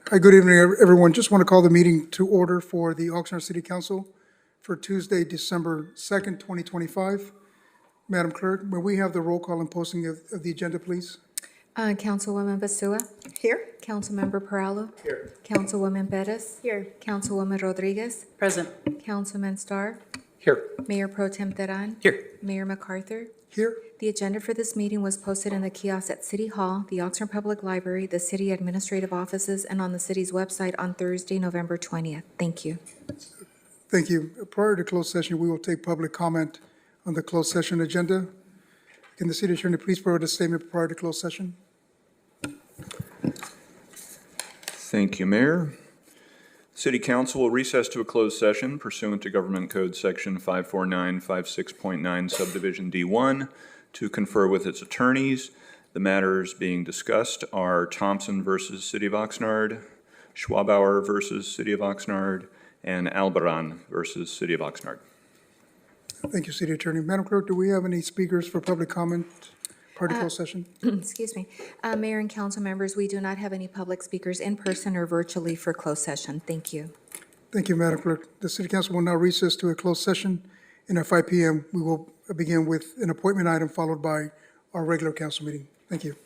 Hi, good evening, everyone. Just want to call the meeting to order for the Oxnard City Council for Tuesday, December 2nd, 2025. Madam Clerk, may we have the roll call and posting of the agenda, please? Councilwoman Basua. Here. Councilmember Perallo. Here. Councilwoman Bettis. Here. Councilwoman Rodriguez. Present. Councilman Starr. Here. Mayor Pro Tem Teran. Here. Mayor MacArthur. Here. The agenda for this meeting was posted in the kiosk at City Hall, the Oxnard Public Library, the city administrative offices, and on the city's website on Thursday, November 20th. Thank you. Thank you. Prior to closed session, we will take public comment on the closed session agenda. Can the city attorney please provide a statement prior to closed session? Thank you, Mayor. City Council will recess to a closed session pursuant to Government Code Section 54956.9 Subdivision D1 to confer with its attorneys. The matters being discussed are Thompson versus City of Oxnard, Schwabauer versus City of Oxnard, and Albaran versus City of Oxnard. Thank you, city attorney. Madam Clerk, do we have any speakers for public comment prior to closed session? Excuse me. Mayor and council members, we do not have any public speakers in person or virtually for closed session. Thank you. Thank you, Madam Clerk. The city council will now recess to a closed session, and at 5 p.m., we will begin with an appointment item followed by our regular council meeting. Thank you.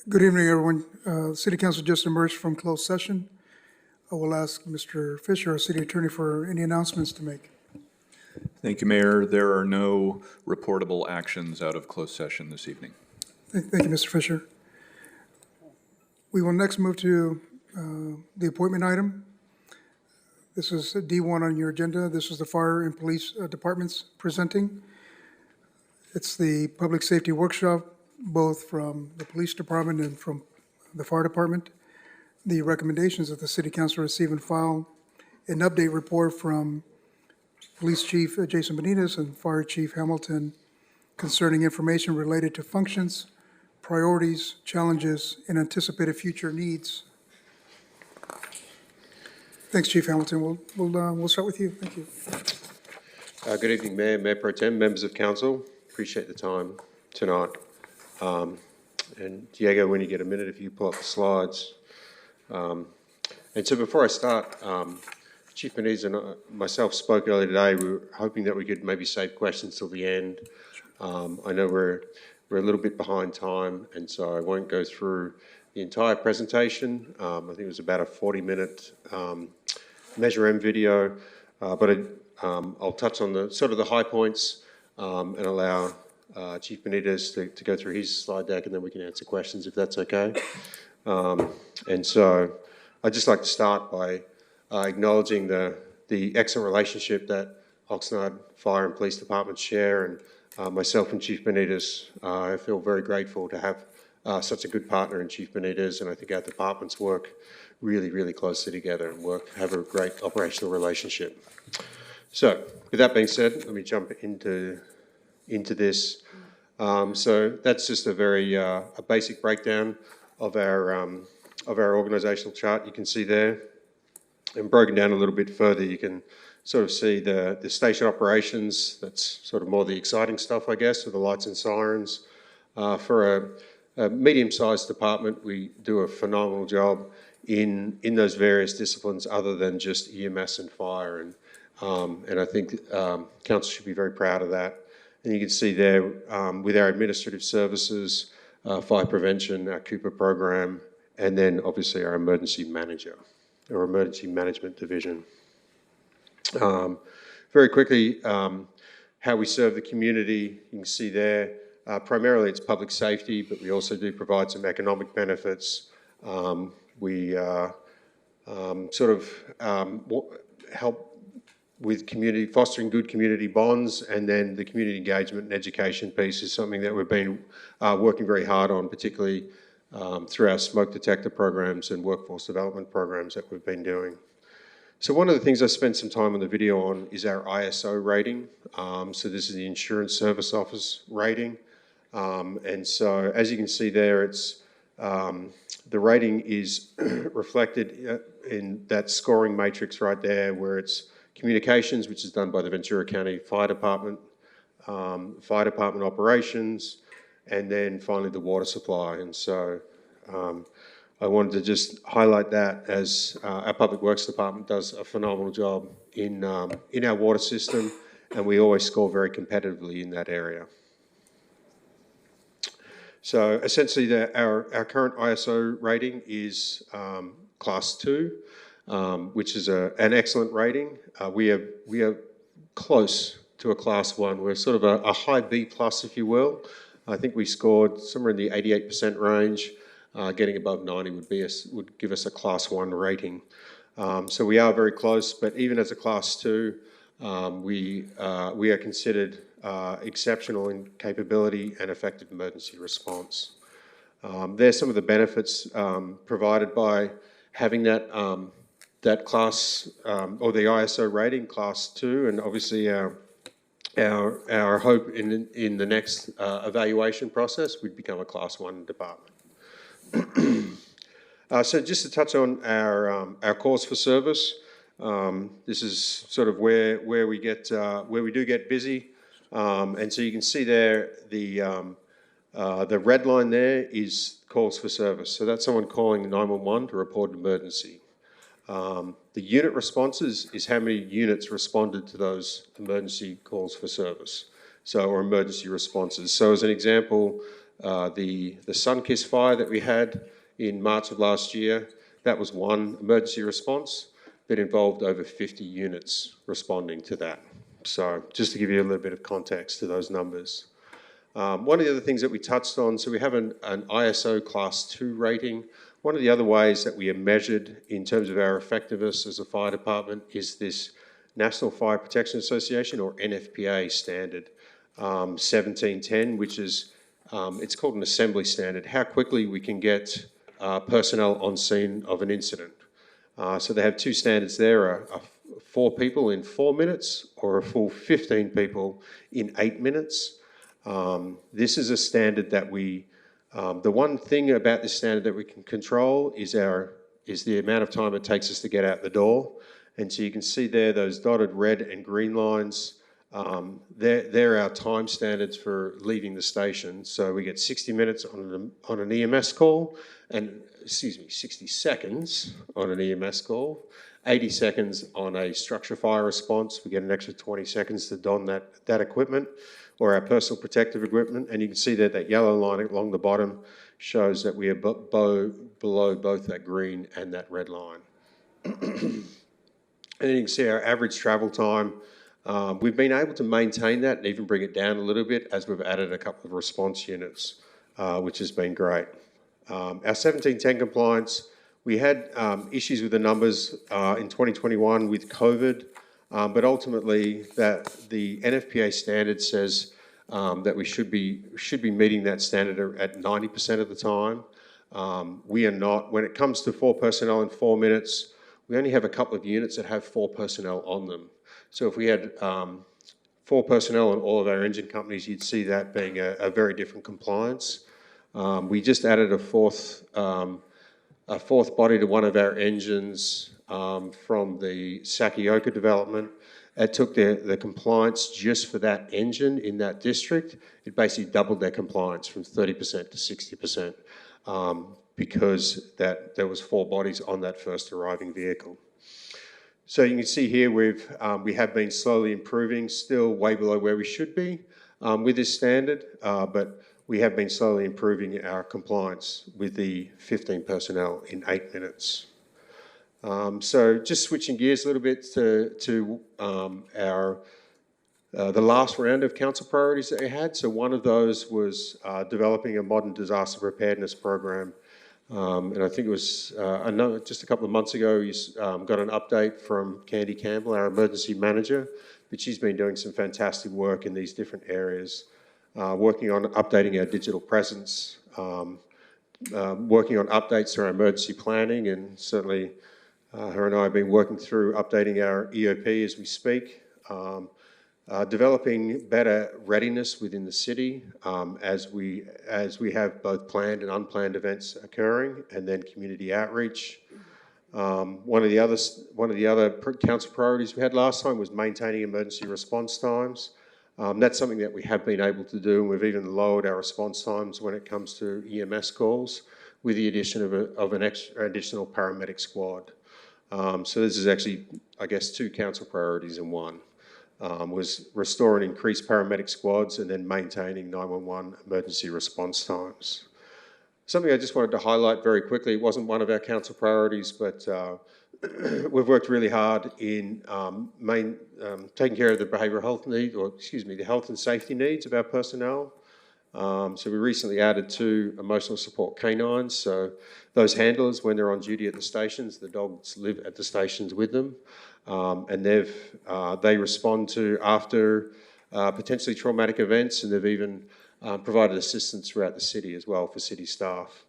Good evening, everyone. City Council just emerged from closed session. I will ask Mr. Fisher, our city attorney, for any announcements to make. Thank you, Mayor. There are no reportable actions out of closed session this evening. Thank you, Mr. Fisher. We will next move to the appointment item. This is D1 on your agenda. This is the fire and police departments presenting. It's the public safety workshop, both from the police department and from the fire department. The recommendations that the city council receive and file an update report from Police Chief Jason Benitez and Fire Chief Hamilton concerning information related to functions, priorities, challenges, and anticipated future needs. Thanks, Chief Hamilton. We'll start with you. Thank you. Good evening, Mayor, Mayor Pro Tem, members of council. Appreciate the time tonight. And Diego, when you get a minute, if you pull up the slides. And so before I start, Chief Benitez and myself spoke earlier today. We were hoping that we could maybe save questions till the end. I know we're a little bit behind time, and so I won't go through the entire presentation. I think it was about a 40-minute Measure M video, but I'll touch on the sort of the high points and allow Chief Benitez to go through his slide deck, and then we can answer questions if that's okay. And so I'd just like to start by acknowledging the excellent relationship that Oxnard Fire and Police Departments share, and myself and Chief Benitez, I feel very grateful to have such a good partner in Chief Benitez, and I think our departments work really, really closely together and have a great operational relationship. So, with that being said, let me jump into this. So that's just a very a basic breakdown of our organisational chart. You can see there, and broken down a little bit further, you can sort of see the station operations. That's sort of more the exciting stuff, I guess, with the lights and sirens. For a medium-sized department, we do a phenomenal job in those various disciplines other than just EMS and fire, and I think council should be very proud of that. And you can see there with our administrative services, fire prevention, our Cooper program, and then obviously our emergency manager or emergency management division. Very quickly, how we serve the community, you can see there, primarily it's public safety, but we also do provide some economic benefits. We sort of help with community, fostering good community bonds, and then the community engagement and education piece is something that we've been working very hard on, particularly through our smoke detector programs and workforce development programs that we've been doing. So one of the things I spent some time on the video on is our ISO rating. So this is the Insurance Service Office rating. And so as you can see there, it's the rating is reflected in that scoring matrix right there, where it's communications, which is done by the Ventura County Fire Department, Fire Department operations, and then finally the water supply. And so I wanted to just highlight that as our Public Works Department does a phenomenal job in our water system, and we always score very competitively in that area. So essentially our current ISO rating is Class 2, which is an excellent rating. We are close to a Class 1. We're sort of a high B plus, if you will. I think we scored somewhere in the 88% range. Getting above 90 would give us a Class 1 rating. So we are very close, but even as a Class 2, we are considered exceptional in capability and effective emergency response. There's some of the benefits provided by having that class or the ISO rating, Class 2, and obviously our hope in the next evaluation process, we'd become a Class 1 department. So just to touch on our calls for service, this is sort of where we do get busy, and so you can see there the red line there is calls for service. So that's someone calling 911 to report an emergency. The unit responses is how many units responded to those emergency calls for service, or emergency responses. So as an example, the Sunkiss fire that we had in March of last year. That was one emergency response that involved over 50 units responding to that. So just to give you a little bit of context to those numbers. One of the other things that we touched on, so we have an ISO Class 2 rating. One of the other ways that we are measured in terms of our effectiveness as a fire department is this National Fire Protection Association, or NFPA standard, 1710, which is, it's called an assembly standard, how quickly we can get personnel on scene of an incident. So they have two standards there, a 4 people in 4 minutes or a full 15 people in 8 minutes. This is a standard that we, the one thing about this standard that we can control is the amount of time it takes us to get out the door. And so you can see there those dotted red and green lines, they're our time standards for leaving the station. So we get 60 minutes on an EMS call, and 60 seconds on an EMS call, 80 seconds on a structure fire response. We get an extra 20 seconds to don that equipment or our personal protective equipment. And you can see that yellow line along the bottom shows that we are below both that green and that red line. And you can see our average travel time. We've been able to maintain that and even bring it down a little bit as we've added a couple of response units, which has been great. Our 1710 compliance, we had issues with the numbers in 2021 with COVID, but ultimately that the NFPA standard says that we should be meeting that standard at 90% of the time. We are not. When it comes to 4 personnel in 4 minutes, we only have a couple of units that have 4 personnel on them. So if we had 4 personnel on all of our engine companies, you'd see that being a very different compliance. We just added a fourth body to one of our engines from the Sakioka development. It took the compliance just for that engine in that district. It basically doubled their compliance from 30% to 60%. Because there was 4 bodies on that first arriving vehicle. So you can see here we have been slowly improving, still way below where we should be with this standard, but we have been slowly improving our compliance with the 15 personnel in 8 minutes. So just switching gears a little bit to the last round of council priorities that we had. So one of those was developing a modern disaster preparedness program. And I think it was just a couple of months ago, you got an update from Candy Campbell, our emergency manager, but she's been doing some fantastic work in these different areas, working on updating our digital presence, working on updates to our emergency planning, and certainly her and I have been working through updating our EOP as we speak. Developing better readiness within the city as we have both planned and unplanned events occurring, and then community outreach. One of the other council priorities we had last time was maintaining emergency response times. That's something that we have been able to do, and we've even lowered our response times when it comes to EMS calls with the addition of an additional paramedic squad. So this is actually, I guess, 2 council priorities in one. Was restore and increase paramedic squads and then maintaining 911 emergency response times. Something I just wanted to highlight very quickly, it wasn't one of our council priorities, but we've worked really hard in taking care of the behavioural health need, the health and safety needs of our personnel. So we recently added 2 emotional support canines. So those handlers, when they're on duty at the stations, the dogs live at the stations with them. And they respond to after potentially traumatic events, and they've even provided assistance throughout the city as well for city staff.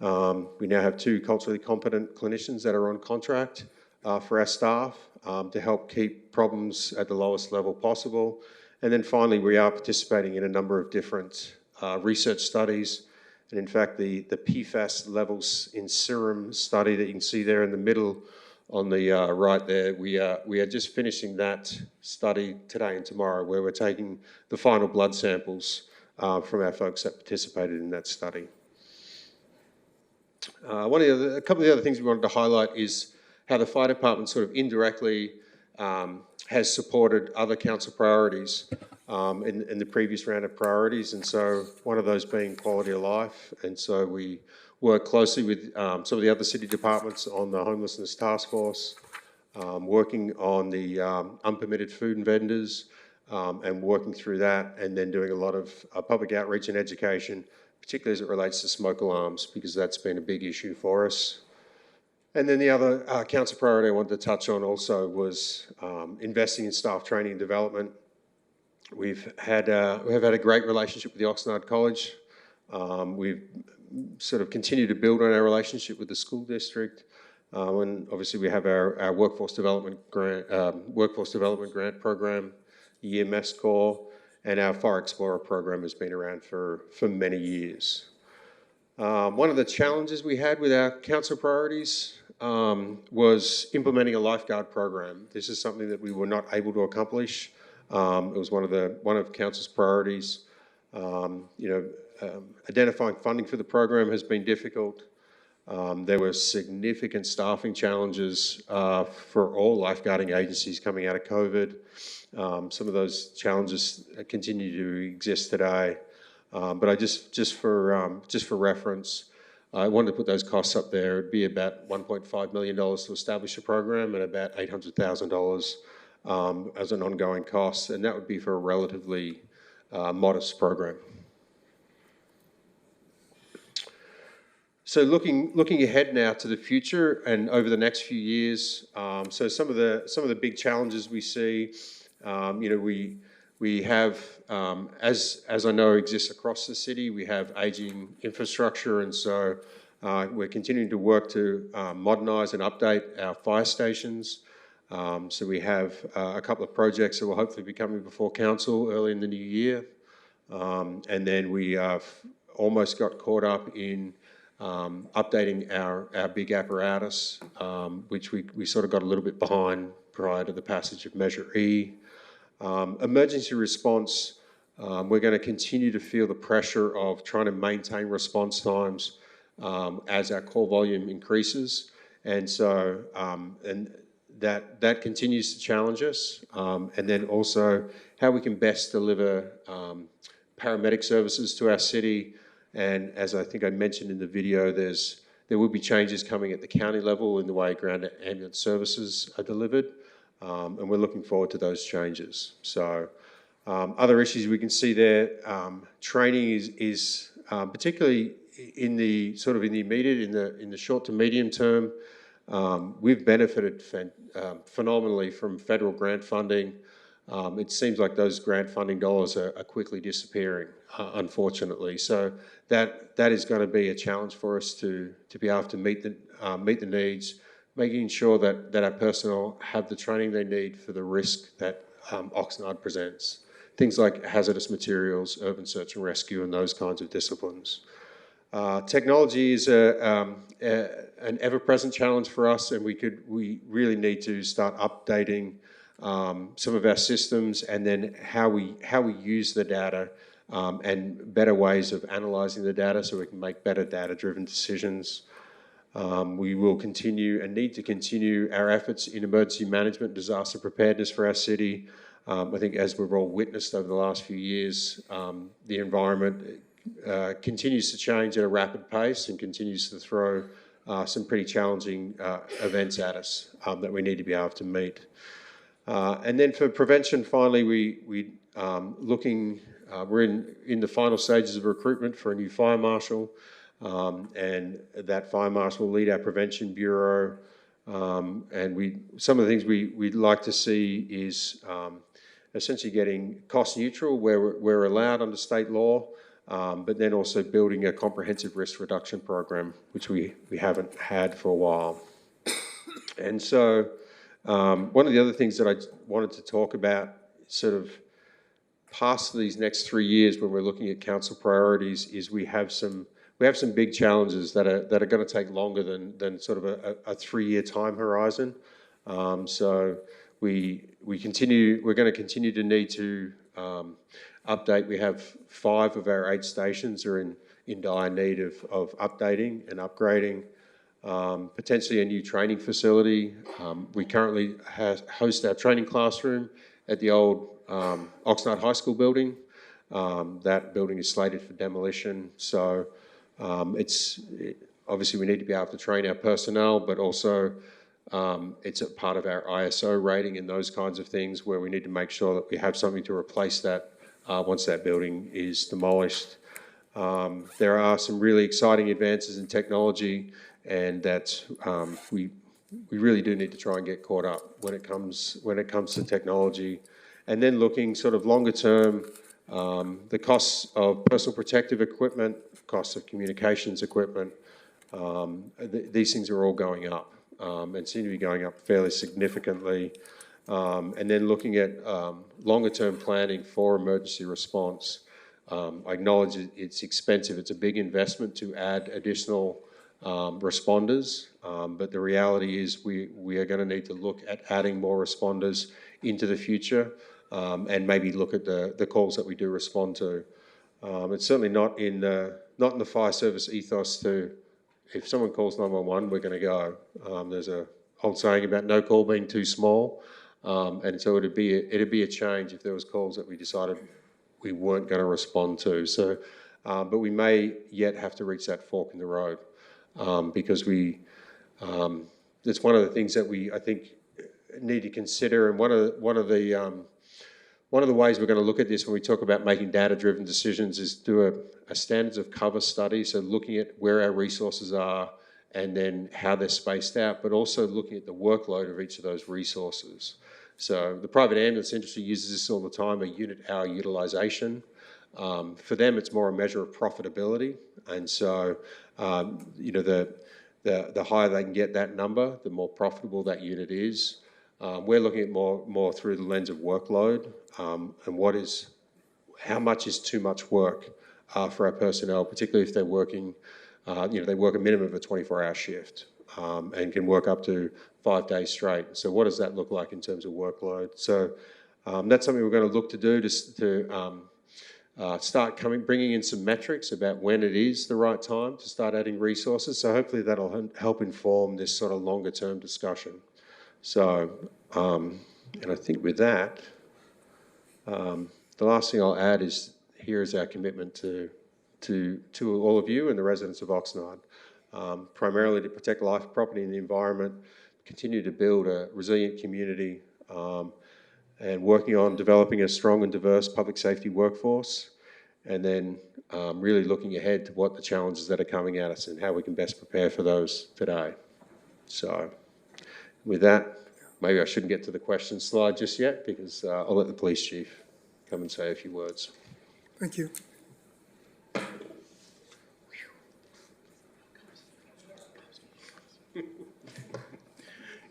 We now have 2 culturally competent clinicians that are on contract for our staff to help keep problems at the lowest level possible. And then finally, we are participating in a number of different research studies. And in fact, the PFAS levels in serum study that you can see there in the middle on the right there, we are just finishing that study today and tomorrow, where we're taking the final blood samples from our folks that participated in that study. A couple of the other things we wanted to highlight is how the fire department sort of indirectly has supported other council priorities. in the previous round of priorities, and so one of those being quality of life. And so we work closely with some of the other city departments on the homelessness task force, working on the unpermitted food and vendors, and working through that, and then doing a lot of public outreach and education, particularly as it relates to smoke alarms, because that's been a big issue for us. And then the other council priority I wanted to touch on also was investing in staff training and development. We've had a great relationship with the Oxnard College. We've sort of continued to build on our relationship with the school district. And obviously we have our workforce development grant program, the EMS Corps, and our Fire Explorer program has been around for many years. One of the challenges we had with our council priorities was implementing a lifeguard program. This is something that we were not able to accomplish. It was one of council's priorities. Identifying funding for the program has been difficult. There were significant staffing challenges for all lifeguarding agencies coming out of COVID. Some of those challenges continue to exist today. But I just for reference, I wanted to put those costs up there. It'd be about $1.5 million to establish a program and about $800,000 as an ongoing cost, and that would be for a relatively modest program. So looking ahead now to the future and over the next few years, so some of the big challenges we see, we have, as I know exists across the city, we have aging infrastructure, and so we're continuing to work to modernise and update our fire stations. So we have a couple of projects that will hopefully be coming before council early in the new year. And then we almost got caught up in updating our big apparatus, which we sort of got a little bit behind prior to the passage of Measure E. Emergency response, we're going to continue to feel the pressure of trying to maintain response times as our call volume increases. And so that continues to challenge us. And then also how we can best deliver paramedic services to our city. And as I think I mentioned in the video, there will be changes coming at the county level in the way ground ambulance services are delivered. And we're looking forward to those changes. So other issues we can see there, training is particularly in the immediate, in the short to medium term. We've benefited phenomenally from federal grant funding. It seems like those grant funding dollars are quickly disappearing, unfortunately. So that is going to be a challenge for us to be able to meet the needs, making sure that our personnel have the training they need for the risk that Oxnard presents. Things like hazardous materials, urban search and rescue, and those kinds of disciplines. Technology is an ever-present challenge for us, and we really need to start updating some of our systems, and then how we use the data, and better ways of analysing the data so we can make better data-driven decisions. We will continue and need to continue our efforts in emergency management, disaster preparedness for our city. I think as we've all witnessed over the last few years, the environment continues to change at a rapid pace and continues to throw some pretty challenging events at us that we need to be able to meet. And then for prevention, finally, we're in the final stages of recruitment for a new fire marshal. And that fire marshal will lead our prevention bureau. And some of the things we'd like to see is essentially getting cost neutral where we're allowed under state law, but then also building a comprehensive risk reduction program, which we haven't had for a while. And so one of the other things that I wanted to talk about, sort of past these next 3 years when we're looking at council priorities, is we have some big challenges that are going to take longer than sort of a 3-year time horizon. So we're going to continue to need to update. We have 5 of our 8 stations are in dire need of updating and upgrading. Potentially a new training facility. We currently host our training classroom at the old Oxnard High School building. That building is slated for demolition, so obviously we need to be able to train our personnel, but also it's a part of our ISO rating and those kinds of things where we need to make sure that we have something to replace that once that building is demolished. There are some really exciting advances in technology, and that we really do need to try and get caught up when it comes to technology. And then looking sort of longer term, the costs of personal protective equipment, costs of communications equipment, these things are all going up and seem to be going up fairly significantly. And then looking at longer term planning for emergency response. I acknowledge it's expensive. It's a big investment to add additional responders, but the reality is we are going to need to look at adding more responders into the future, and maybe look at the calls that we do respond to. It's certainly not in the fire service ethos to, if someone calls 911, we're going to go. There's an old saying about no call being too small, and so it'd be a change if there was calls that we decided we weren't going to respond to. So, but we may yet have to reach that fork in the road, because that's one of the things that I think need to consider. And one of the ways we're going to look at this when we talk about making data-driven decisions is do a standards of cover study. So looking at where our resources are and then how they're spaced out, but also looking at the workload of each of those resources. So the private ambulance industry uses this all the time, a unit hour utilization. For them, it's more a measure of profitability. And so, the higher they can get that number, the more profitable that unit is. We're looking at more through the lens of workload, and how much is too much work for our personnel, particularly if they're working, they work a minimum of a 24-hour shift, and can work up to 5 days straight. So what does that look like in terms of workload? So that's something we're going to look to do to start bringing in some metrics about when it is the right time to start adding resources. So hopefully that'll help inform this sort of longer term discussion. So, and I think with that, the last thing I'll add is here's our commitment to all of you and the residents of Oxnard, primarily to protect life, property, and the environment, continue to build a resilient community, and working on developing a strong and diverse public safety workforce, and then really looking ahead to what the challenges that are coming at us and how we can best prepare for those today. So with that, maybe I shouldn't get to the question slide just yet, because I'll let the police chief come and say a few words. Thank you.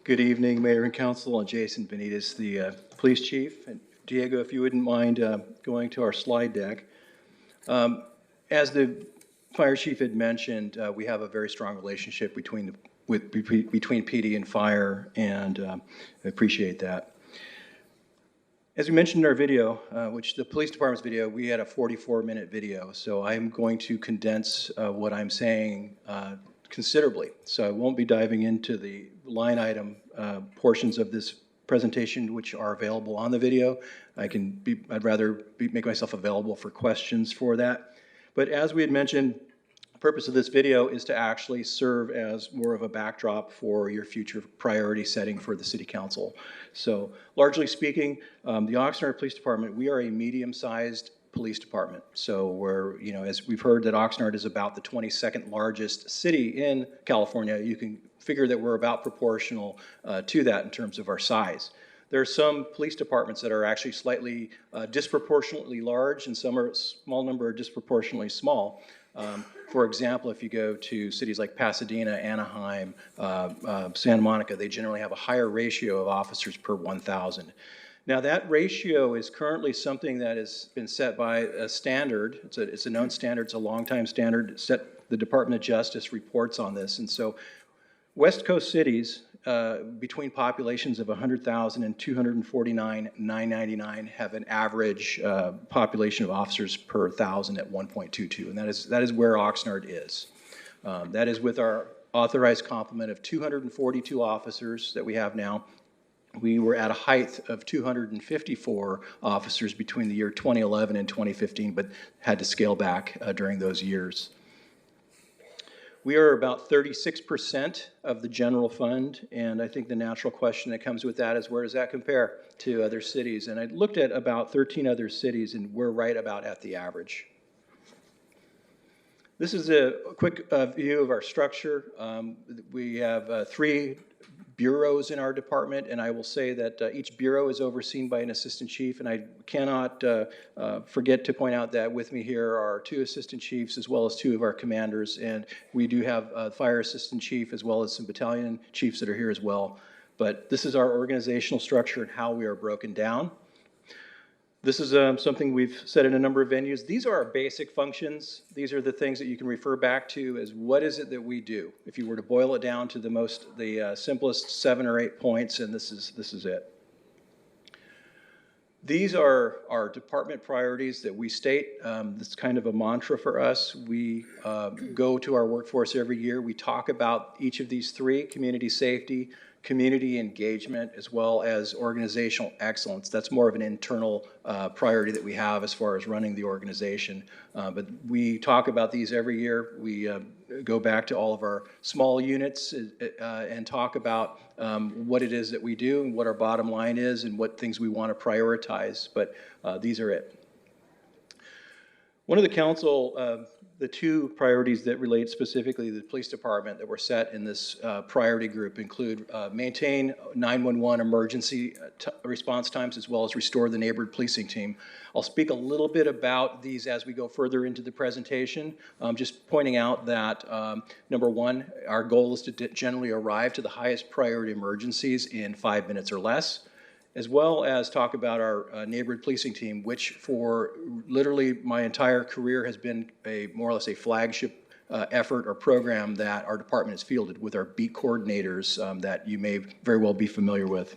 Good evening, Mayor and Council. I'm Jason Benitez, the police chief. And Diego, if you wouldn't mind going to our slide deck. As the fire chief had mentioned, we have a very strong relationship between PD and fire, and I appreciate that. As we mentioned in our video, which the police department's video, we had a 44-minute video, so I'm going to condense what I'm saying considerably. So I won't be diving into the line item portions of this presentation, which are available on the video. I'd rather make myself available for questions for that. But as we had mentioned, the purpose of this video is to actually serve as more of a backdrop for your future priority setting for the City Council. So largely speaking, the Oxnard Police Department, we are a medium-sized police department. So we're, as we've heard that Oxnard is about the 22nd largest city in California, you can figure that we're about proportional to that in terms of our size. There are some police departments that are actually slightly disproportionately large, and some are a small number are disproportionately small. For example, if you go to cities like Pasadena, Anaheim, Santa Monica, they generally have a higher ratio of officers per 1,000. Now that ratio is currently something that has been set by a standard. It's a known standard. It's a long-time standard. The Department of Justice reports on this, and so West Coast cities between populations of 100,000 and 249,999 have an average population of officers per 1,000 at 1.22, and that is where Oxnard is. That is with our authorized complement of 242 officers that we have now. We were at a height of 254 officers between the year 2011 and 2015, but had to scale back during those years. We are about 36% of the general fund, and I think the natural question that comes with that is, where does that compare to other cities? And I looked at about 13 other cities, and we're right about at the average. This is a quick view of our structure. We have 3 bureaus in our department, and I will say that each bureau is overseen by an assistant chief, and I cannot forget to point out that with me here are 2 assistant chiefs as well as 2 of our commanders, and we do have a fire assistant chief as well as some battalion chiefs that are here as well. But this is our organizational structure and how we are broken down. This is something we've said in a number of venues. These are our basic functions. These are the things that you can refer back to as what is it that we do. If you were to boil it down to the simplest 7 or 8 points, and this is it. These are our department priorities that we state. This is kind of a mantra for us. We go to our workforce every year. We talk about each of these 3: community safety, community engagement, as well as organizational excellence. That's more of an internal priority that we have as far as running the organization. But we talk about these every year. We go back to all of our small units and talk about what it is that we do and what our bottom line is and what things we want to prioritize. But these are it. One of the council, the 2 priorities that relate specifically to the police department that were set in this priority group include maintain 911 emergency response times as well as restore the neighborhood policing team. I'll speak a little bit about these as we go further into the presentation. Just pointing out that number 1, our goal is to generally arrive to the highest priority emergencies in 5 minutes or less, as well as talk about our neighborhood policing team, which for literally my entire career has been more or less a flagship effort or program that our department has fielded with our beat coordinators that you may very well be familiar with.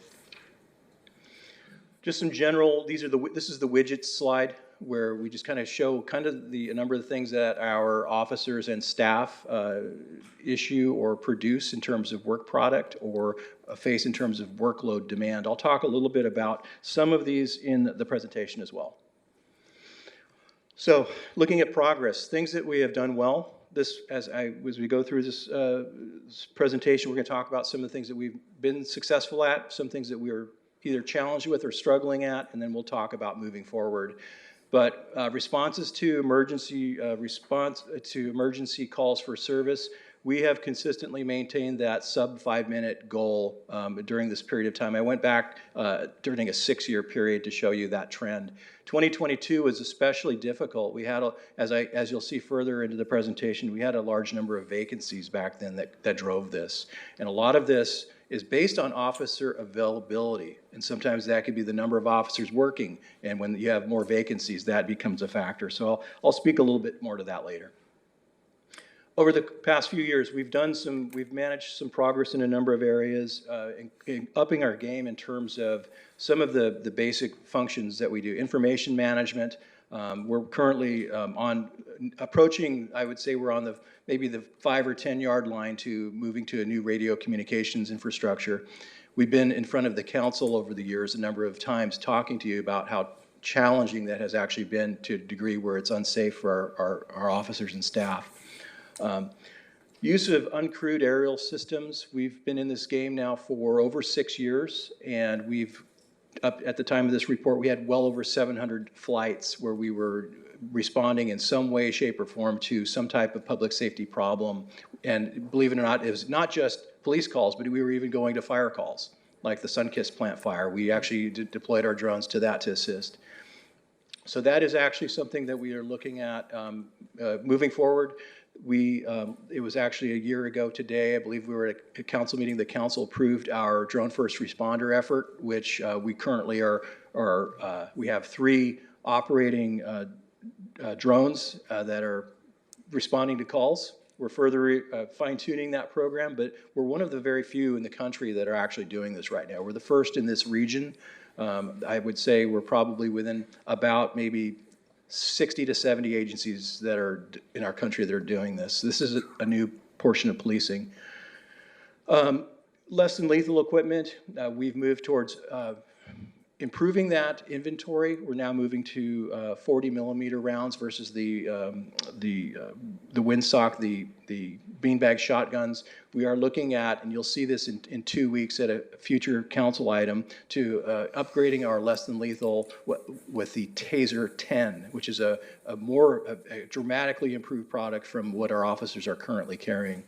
Just some general, this is the widgets slide where we just kind of show a number of the things that our officers and staff issue or produce in terms of work product or face in terms of workload demand. I'll talk a little bit about some of these in the presentation as well. So looking at progress, things that we have done well. As we go through this presentation, we're going to talk about some of the things that we've been successful at, some things that we are either challenged with or struggling at, and then we'll talk about moving forward. But responses to emergency calls for service, we have consistently maintained that sub 5-minute goal during this period of time. I went back during a 6-year period to show you that trend. 2022 was especially difficult. We had, as you'll see further into the presentation, we had a large number of vacancies back then that drove this. And a lot of this is based on officer availability. And sometimes that could be the number of officers working. And when you have more vacancies, that becomes a factor. So I'll speak a little bit more to that later. Over the past few years, we've managed some progress in a number of areas, in upping our game in terms of some of the basic functions that we do. Information management, we're currently approaching, I would say we're on maybe the 5 or 10 yard line to moving to a new radio communications infrastructure. We've been in front of the council over the years a number of times talking to you about how challenging that has actually been to a degree where it's unsafe for our officers and staff. Use of uncrewed aerial systems. We've been in this game now for over 6 years, and up at the time of this report, we had well over 700 flights where we were responding in some way, shape, or form to some type of public safety problem. And believe it or not, it was not just police calls, but we were even going to fire calls, like the Sunkist plant fire. We actually deployed our drones to that to assist. So that is actually something that we are looking at moving forward. It was actually a year ago today, I believe we were at a council meeting, the council approved our drone first responder effort, which we currently we have 3 operating drones that are responding to calls. We're further fine-tuning that program, but we're one of the very few in the country that are actually doing this right now. We're the first in this region. I would say we're probably within about maybe 60 to 70 agencies that are in our country that are doing this. This is a new portion of policing. Less than lethal equipment, we've moved towards improving that inventory. We're now moving to 40 millimeter rounds versus the windsock, the beanbag shotguns. We are looking at, and you'll see this in 2 weeks at a future council item, to upgrading our less than lethal with the Taser 10, which is a dramatically improved product from what our officers are currently carrying.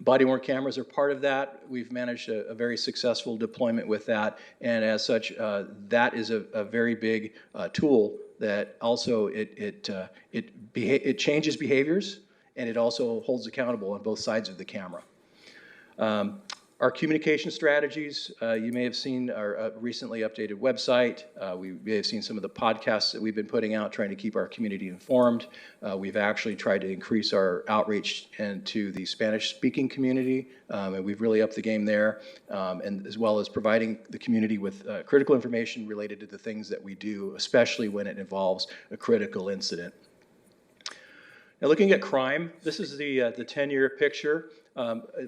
Body-worn cameras are part of that. We've managed a very successful deployment with that, and as such, that is a very big tool that also it changes behaviors, and it also holds accountable on both sides of the camera. Our communication strategies, you may have seen our recently updated website. We may have seen some of the podcasts that we've been putting out, trying to keep our community informed. We've actually tried to increase our outreach into the Spanish-speaking community, and we've really upped the game there, and as well as providing the community with critical information related to the things that we do, especially when it involves a critical incident. Now, looking at crime, this is the 10-year picture.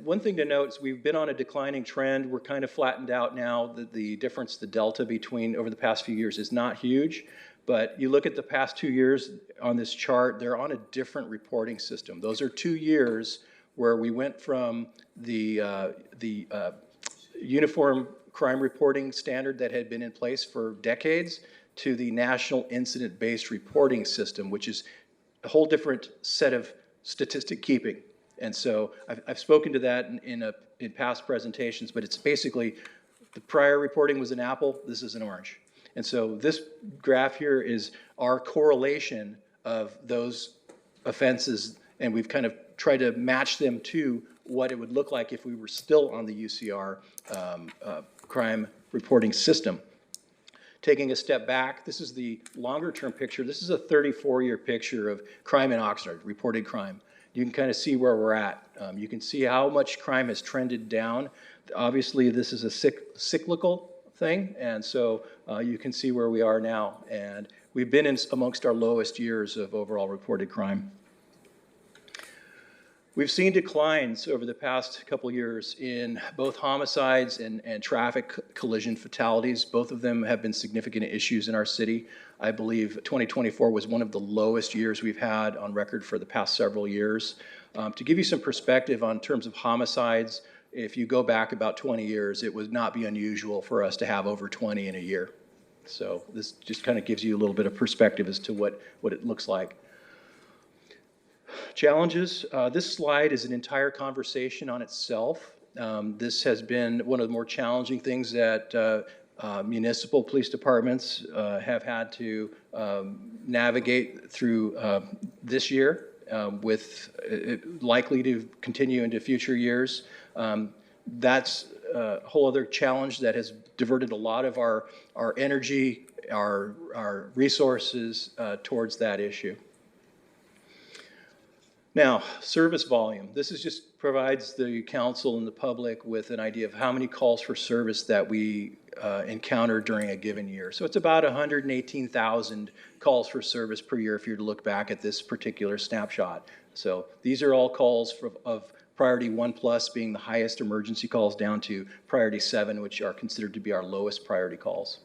One thing to note is we've been on a declining trend. We're kind of flattened out now. The difference, the delta between over the past few years is not huge, but you look at the past 2 years on this chart, they're on a different reporting system. Those are 2 years where we went from the uniform crime reporting standard that had been in place for decades to the National Incident-Based Reporting System, which is a whole different set of statistic keeping. And so I've spoken to that in past presentations, but it's basically the prior reporting was an apple, this is an orange. And so this graph here is our correlation of those offenses, and we've kind of tried to match them to what it would look like if we were still on the UCR crime reporting system. Taking a step back, this is the longer-term picture. This is a 34-year picture of crime in Oxnard, reported crime. You can kind of see where we're at. You can see how much crime has trended down. Obviously, this is a cyclical thing, and so you can see where we are now. And we've been amongst our lowest years of overall reported crime. We've seen declines over the past couple years in both homicides and traffic collision fatalities. Both of them have been significant issues in our city. I believe 2024 was one of the lowest years we've had on record for the past several years. To give you some perspective on terms of homicides, if you go back about 20 years, it would not be unusual for us to have over 20 in a year. So this just kind of gives you a little bit of perspective as to what it looks like. Challenges. This slide is an entire conversation on itself. This has been one of the more challenging things that municipal police departments have had to navigate through this year, with it likely to continue into future years. That's a whole other challenge that has diverted a lot of our energy, our resources towards that issue. Now, service volume. This is just provides the council and the public with an idea of how many calls for service that we encounter during a given year. So it's about 118,000 calls for service per year if you're to look back at this particular snapshot. So these are all calls of priority 1+ being the highest emergency calls down to priority 7, which are considered to be our lowest priority calls.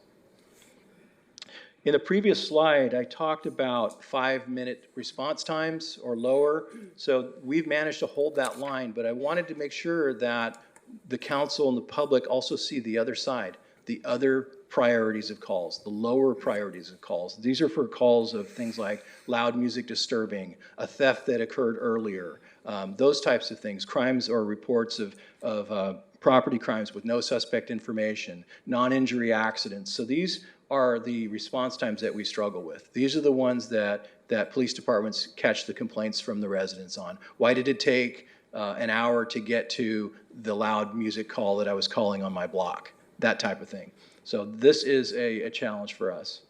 In the previous slide, I talked about 5-minute response times or lower. So we've managed to hold that line, but I wanted to make sure that the council and the public also see the other side, the other priorities of calls, the lower priorities of calls. These are for calls of things like loud music disturbing, a theft that occurred earlier, those types of things, crimes or reports of property crimes with no suspect information, non-injury accidents. So these are the response times that we struggle with. These are the ones that police departments catch the complaints from the residents on. Why did it take an hour to get to the loud music call that I was calling on my block? That type of thing. So this is a challenge for us.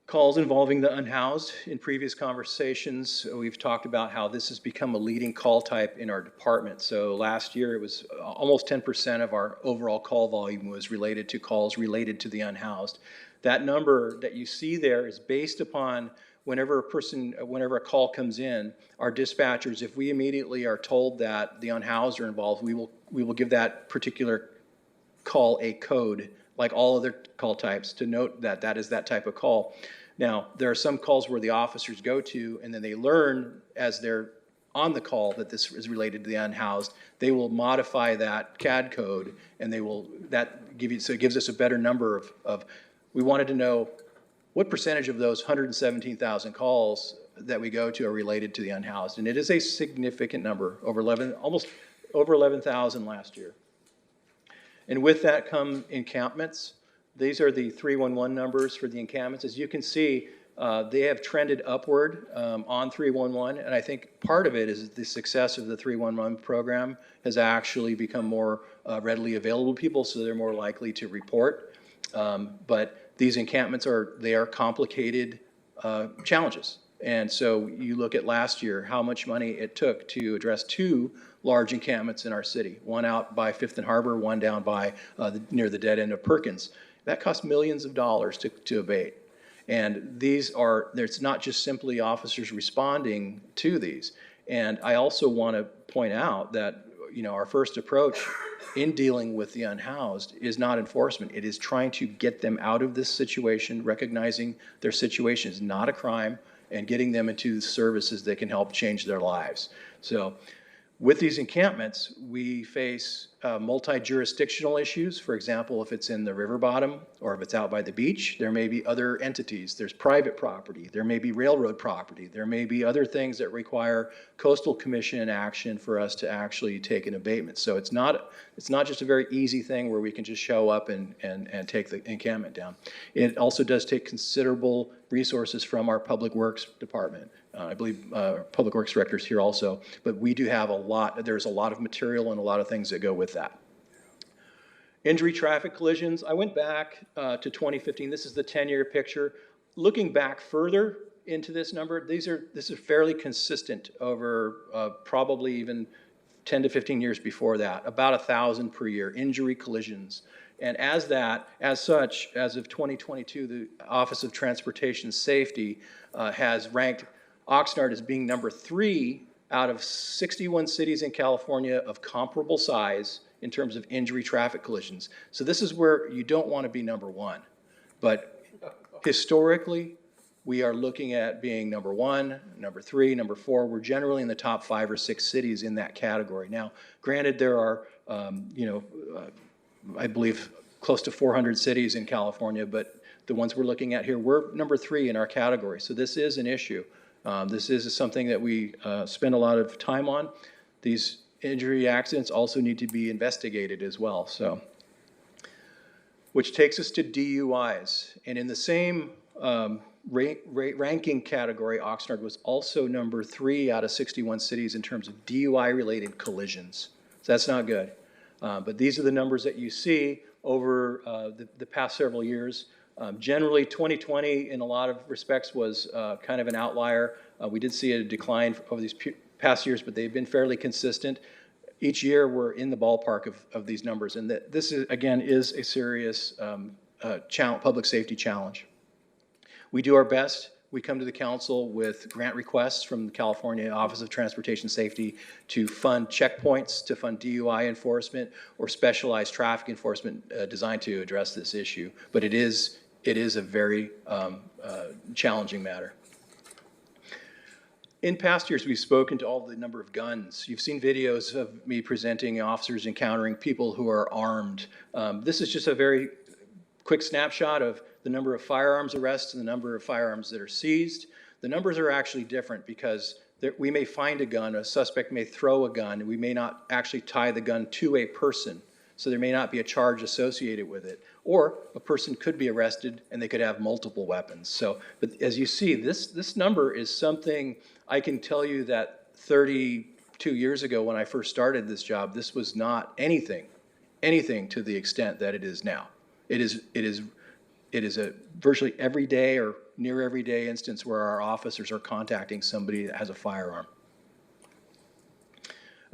Calls involving the unhoused. In previous conversations, we've talked about how this has become a leading call type in our department. So last year, it was almost 10% of our overall call volume was related to calls related to the unhoused. That number that you see there is based upon whenever a call comes in, our dispatchers, if we immediately are told that the unhoused are involved, we will give that particular call a code, like all other call types, to note that that is that type of call. Now, there are some calls where the officers go to, and then they learn as they're on the call that this is related to the unhoused. They will modify that CAD code, and so it gives us a better number of we wanted to know what percentage of those 117,000 calls that we go to are related to the unhoused, and it is a significant number, almost over 11,000 last year. And with that come encampments. These are the 311 numbers for the encampments. As you can see, they have trended upward on 311, and I think part of it is the success of the 311 program has actually become more readily available to people, so they're more likely to report. But these encampments are complicated challenges. And so you look at last year, how much money it took to address 2 large encampments in our city, one out by Fifth and Harbor, one down by near the dead end of Perkins. That cost millions of dollars to abate. And there's not just simply officers responding to these. And I also want to point out that, our first approach in dealing with the unhoused is not enforcement. It is trying to get them out of this situation, recognizing their situation is not a crime, and getting them into services that can help change their lives. So with these encampments, we face multi-jurisdictional issues. For example, if it's in the river bottom or if it's out by the beach, there may be other entities. There's private property. There may be railroad property. There may be other things that require coastal commission action for us to actually take an abatement. So it's not just a very easy thing where we can just show up and take the encampment down. It also does take considerable resources from our Public Works Department. I believe Public Works Director is here also, but we do have there's a lot of material and a lot of things that go with that. Injury traffic collisions, I went back to 2015. This is the 10-year picture. Looking back further into this number, this is fairly consistent over probably even 10 to 15 years before that, about 1,000 per year, injury collisions. And as such, as of 2022, the Office of Transportation Safety has ranked Oxnard as being number 3 out of 61 cities in California of comparable size in terms of injury traffic collisions. So this is where you don't want to be number 1. But historically, we are looking at being number 1, number 3, number 4. We're generally in the top 5 or 6 cities in that category. Now, granted, there are, I believe, close to 400 cities in California, but the ones we're looking at here, we're number 3 in our category. So this is an issue. This is something that we spend a lot of time on. These injury accidents also need to be investigated as well. So, which takes us to DUIs. And in the same ranking category, Oxnard was also number 3 out of 61 cities in terms of DUI-related collisions. So that's not good. But these are the numbers that you see over the past several years. Generally, 2020, in a lot of respects, was kind of an outlier. We did see a decline over these past years, but they've been fairly consistent. Each year, we're in the ballpark of these numbers, and this is, again, is a serious public safety challenge. We do our best. We come to the council with grant requests from the California Office of Transportation Safety to fund checkpoints, to fund DUI enforcement, or specialized traffic enforcement designed to address this issue. But it is a very challenging matter. In past years, we've spoken to all the number of guns. You've seen videos of me presenting officers encountering people who are armed. This is just a very quick snapshot of the number of firearms arrests and the number of firearms that are seized. The numbers are actually different because we may find a gun, a suspect may throw a gun, and we may not actually tie the gun to a person. So there may not be a charge associated with it. Or a person could be arrested and they could have multiple weapons. So, but as you see, this number is something I can tell you that 32 years ago when I first started this job, this was not anything to the extent that it is now. It is a virtually everyday or near everyday instance where our officers are contacting somebody that has a firearm.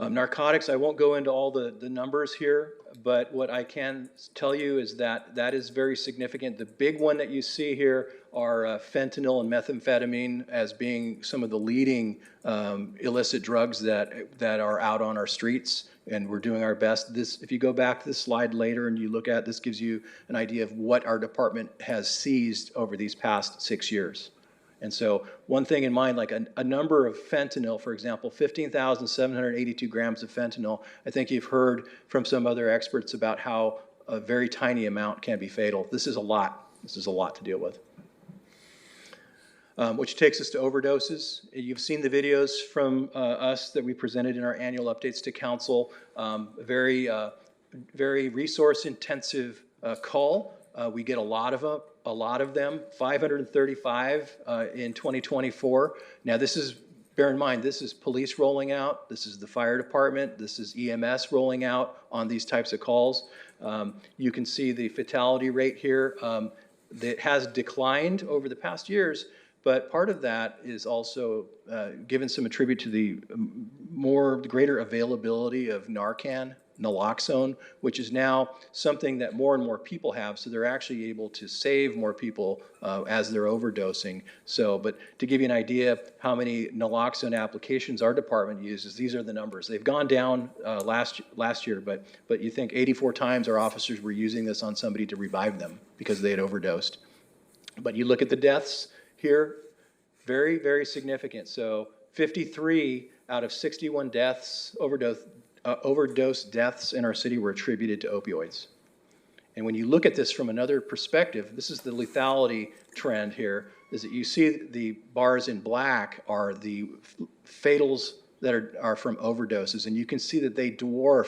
Narcotics, I won't go into all the numbers here, but what I can tell you is that that is very significant. The big one that you see here are fentanyl and methamphetamine as being some of the leading illicit drugs that are out on our streets, and we're doing our best. If you go back to this slide later and you look at this, gives you an idea of what our department has seized over these past 6 years. And so one thing in mind, like a number of fentanyl, for example, 15,782 grams of fentanyl. I think you've heard from some other experts about how a very tiny amount can be fatal. This is a lot. This is a lot to deal with. Which takes us to overdoses. You've seen the videos from us that we presented in our annual updates to council. Very resource-intensive call. We get a lot of them, 535 in 2024. Now bear in mind, this is police rolling out, this is the fire department, this is EMS rolling out on these types of calls. You can see the fatality rate here. That has declined over the past years, but part of that is also given some attribute to the greater availability of Narcan, naloxone, which is now something that more and more people have, so they're actually able to save more people as they're overdosing. So, but to give you an idea of how many naloxone applications our department uses, these are the numbers. They've gone down last year, but you think 84 times our officers were using this on somebody to revive them because they had overdosed. But you look at the deaths here, very, very significant. So 53 out of 61 deaths, overdose deaths in our city were attributed to opioids. And when you look at this from another perspective, this is the lethality trend here, is that you see the bars in black are the fatals that are from overdoses, and you can see that they dwarf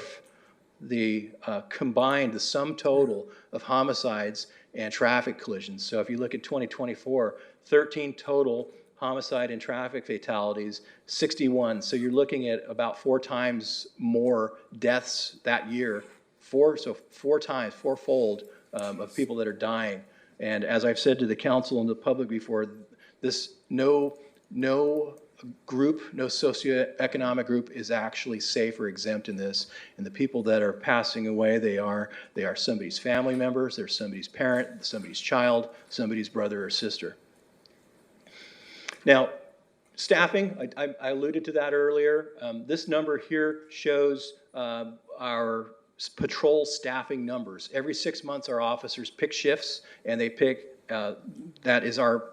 the combined, the sum total of homicides and traffic collisions. So if you look at 2024, 13 total homicide and traffic fatalities, 61. So you're looking at about 4 times more deaths that year, fourfold of people that are dying. And as I've said to the council and the public before, no group, no socioeconomic group is actually safe or exempt in this. And the people that are passing away, they are somebody's family members, they're somebody's parent, somebody's child, somebody's brother or sister. Now, staffing, I alluded to that earlier. This number here shows our patrol staffing numbers. Every 6 months, our officers pick shifts, and they pick, that is our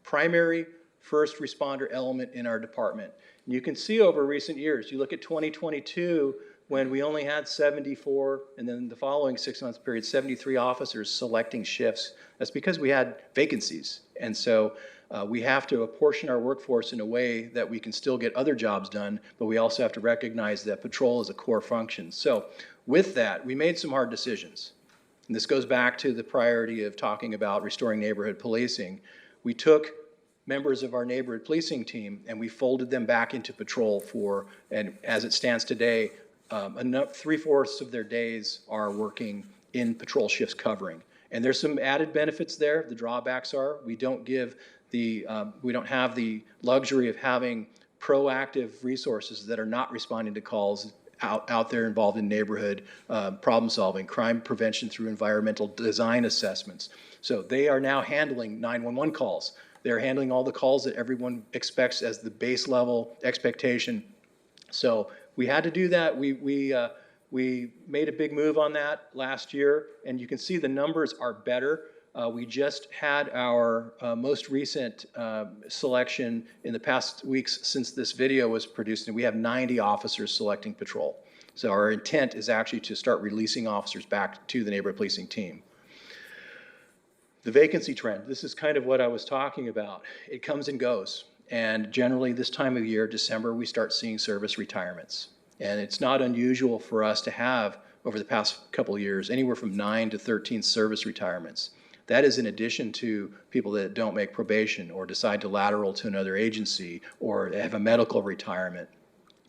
primary first responder element in our department. And you can see over recent years, you look at 2022, when we only had 74, and then the following 6 months period, 73 officers selecting shifts. That's because we had vacancies. And so we have to apportion our workforce in a way that we can still get other jobs done, but we also have to recognize that patrol is a core function. So with that, we made some hard decisions. And this goes back to the priority of talking about restoring neighborhood policing. We took members of our neighborhood policing team and we folded them back into patrol and as it stands today, 3/4 of their days are working in patrol shifts covering. And there's some added benefits there. The drawbacks are we don't have the luxury of having proactive resources that are not responding to calls out there involved in neighborhood problem solving, crime prevention through environmental design assessments. So they are now handling 911 calls. They're handling all the calls that everyone expects as the base level expectation. So we had to do that. We made a big move on that last year, and you can see the numbers are better. We just had our most recent selection in the past weeks since this video was produced, and we have 90 officers selecting patrol. So our intent is actually to start releasing officers back to the neighborhood policing team. The vacancy trend, this is kind of what I was talking about. It comes and goes, and generally this time of year, December, we start seeing service retirements. And it's not unusual for us to have, over the past couple of years, anywhere from 9 to 13 service retirements. That is in addition to people that don't make probation or decide to lateral to another agency or have a medical retirement.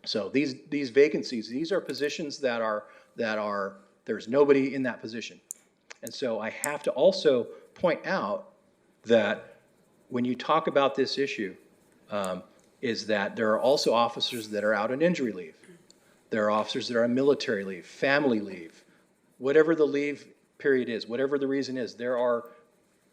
So these vacancies, these are positions that are there's nobody in that position. And so I have to also point out that when you talk about this issue, is that there are also officers that are out on injury leave. There are officers that are on military leave, family leave, whatever the leave period is, whatever the reason is. There are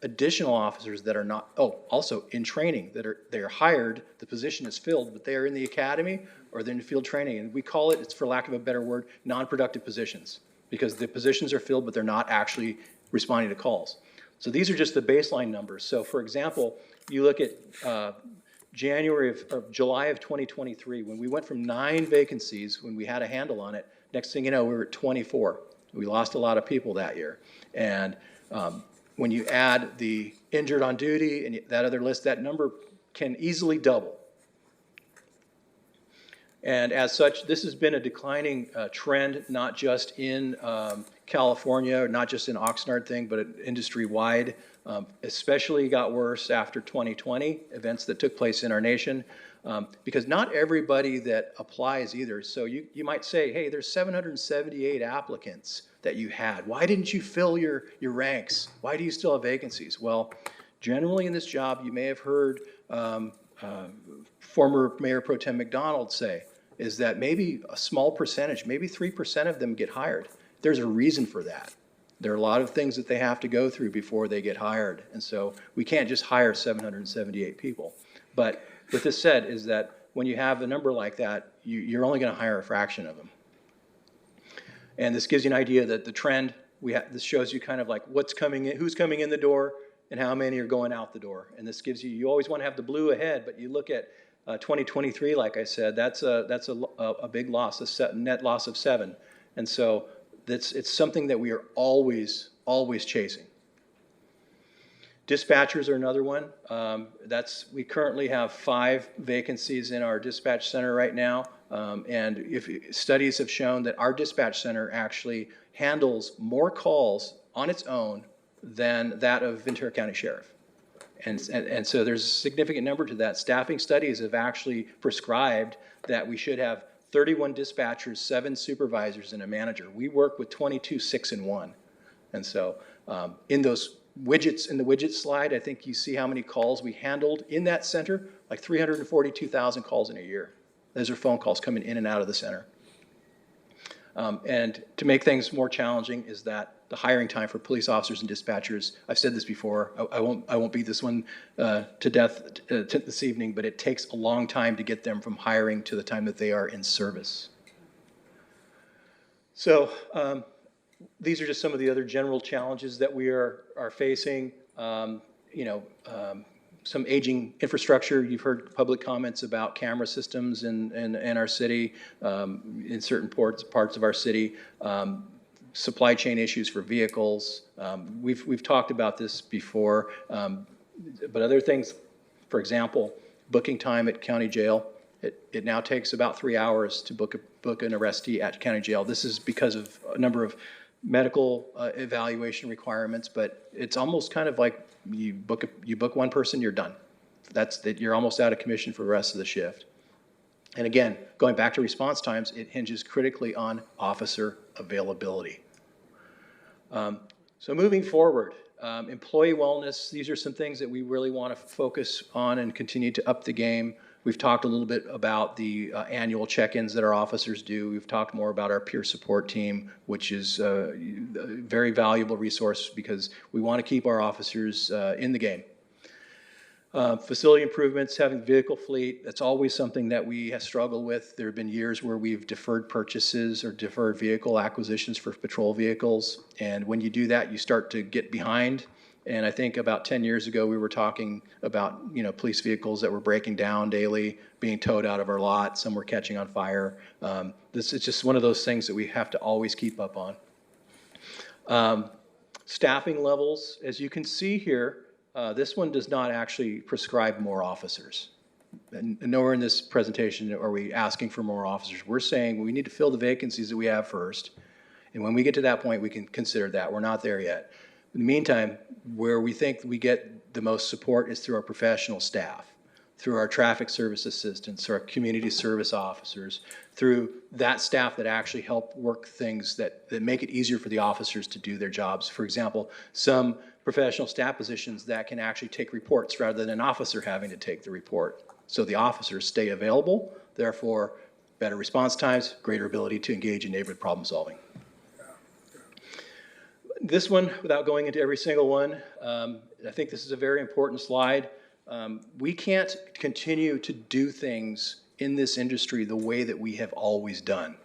additional officers that are not, also in training, they're hired, the position is filled, but they are in the academy or they're in field training. And we call it, it's for lack of a better word, non-productive positions, because the positions are filled, but they're not actually responding to calls. So these are just the baseline numbers. So for example, you look at July of 2023, when we went from 9 vacancies, when we had a handle on it, next thing you know, we were at 24. We lost a lot of people that year. And when you add the injured on duty and that other list, that number can easily double. And as such, this has been a declining trend, not just in California, or not just in Oxnard thing, but industry-wide. Especially got worse after 2020, events that took place in our nation, because not everybody that applies either. So you might say, hey, there's 778 applicants that you had. Why didn't you fill your ranks? Why do you still have vacancies? Well, generally in this job, you may have heard former Mayor Pro Tem McDonald say, is that maybe a small percentage, maybe 3% of them get hired. There's a reason for that. There are a lot of things that they have to go through before they get hired. And so we can't just hire 778 people. But with this said, is that when you have a number like that, you're only going to hire a fraction of them. And this gives you an idea that the trend, this shows you kind of like what's coming in, who's coming in the door, and how many are going out the door. And this gives you always want to have the blue ahead, but you look at 2023, like I said, that's a big loss, a net loss of 7. And so it's something that we are always chasing. Dispatchers are another one. We currently have 5 vacancies in our dispatch center right now. And studies have shown that our dispatch center actually handles more calls on its own than that of Ventura County Sheriff. And so there's a significant number to that. Staffing studies have actually prescribed that we should have 31 dispatchers, 7 supervisors, and a manager. We work with 22, 6, and 1. And so in those widgets, in the widget slide, I think you see how many calls we handled in that center, like 342,000 calls in a year. Those are phone calls coming in and out of the center. And to make things more challenging is that the hiring time for police officers and dispatchers, I've said this before, I won't beat this one to death this evening, but it takes a long time to get them from hiring to the time that they are in service. So these are just some of the other general challenges that we are facing. Some aging infrastructure. You've heard public comments about camera systems in our city, in certain parts of our city. Supply chain issues for vehicles. We've talked about this before, but other things, for example, booking time at county jail. It now takes about 3 hours to book an arrestee at county jail. This is because of a number of medical evaluation requirements, but it's almost kind of like you book one person, you're done. You're almost out of commission for the rest of the shift. And again, going back to response times, it hinges critically on officer availability. So moving forward, employee wellness, these are some things that we really want to focus on and continue to up the game. We've talked a little bit about the annual check-ins that our officers do. We've talked more about our peer support team, which is a very valuable resource because we want to keep our officers in the game. Facility improvements, having vehicle fleet, that's always something that we have struggled with. There have been years where we've deferred purchases or deferred vehicle acquisitions for patrol vehicles. And when you do that, you start to get behind. And I think about 10 years ago, we were talking about, police vehicles that were breaking down daily, being towed out of our lot. Some were catching on fire. This is just one of those things that we have to always keep up on. Staffing levels, as you can see here, this one does not actually prescribe more officers. And nowhere in this presentation are we asking for more officers. We're saying we need to fill the vacancies that we have first. And when we get to that point, we can consider that. We're not there yet. In the meantime, where we think we get the most support is through our professional staff, through our traffic service assistants, our community service officers, through that staff that actually help work things that make it easier for the officers to do their jobs. For example, some professional staff positions that can actually take reports rather than an officer having to take the report. So the officers stay available, therefore better response times, greater ability to engage in neighborhood problem solving. This one, without going into every single one, I think this is a very important slide. We can't continue to do things in this industry the way that we have always done.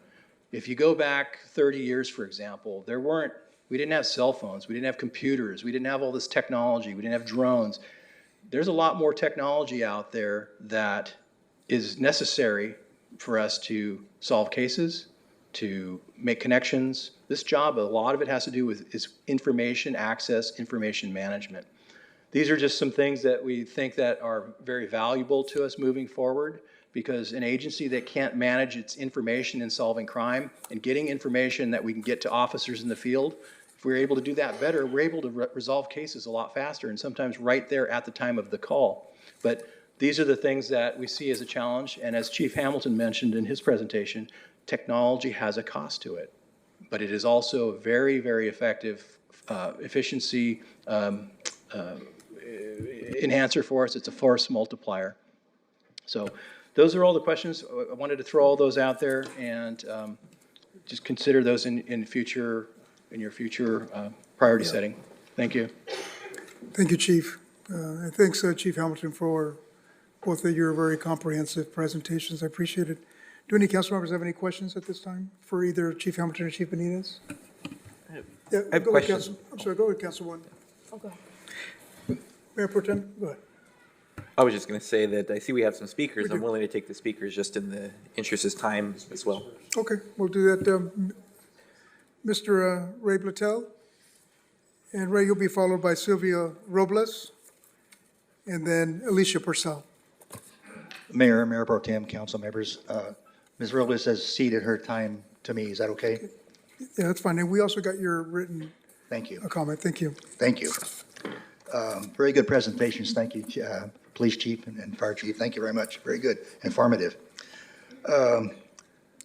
If you go back 30 years, for example, we didn't have cell phones, we didn't have computers, we didn't have all this technology, we didn't have drones. There's a lot more technology out there that is necessary for us to solve cases, to make connections. This job, a lot of it has to do with is information access, information management. These are just some things that we think that are very valuable to us moving forward, because an agency that can't manage its information in solving crime and getting information that we can get to officers in the field, if we're able to do that better, we're able to resolve cases a lot faster and sometimes right there at the time of the call. But these are the things that we see as a challenge, and as Chief Hamilton mentioned in his presentation, technology has a cost to it, but it is also a very, very effective efficiency enhancer for us. It's a force multiplier. So those are all the questions. I wanted to throw all those out there and just consider those in your future priority setting. Thank you. Thank you, Chief. And thanks, Chief Hamilton, for both of your very comprehensive presentations. I appreciate it. Do any council members have any questions at this time for either Chief Hamilton or Chief Benitez? Yeah, I have go ahead, questions. Council. I'm sorry, go ahead, Council One. Oh, go ahead. Mayor Pro Tem, go ahead. I was just going to say that I see we have some speakers. We do. I'm willing to take the speakers just in the interest of time as well. Okay, we'll do that. Mr. Ray Blatel, and Ray, you'll be followed by Sylvia Robles, and then Alicia Purcell. Mayor Pro Tem, council members, Ms. Robles has ceded her time to me. Is that okay? Yeah, that's fine. And we also got your written Thank you. comment. Thank you. Thank you. Very good presentations. Thank you, Police Chief and Fire Chief. Thank you very much. Very good, informative.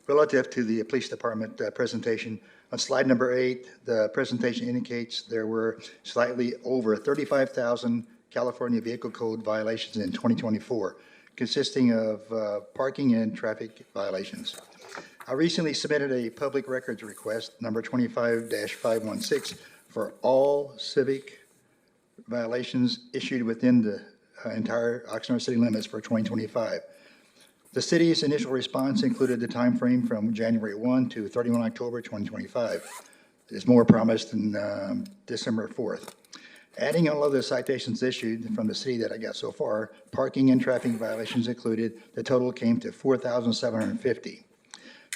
Relative to the Police Department presentation, on slide number 8, the presentation indicates there were slightly over 35,000 California Vehicle Code violations in 2024, consisting of parking and traffic violations. I recently submitted a public records request, number 25-516, for all civic violations issued within the entire Oxnard city limits for 2025. The city's initial response included the time frame from January 1 to 31 October 2025. There's more promised in December 4th. Adding all of the citations issued from the city that I got so far, parking and traffic violations included, the total came to 4,750.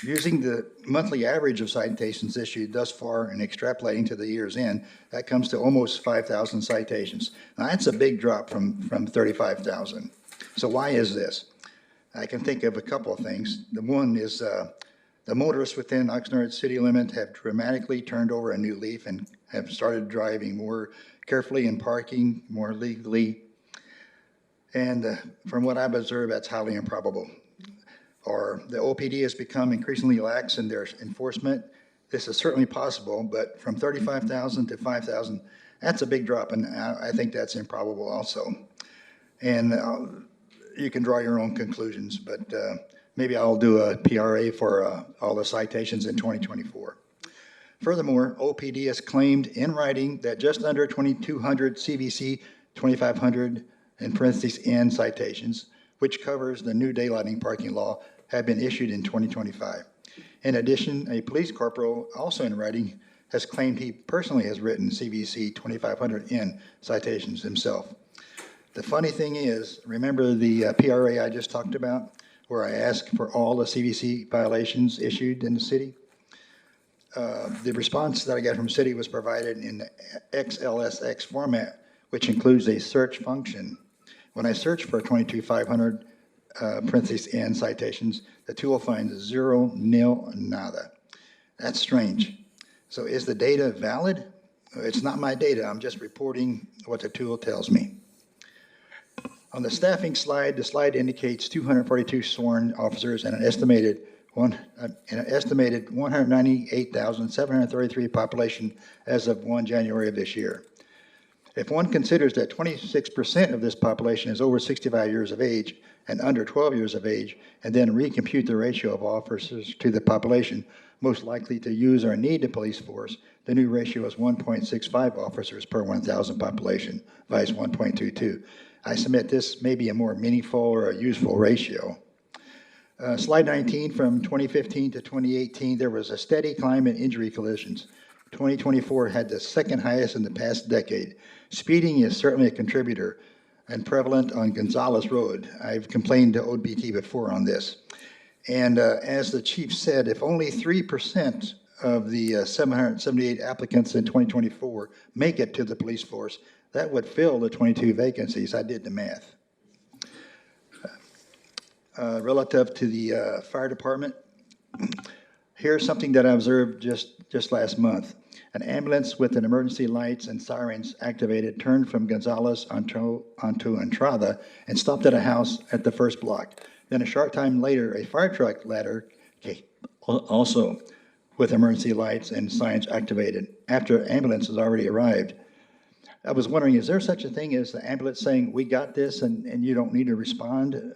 Using the monthly average of citations issued thus far and extrapolating to the year's end, that comes to almost 5,000 citations. Now, that's a big drop from 35,000. So why is this? I can think of a couple of things. The one is the motorists within Oxnard city limit have dramatically turned over a new leaf and have started driving more carefully and parking more legally. And from what I've observed, that's highly improbable. Or the OPD has become increasingly lax in their enforcement. This is certainly possible, but from 35,000 to 5,000, that's a big drop, and I think that's improbable also. And you can draw your own conclusions, but maybe I'll do a PRA for all the citations in 2024. Furthermore, OPD has claimed in writing that just under 2,200 CVC 2,500 in parentheses N citations, which covers the new daylighting parking law, have been issued in 2025. In addition, a police corporal, also in writing, has claimed he personally has written CVC 2,500N citations himself. The funny thing is, remember the PRA I just talked about, where I asked for all the CVC violations issued in the city? The response that I got from city was provided in the XLSX format, which includes a search function. When I search for 22,500 parentheses N citations, the tool finds 0, nil, nada. That's strange. So is the data valid? It's not my data. I'm just reporting what the tool tells me. On the staffing slide, the slide indicates 242 sworn officers and an estimated 198,733 population as of 1 January of this year. If one considers that 26% of this population is over 65 years of age and under 12 years of age, and then recompute the ratio of officers to the population most likely to use or need the police force, the new ratio is 1.65 officers per 1,000 population, vice 1.22. I submit this may be a more meaningful or a useful ratio. Slide 19, from 2015 to 2018, there was a steady climb in injury collisions. 2024 had the second highest in the past decade. Speeding is certainly a contributor and prevalent on Gonzales Road. I've complained to OBT before on this. And as the chief said, if only 3% of the 778 applicants in 2024 make it to the police force, that would fill the 22 vacancies. I did the math. Relative to the fire department, here's something that I observed just last month. An ambulance with an emergency lights and sirens activated turned from Gonzales onto Entrada and stopped at a house at the first block. Then a short time later, a fire truck ladder came, also with emergency lights and signs activated after ambulance has already arrived. I was wondering, is there such a thing as the ambulance saying, we got this and you don't need to respond?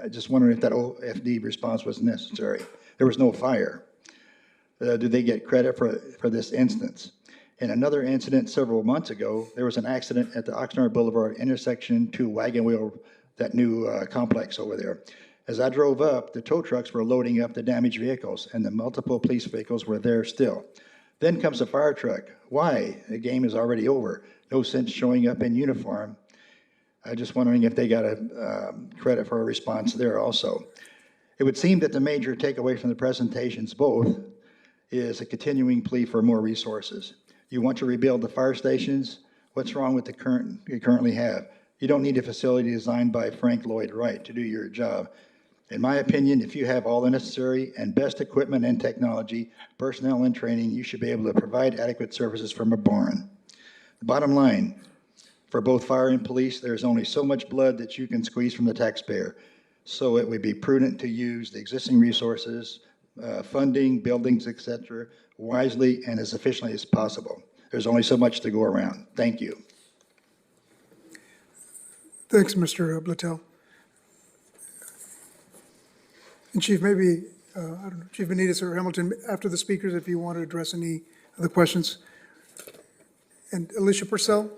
I just wondering if that OFD response was necessary. There was no fire. Do they get credit for this instance? In another incident several months ago, there was an accident at the Oxnard Boulevard intersection to Wagon Wheel, that new complex over there. As I drove up, the tow trucks were loading up the damaged vehicles, and the multiple police vehicles were there still. Then comes a fire truck. Why? The game is already over. No sense showing up in uniform. I'm just wondering if they got a credit for a response there also. It would seem that the major takeaway from the presentations both is a continuing plea for more resources. You want to rebuild the fire stations? What's wrong with the current you currently have? You don't need a facility designed by Frank Lloyd Wright to do your job. In my opinion, if you have all the necessary and best equipment and technology, personnel and training, you should be able to provide adequate services from a barn. The bottom line, for both fire and police, there's only so much blood that you can squeeze from the taxpayer. So it would be prudent to use the existing resources, funding, buildings, etc., wisely and as efficiently as possible. There's only so much to go around. Thank you. Thanks, Mr. Blatel. And Chief, maybe, I don't know, Chief Benitez or Hamilton, after the speakers, if you want to address any other questions. And Alicia Purcell?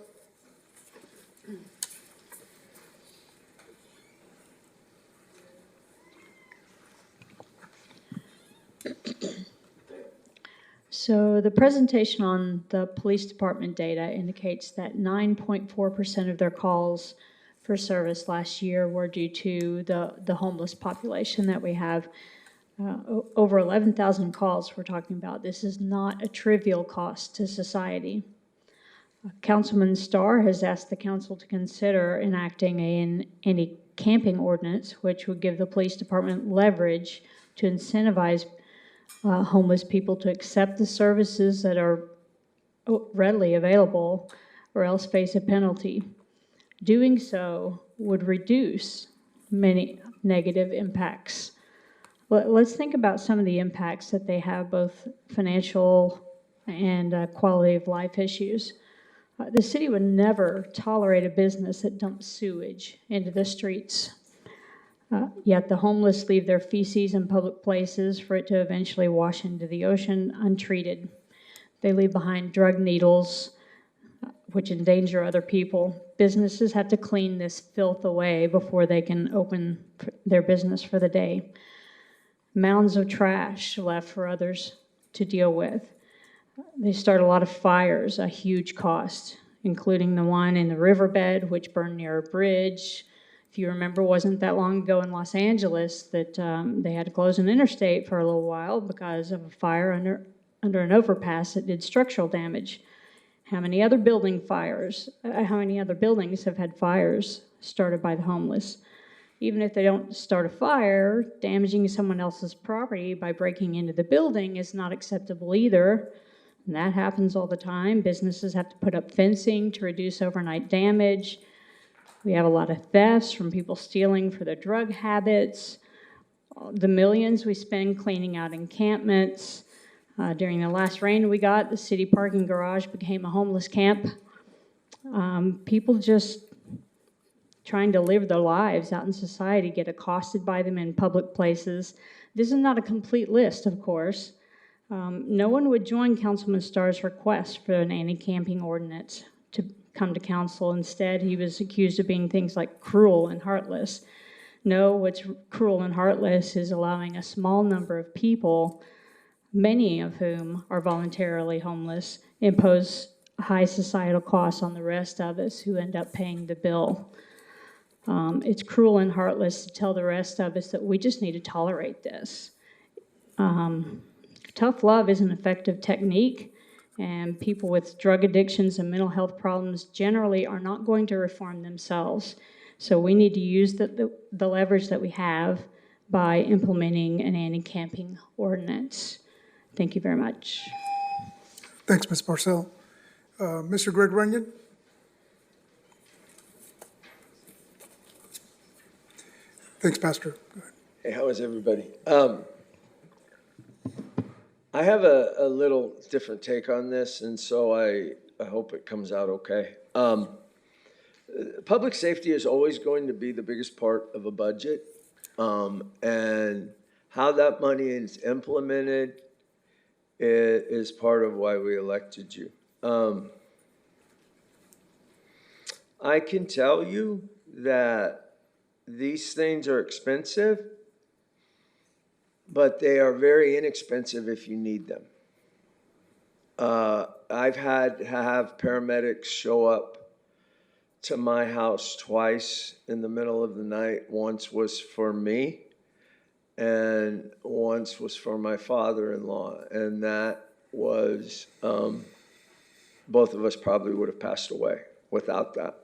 So the presentation on the police department data indicates that 9.4% of their calls for service last year were due to the homeless population that we have. Over 11,000 calls we're talking about. This is not a trivial cost to society. Councilman Starr has asked the council to consider enacting an anti-camping ordinance, which would give the police department leverage to incentivize homeless people to accept the services that are readily available or else face a penalty. Doing so would reduce many negative impacts. Let's think about some of the impacts that they have, both financial and quality of life issues. The city would never tolerate a business that dumps sewage into the streets. Yet the homeless leave their feces in public places for it to eventually wash into the ocean untreated. They leave behind drug needles, which endanger other people. Businesses have to clean this filth away before they can open their business for the day. Mounds of trash left for others to deal with. They start a lot of fires, a huge cost, including the one in the riverbed, which burned near a bridge. If you remember, wasn't that long ago in Los Angeles that they had to close an interstate for a little while because of a fire under an overpass that did structural damage. How many other buildings have had fires started by the homeless? Even if they don't start a fire, damaging someone else's property by breaking into the building is not acceptable either. And that happens all the time. Businesses have to put up fencing to reduce overnight damage. We have a lot of thefts from people stealing for their drug habits. The millions we spend cleaning out encampments. During the last rain we got, the city parking garage became a homeless camp. People just trying to live their lives out in society get accosted by them in public places. This is not a complete list, of course. No one would join Councilman Starr's request for an anti-camping ordinance to come to council. Instead, he was accused of being things like cruel and heartless. No, what's cruel and heartless is allowing a small number of people, many of whom are voluntarily homeless, impose high societal costs on the rest of us who end up paying the bill. It's cruel and heartless to tell the rest of us that we just need to tolerate this. Tough love is an effective technique, and people with drug addictions and mental health problems generally are not going to reform themselves. So we need to use the leverage that we have by implementing an anti-camping ordinance. Thank you very much. Thanks, Ms. Parcell. Mr. Greg Runyon? Thanks, Pastor. Go ahead. Hey, how is everybody? I have a little different take on this, and so I hope it comes out okay. Public safety is always going to be the biggest part of a budget, and how that money is implemented is part of why we elected you. I can tell you that these things are expensive, but they are very inexpensive if you need them. I've had to have paramedics show up to my house twice in the middle of the night. Once was for me, and once was for my father-in-law. And that was, both of us probably would have passed away without that.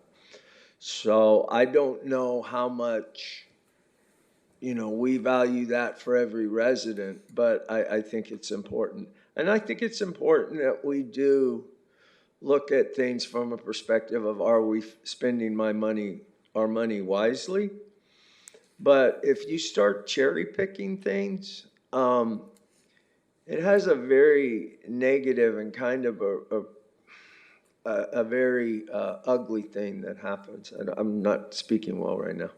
So I don't know how much, we value that for every resident, but I think it's important. And I think it's important that we do look at things from a perspective of, are we spending our money wisely? But if you start cherry picking things, it has a very negative and kind of a very ugly thing that happens. And I'm not speaking well right now.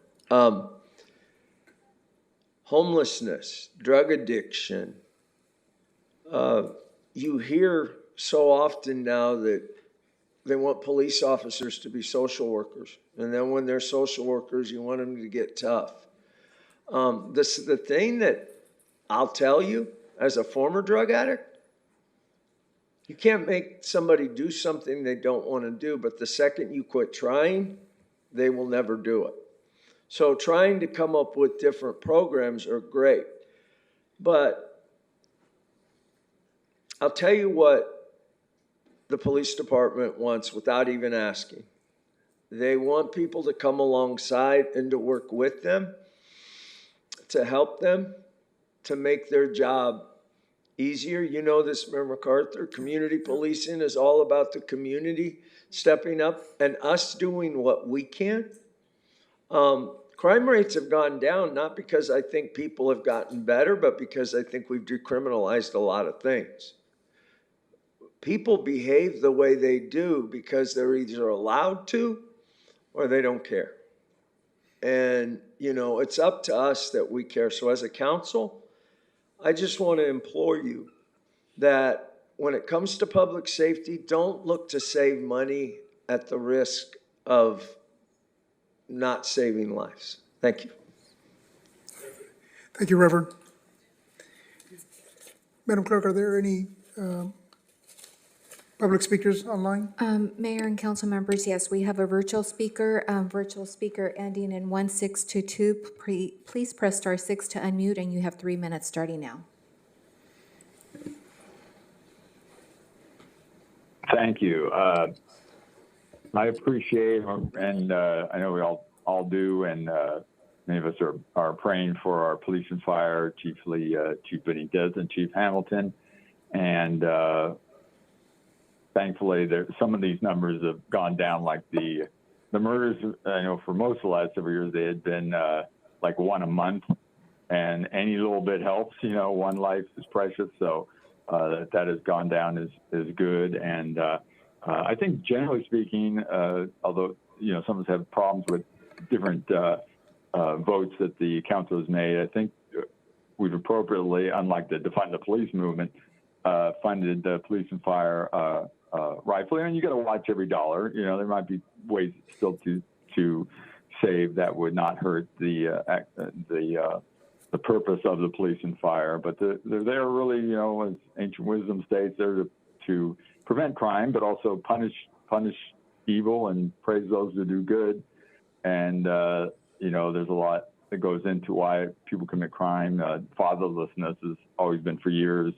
Homelessness, drug addiction. You hear so often now that they want police officers to be social workers. And then when they're social workers, you want them to get tough. The thing that I'll tell you as a former drug addict, you can't make somebody do something they don't want to do, but the second you quit trying, they will never do it. So trying to come up with different programs are great. But I'll tell you what the police department wants without even asking. They want people to come alongside and to work with them, to help them, to make their job easier. You know this, Mayor MacArthur, community policing is all about the community stepping up and us doing what we can. Crime rates have gone down, not because I think people have gotten better, but because I think we've decriminalized a lot of things. People behave the way they do because they're either allowed to or they don't care. And, it's up to us that we care. So as a council, I just want to implore you that when it comes to public safety, don't look to save money at the risk of not saving lives. Thank you. Thank you, Reverend. Madam Clerk, are there any public speakers online? Mayor and council members, yes, we have a virtual speaker ending in 1622. Please press *6 to unmute, and you have 3 minutes starting now. Thank you. I appreciate, and I know we all do, and many of us are praying for our police and fire, Chief Benitez and Chief Hamilton, and thankfully, some of these numbers have gone down. Like the murders, I know for most of the last several years, they had been like one a month, and any little bit helps. One life is precious, so that has gone down is good. And I think generally speaking, although, some of us have problems with different votes that the council has made, I think we've appropriately, unlike the defund the police movement, funded the police and fire rightfully. And you got to watch every dollar. There might be ways still to save that would not hurt the purpose of the police and fire. But they're there really, as ancient wisdom states, they're to prevent crime, but also punish evil and praise those who do good. And there's a lot that goes into why people commit crime. Fatherlessness has always been for years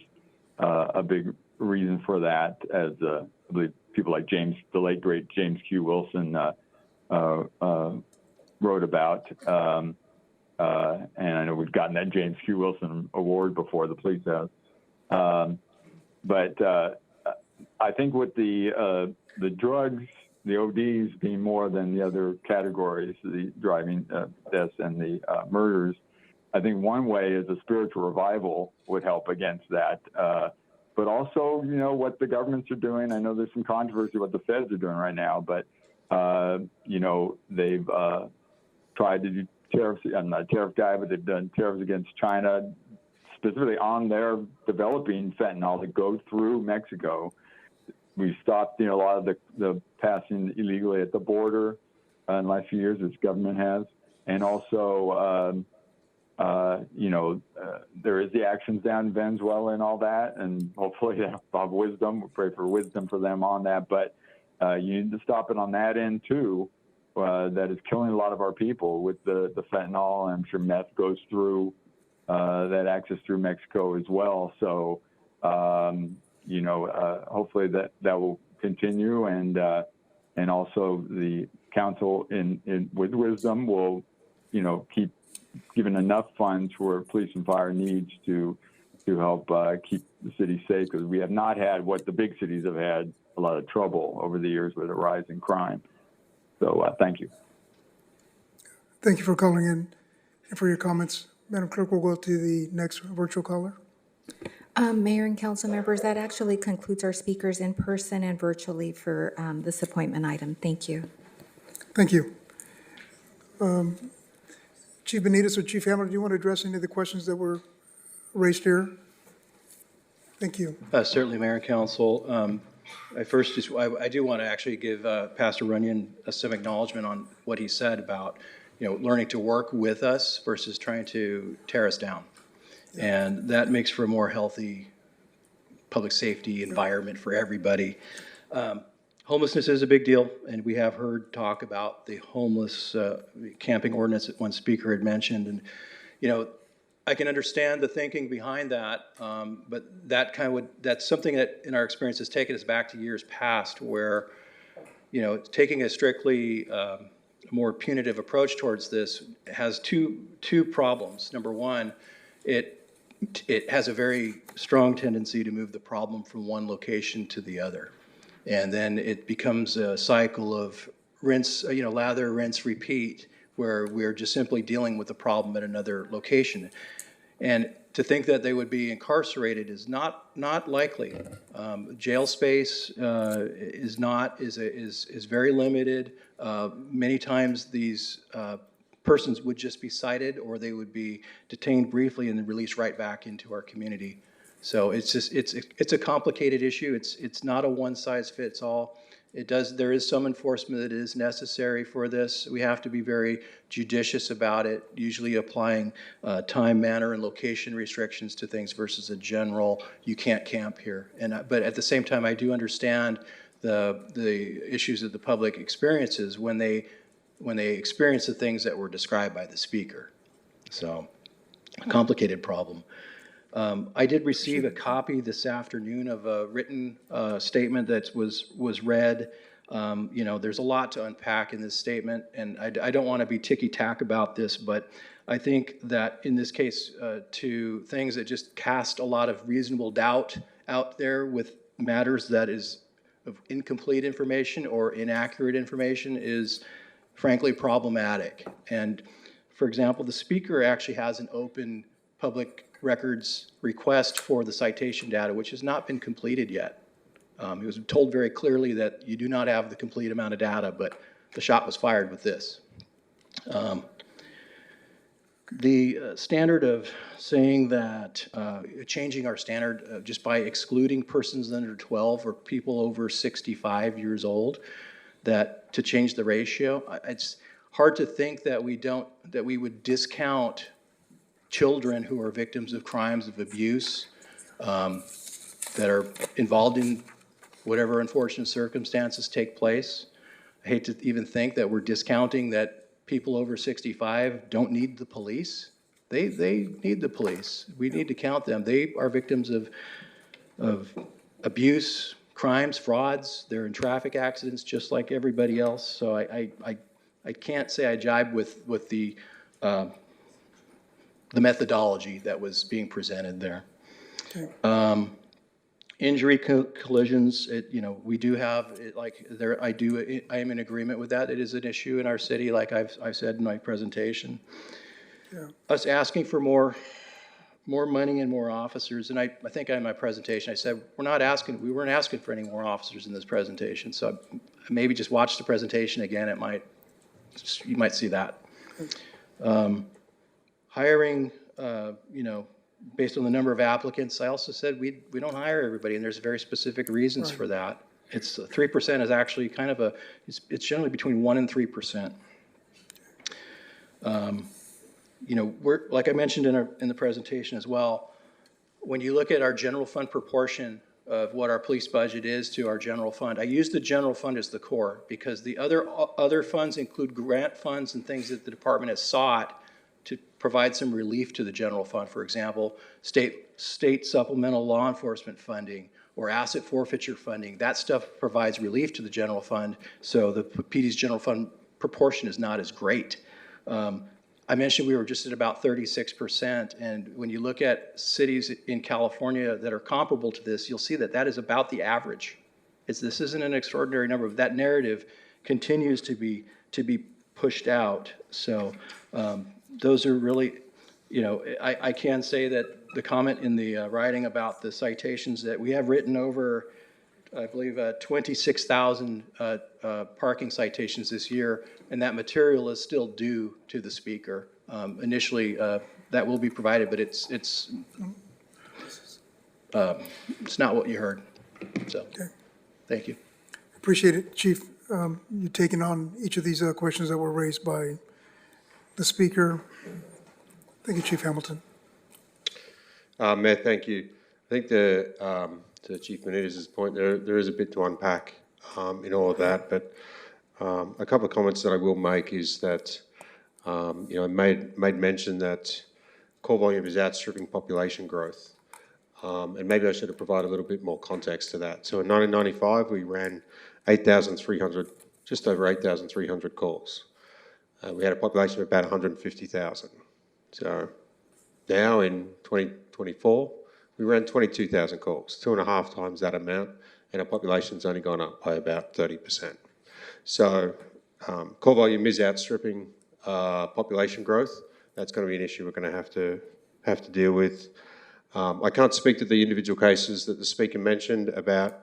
a big reason for that, as I believe people like the late great James Q. Wilson wrote about. And I know we've gotten that James Q. Wilson award before, the police has. But I think with the drugs, the ODs being more than the other categories, the driving deaths and the murders, I think one way is a spiritual revival would help against that. But also, what the governments are doing. I know there's some controversy what the feds are doing right now, but, they've tried to do tariffs. I'm not a tariff guy, but they've done tariffs against China, specifically on their developing fentanyl that goes through Mexico. We stopped, a lot of the passing illegally at the border in the last few years, this government has. And also, there is the actions down in Venezuela and all that, and hopefully they'll have wisdom. We pray for wisdom for them on that. But you need to stop it on that end too. That is killing a lot of our people with the fentanyl. I'm sure meth goes through that access through Mexico as well. So, hopefully that will continue, and also the council with wisdom will, keep giving enough funds for police and fire needs to help keep the city safe, because we have not had what the big cities have had, a lot of trouble over the years with a rise in crime. So thank you. Thank you for calling in and for your comments. Madam Clerk, we'll go to the next virtual caller. Mayor and council members, that actually concludes our speakers in person and virtually for this appointment item. Thank you. Thank you. Chief Benitez or Chief Hamler, do you want to address any of the questions that were raised here? Thank you. Certainly, Mayor and Council. I do want to actually give Pastor Runyon some acknowledgement on what he said about, learning to work with us versus trying to tear us down. And that makes for a more healthy public safety environment for everybody. Homelessness is a big deal, and we have heard talk about the homeless camping ordinance that one speaker had mentioned. And, I can understand the thinking behind that, but that's something that in our experience has taken us back to years past where, taking a strictly more punitive approach towards this has two problems. Number one, it has a very strong tendency to move the problem from one location to the other. And then it becomes a cycle of rinse, lather, rinse, repeat, where we're just simply dealing with the problem at another location. And to think that they would be incarcerated is not likely. Jail space is very limited. Many times these persons would just be cited, or they would be detained briefly and then released right back into our community. So it's a complicated issue. It's not a one size fits all. There is some enforcement that is necessary for this. We have to be very judicious about it, usually applying time, manner, and location restrictions to things versus a general, you can't camp here. But at the same time, I do understand the issues that the public experiences when they experience the things that were described by the speaker. So, a complicated problem. I did receive a copy this afternoon of a written statement that was read. There's a lot to unpack in this statement, and I don't want to be ticky-tack about this, but I think that in this case, to things that just cast a lot of reasonable doubt out there with matters that is of incomplete information or inaccurate information is frankly problematic. And for example, the speaker actually has an open public records request for the citation data, which has not been completed yet. He was told very clearly that you do not have the complete amount of data, but the shot was fired with this. The standard of saying that, changing our standard just by excluding persons under 12 or people over 65 years old, that to change the ratio, it's hard to think that we would discount children who are victims of crimes of abuse, that are involved in whatever unfortunate circumstances take place. I hate to even think that we're discounting that people over 65 don't need the police. They need the police. We need to count them. They are victims of abuse, crimes, frauds. They're in traffic accidents just like everybody else. So I can't say I jibe with the methodology that was being presented there. Okay. Injury collisions, we do have, I am in agreement with that. It is an issue in our city, like I've said in my presentation. Yeah. Us asking for more money and more officers, and I think in my presentation I said we weren't asking for any more officers in this presentation. So maybe just watch the presentation again. You might see that. Hiring, based on the number of applicants, I also said we don't hire everybody, and there's very specific reasons for that. It's 3% is actually kind of it's generally between 1% and 3%. We're, like I mentioned in the presentation as well, when you look at our general fund proportion of what our police budget is to our general fund, I use the general fund as the core because the other funds include grant funds and things that the department has sought to provide some relief to the general fund. For example, state supplemental law enforcement funding or asset forfeiture funding. That stuff provides relief to the general fund, so the PD's general fund proportion is not as great. I mentioned we were just at about 36%, and when you look at cities in California that are comparable to this, you'll see that is about the average. This isn't an extraordinary number, but that narrative continues to be pushed out. So those are really, I can say that the comment in the writing about the citations that we have written over, I believe, 26,000 parking citations this year, and that material is still due to the speaker. Initially, that will be provided, but it's not what you heard. So, Okay. Thank you. Appreciate it, Chief. You taking on each of these questions that were raised by the speaker. Thank you, Chief Hamilton. Mayor, thank you. I think to Chief Benitez's point, there is a bit to unpack in all of that, but a couple of comments that I will make is that, I made mention that call volume is outstripping population growth. And maybe I should have provided a little bit more context to that. So in 1995, we ran 8,300, just over 8,300 calls. We had a population of about 150,000. So now in 2024, we ran 22,000 calls, 2.5 times that amount, and our population's only gone up by about 30%. So call volume is outstripping population growth. That's going to be an issue we're going to have to deal with. I can't speak to the individual cases that the speaker mentioned about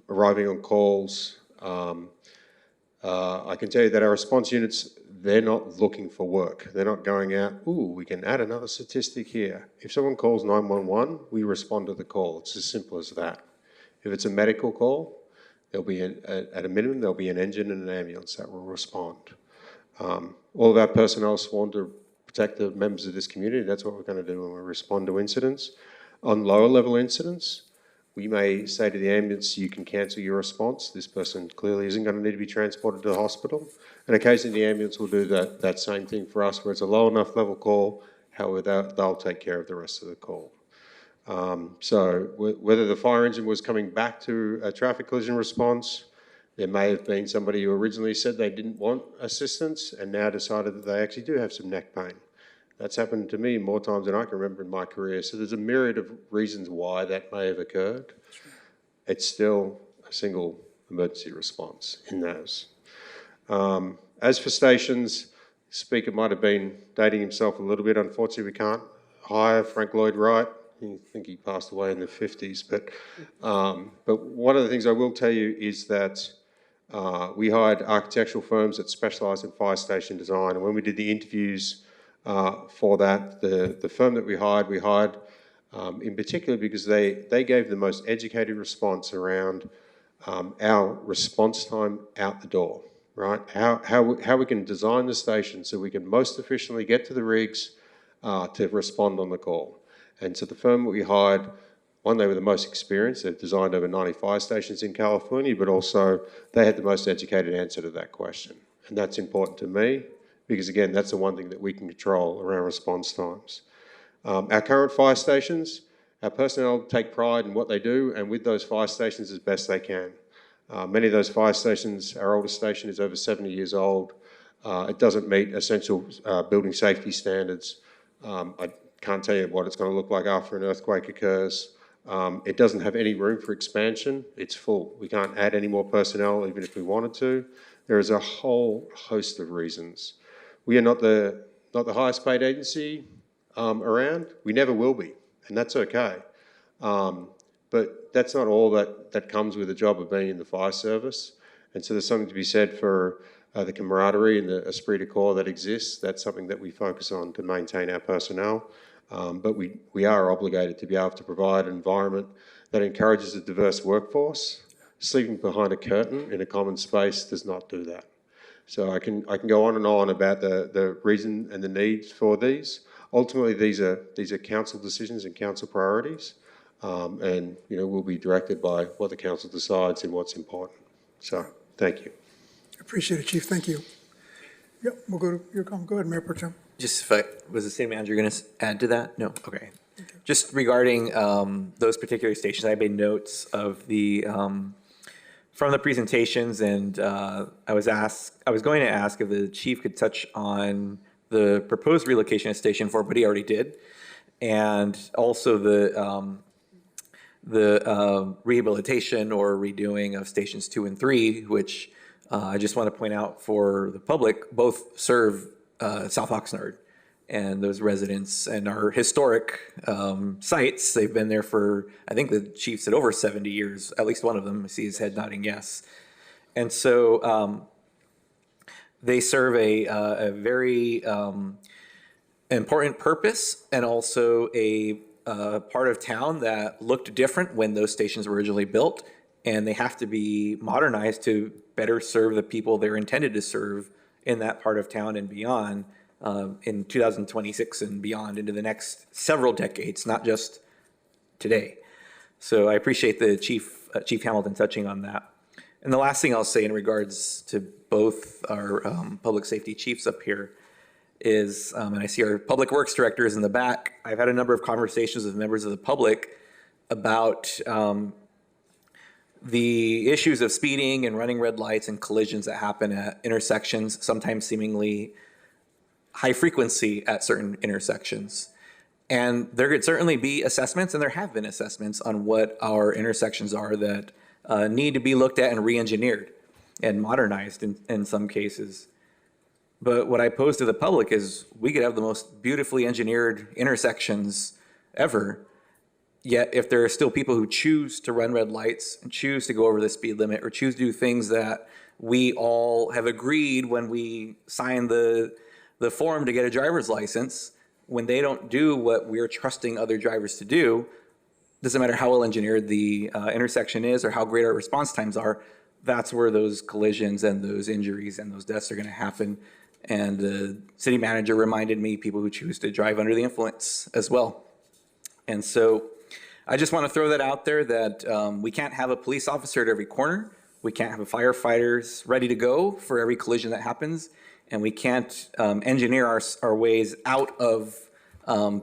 arriving on calls. I can tell you that our response units, they're not looking for work. They're not going out, ooh, we can add another statistic here. If someone calls 911, we respond to the call. It's as simple as that. If it's a medical call, there'll be, at a minimum, there'll be an engine and an ambulance that will respond. All of our personnel sworn to protect the members of this community. That's what we're going to do when we respond to incidents. On lower level incidents, we may say to the ambulance, you can cancel your response. This person clearly isn't going to need to be transported to the hospital. And occasionally the ambulance will do that same thing for us where it's a low enough level call, however, they'll take care of the rest of the call. So whether the fire engine was coming back to a traffic collision response, there may have been somebody who originally said they didn't want assistance and now decided that they actually do have some neck pain. That's happened to me more times than I can remember in my career. So there's a myriad of reasons why that may have occurred. It's still a single emergency response in those. As for stations, the speaker might have been dating himself a little bit. Unfortunately, we can't hire Frank Lloyd Wright I think he passed away in the 50s. But one of the things I will tell you is that we hired architectural firms that specialise in fire station design. And when we did the interviews for that, the firm that we hired in particular because they gave the most educated response around our response time out the door, right? How we can design the station so we can most efficiently get to the rigs to respond on the call. And so the firm that we hired, one, they were the most experienced. They've designed over 90 fire stations in California, but also they had the most educated answer to that question. And that's important to me because, again, that's the one thing that we can control around response times. Our current fire stations, our personnel take pride in what they do and with those fire stations as best they can. Many of those fire stations, our oldest station is over 70 years old. It doesn't meet essential building safety standards. I can't tell you what it's going to look like after an earthquake occurs. It doesn't have any room for expansion. It's full. We can't add any more personnel even if we wanted to. There is a whole host of reasons. We are not the highest paid agency around. We never will be, and that's okay. But that's not all that comes with the job of being in the fire service. And so there's something to be said for the camaraderie and the esprit de corps that exists. That's something that we focus on to maintain our personnel. But we are obligated to be able to provide an environment that encourages a diverse workforce. Sleeping behind a curtain in a common space does not do that. So I can go on and on about the reason and the needs for these. Ultimately, these are council decisions and council priorities, and we'll be directed by what the council decides and what's important. So, thank you. Appreciate it, Chief. Thank you. Yep, we'll go to your comment. Go ahead, Mayor Pro Tem. Just was the city manager going to add to that? No? Okay. Just regarding those particular stations, I made notes of the, from the presentations, and I was going to ask if the chief could touch on the proposed relocation of Station 4, but he already did. And also the rehabilitation or redoing of Stations 2 and 3, which I just want to point out for the public, both serve South Oxnard and those residents and our historic sites. They've been there for, I think the chief said over 70 years, at least one of them. I see his head nodding yes. And so they serve a very important purpose and also a part of town that looked different when those stations were originally built, and they have to be modernized to better serve the people they're intended to serve in that part of town and beyond in 2026 and beyond into the next several decades, not just today. So I appreciate the Chief Hamilton touching on that. And the last thing I'll say in regards to both our public safety chiefs up here is, and I see our public works director is in the back, I've had a number of conversations with members of the public about the issues of speeding and running red lights and collisions that happen at intersections, sometimes seemingly high frequency at certain intersections. And there could certainly be assessments, and there have been assessments on what our intersections are that need to be looked at and re-engineered and modernized in some cases. But what I pose to the public is we could have the most beautifully engineered intersections ever, yet if there are still people who choose to run red lights and choose to go over the speed limit or choose to do things that we all have agreed when we signed the form to get a driver's license, when they don't do what we're trusting other drivers to do, doesn't matter how well engineered the intersection is or how great our response times are, that's where those collisions and those injuries and those deaths are going to happen. And the city manager reminded me people who choose to drive under the influence as well. And so I just want to throw that out there that we can't have a police officer at every corner. We can't have firefighters ready to go for every collision that happens. And we can't engineer our ways out of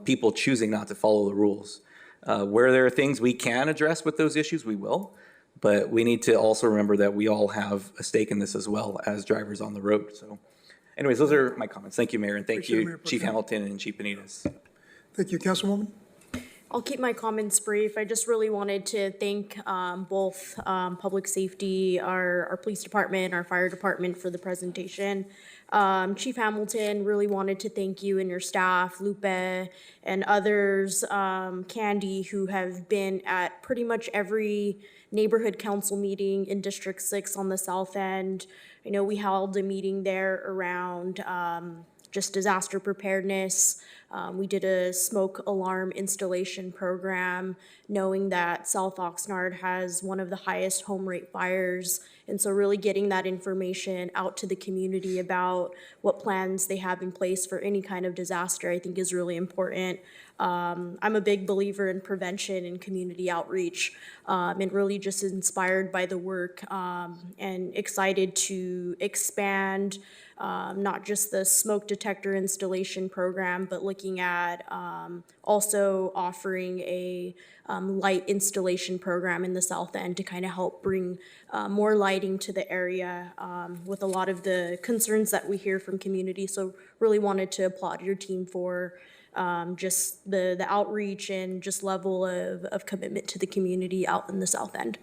people choosing not to follow the rules. Where there are things we can address with those issues, we will. But we need to also remember that we all have a stake in this as well as drivers on the road. So anyways, those are my comments. Thank you, Mayor, and thank you, Chief Hamilton and Chief Benitez. Thank you, Councilwoman. I'll keep my comments brief. I just really wanted to thank both public safety, our police department, our fire department for the presentation. Chief Hamilton, really wanted to thank you and your staff, Lupe and others, Candy, who have been at pretty much every neighborhood council meeting in District 6 on the south end. I know we held a meeting there around just disaster preparedness. We did a smoke alarm installation program, knowing that South Oxnard has one of the highest home rate fires. And so really getting that information out to the community about what plans they have in place for any kind of disaster, I think is really important. I'm a big believer in prevention and community outreach, and really just inspired by the work and excited to expand not just the smoke detector installation program, but looking at also offering a light installation program in the south end to kind of help bring more lighting to the area with a lot of the concerns that we hear from community. So really wanted to applaud your team for just the outreach and just level of commitment to the community out in the south end.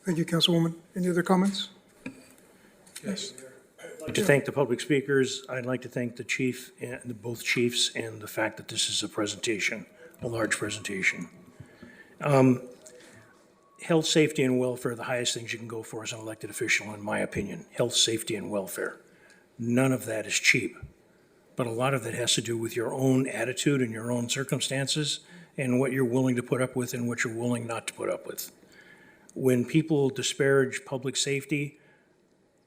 Thank you, Councilwoman. Any other comments? Yes. I'd like to thank the public speakers. I'd like to thank the chief and both chiefs and the fact that this is a presentation, a large presentation. Health, safety, and welfare are the highest things you can go for as an elected official, in my opinion. Health, safety, and welfare. None of that is cheap, but a lot of that has to do with your own attitude and your own circumstances and what you're willing to put up with and what you're willing not to put up with. When people disparage public safety,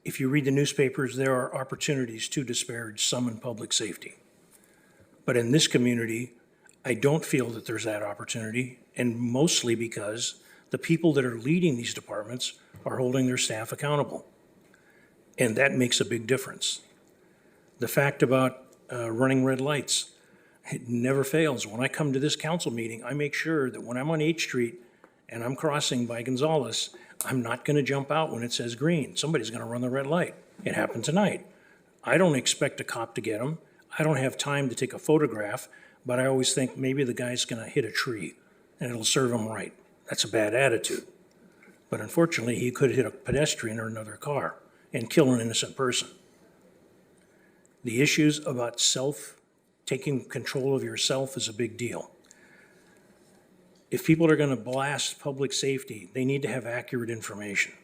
if you read the newspapers, there are opportunities to disparage some in public safety. But in this community, I don't feel that there's that opportunity, and mostly because the people that are leading these departments are holding their staff accountable. And that makes a big difference. The fact about running red lights, it never fails. When I come to this council meeting, I make sure that when I'm on 8th Street and I'm crossing by Gonzales, I'm not going to jump out when it says green. Somebody's going to run the red light. It happened tonight. I don't expect a cop to get him. I don't have time to take a photograph, but I always think maybe the guy's going to hit a tree and it'll serve him right. That's a bad attitude. But unfortunately, he could hit a pedestrian or another car and kill an innocent person. The issues about taking control of yourself is a big deal. If people are going to blast public safety, they need to have accurate information.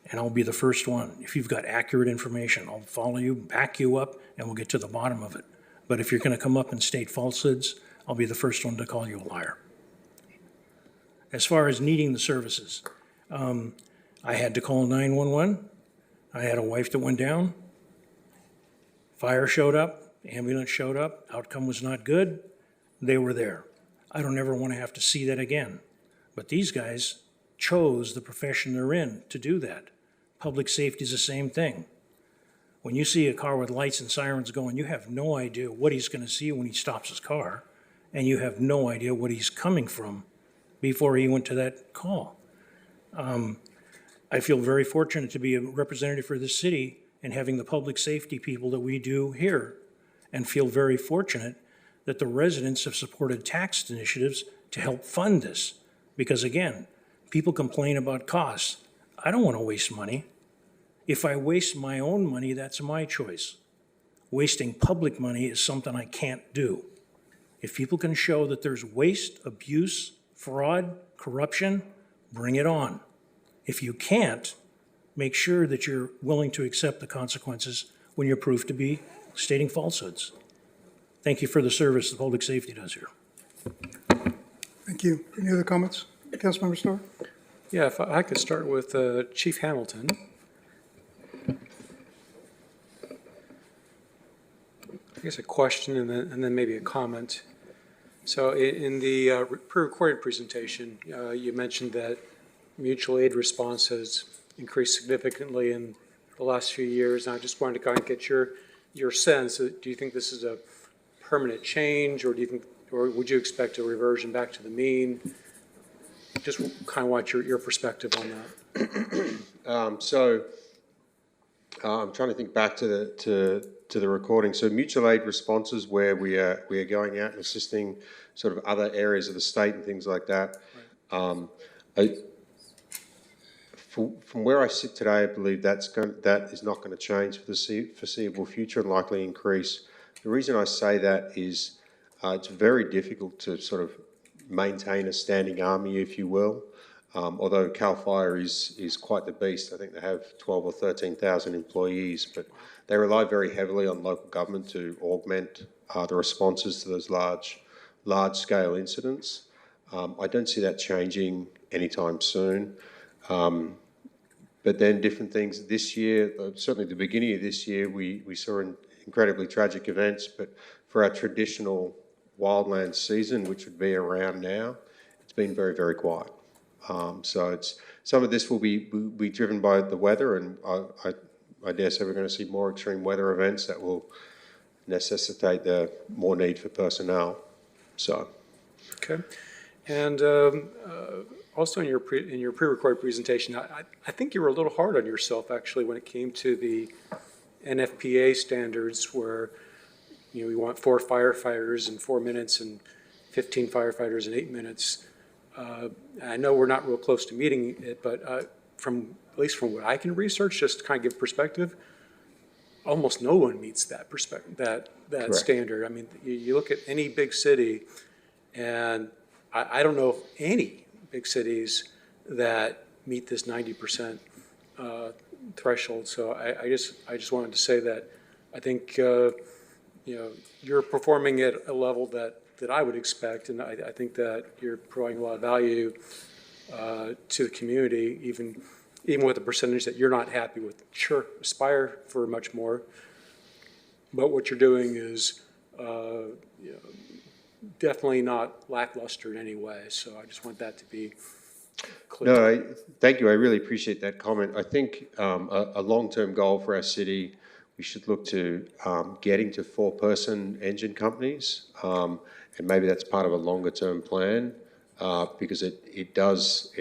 And I'll be the first one. If you've got accurate information, I'll follow you, back you up, and we'll get to the bottom of it. But if you're going to come up and state falsehoods, I'll be the first one to call you a liar. As far as needing the services, I had to call 911. I had a wife that went down. Fire showed up, ambulance showed up, outcome was not good. They were there. I don't ever want to have to see that again. But these guys chose the profession they're in to do that. Public safety is the same thing. When you see a car with lights and sirens going, you have no idea what he's going to see when he stops his car, and you have no idea what he's coming from before he went to that call. I feel very fortunate to be a representative for this city and having the public safety people that we do here, and feel very fortunate that the residents have supported tax initiatives to help fund this. Because again, people complain about costs. I don't want to waste money. If I waste my own money, that's my choice. Wasting public money is something I can't do. If people can show that there's waste, abuse, fraud, corruption, bring it on. If you can't, make sure that you're willing to accept the consequences when you're proved to be stating falsehoods. Thank you for the service the public safety does here. Thank you. Any other comments? Councilmember Starr? Yeah, if I could start with Chief Hamilton. I guess a question and then maybe a comment. So in the pre-recorded presentation, you mentioned that mutual aid response has increased significantly in the last few years. And I just wanted to kind of get your sense. Do you think this is a permanent change, or would you expect a reversion back to the mean? Just kind of want your perspective on that. I'm trying to think back to to the recording. So mutual aid responses where we are going out and assisting sort of other areas of the state and things like that. From where I sit today, I believe that is not going to change for the foreseeable future and likely increase. The reason I say that is it's very difficult to sort of maintain a standing army, if you will. Although CAL FIRE is quite the beast. I think they have 12 or 13,000 employees, but they rely very heavily on local government to augment the responses to those large-scale incidents. I don't see that changing anytime soon. But then different things this year, certainly the beginning of this year, we saw incredibly tragic events, but for our traditional wildland season, which would be around now, it's been very, very quiet. So some of this will be driven by the weather, and I dare say we're going to see more extreme weather events that will necessitate the more need for personnel. So. Okay. And also in your pre-recorded presentation, I think you were a little hard on yourself actually when it came to the NFPA standards, where we want 4 firefighters in 4 minutes and 15 firefighters in 8 minutes. I know we're not real close to meeting it, but at least from what I can research, just to kind of give perspective, almost no one meets that standard. I mean, you look at any big city, and I don't know of any big cities that meet this 90% threshold. So I just wanted to say that I think you're performing at a level that I would expect, and I think that you're providing a lot of value to the community, even with a percentage that you're not happy with. Sure, aspire for much more, but what you're doing is definitely not lackluster in any way. So I just want that to be clear. No, thank you. I really appreciate that comment. I think a long-term goal for our city, we should look to getting to 4-person engine companies, and maybe that's part of a longer-term plan, because it does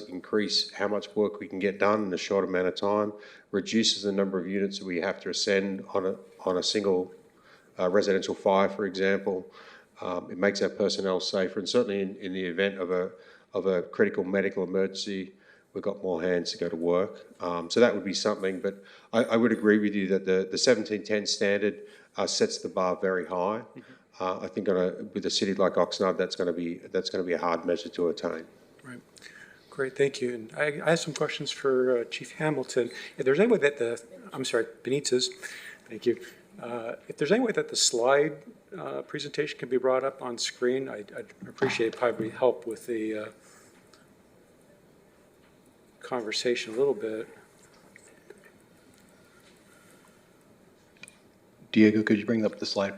increase how much work we can get done in a short amount of time, reduces the number of units that we have to ascend on a single residential fire, for example. It makes our personnel safer, and certainly in the event of a critical medical emergency, we've got more hands to go to work. So that would be something, but I would agree with you that the 1710 standard sets the bar very high. I think with a city like Oxnard, that's going to be a hard measure to attain. Right. Great, thank you. And I have some questions for Chief Hamilton. If there's any way that Benitez, thank you. If there's any way that the slide presentation can be brought up on screen, I'd appreciate probably help with the conversation a little bit. Diego, could you bring up the slide?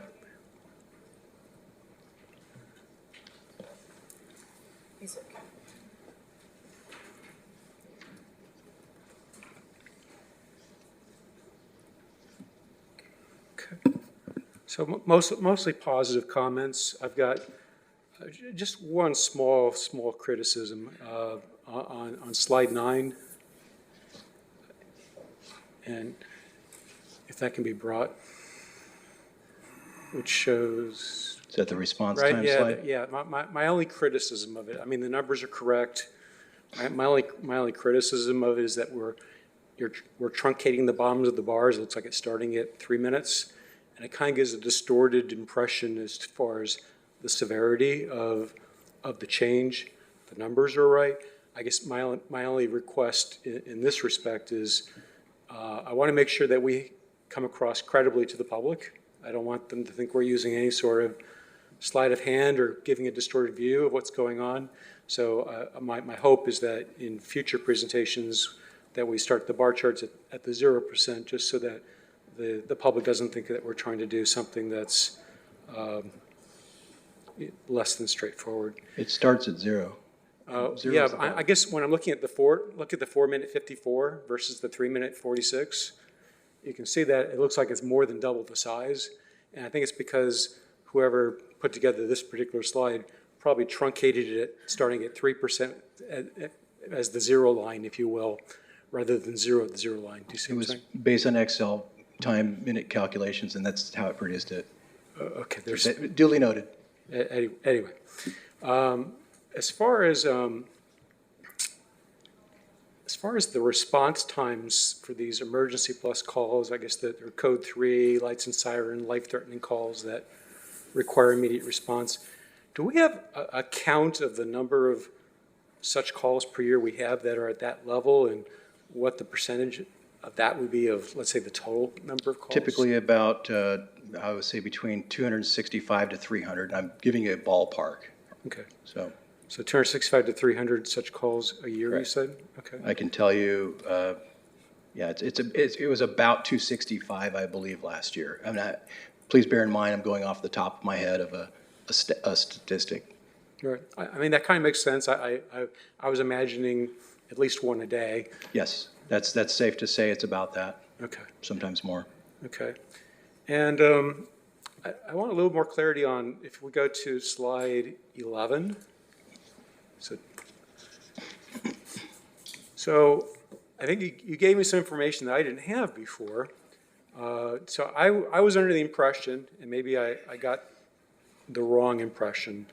So mostly positive comments. I've got just one small criticism on slide 9, and if that can be brought, which shows. Is that the response Right, time yeah, slide? yeah. My only criticism of it, I mean, the numbers are correct. My only criticism of it is that we're truncating the bottoms of the bars. It looks like it's starting at 3 minutes. And it kind of gives a distorted impression as far as the severity of the change. The numbers are right. I guess my only request in this respect is I want to make sure that we come across credibly to the public. I don't want them to think we're using any sort of sleight of hand or giving a distorted view of what's going on. So my hope is that in future presentations that we start the bar charts at the 0%, just so that the public doesn't think that we're trying to do something that's less than straightforward. It starts at 0. Yeah, I guess when I'm looking at the 4-minute 54 versus the 3-minute 46, you can see that it looks like it's more than double the size. And I think it's because whoever put together this particular slide probably truncated it starting at 3% as the 0 line, if you will, rather than 0 at the 0 line. Do you see what I'm saying? Based on Excel time minute calculations, and that's how it produced it. Okay, there's, Duly noted. anyway. As far as the response times for these emergency plus calls, I guess that they're code 3, lights and siren, life-threatening calls that require immediate response. Do we have a count of the number of such calls per year we have that are at that level, and what the percentage of that would be of, let's say, the total number of calls? Typically about, I would say between 265 to 300. I'm giving you a ballpark. Okay. So So 265 to 300 such calls a year, you Correct. said? Okay. I can tell you, yeah, it was about 265, I believe, last year. I'm not, please bear in mind, I'm going off the top of my head of a statistic. Right. I mean, that kind of makes sense. I was imagining at least one a day. Yes, that's safe to say it's about that, Okay. sometimes more. Okay. And I want a little more clarity on, if we go to slide 11. So I think you gave me some information that I didn't have before. So I was under the impression, and maybe I got the wrong impression,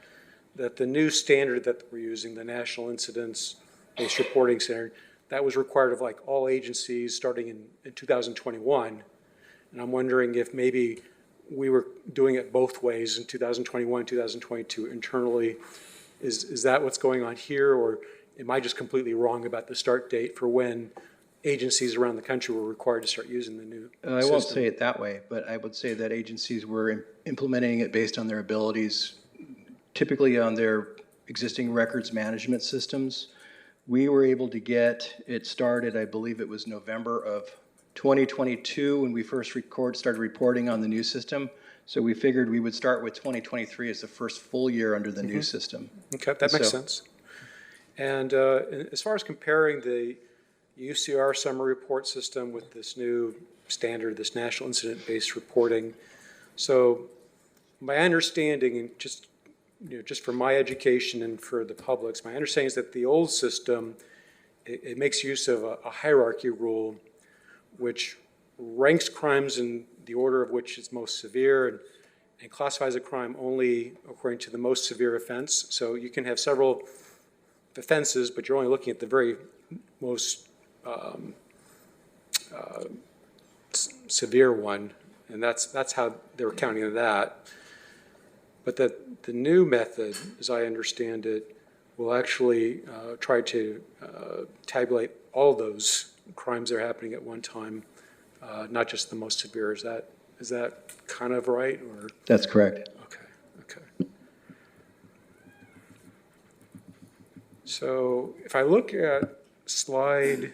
that the new standard that we're using, the National Incidents-Based Reporting Standard, that was required of like all agencies starting in 2021. And I'm wondering if maybe we were doing it both ways in 2021, 2022 internally. Is that what's going on here, or am I just completely wrong about the start date for when agencies around the country were required to start using the new I won't system? say it that way, but I would say that agencies were implementing it based on their abilities, typically on their existing records management systems. We were able to get it started, I believe it was November of 2022 when we first started reporting on the new system. So we figured we would start with 2023 as the first full year under the new system. Okay, that makes sense. And as far as comparing the UCR summary report system with this new standard, this National Incident-Based Reporting, so my understanding, and just for my education and for the public's, my understanding is that the old system, it makes use of a hierarchy rule which ranks crimes in the order of which it's most severe and classifies a crime only according to the most severe offense. So you can have several offenses, but you're only looking at the very most severe one, and that's how they were counting that. But that the new method, as I understand it, will actually try to tabulate all those crimes that are happening at one time, not just the most severe. Is that kind of right, or? That's correct. Okay. So if I look at slide,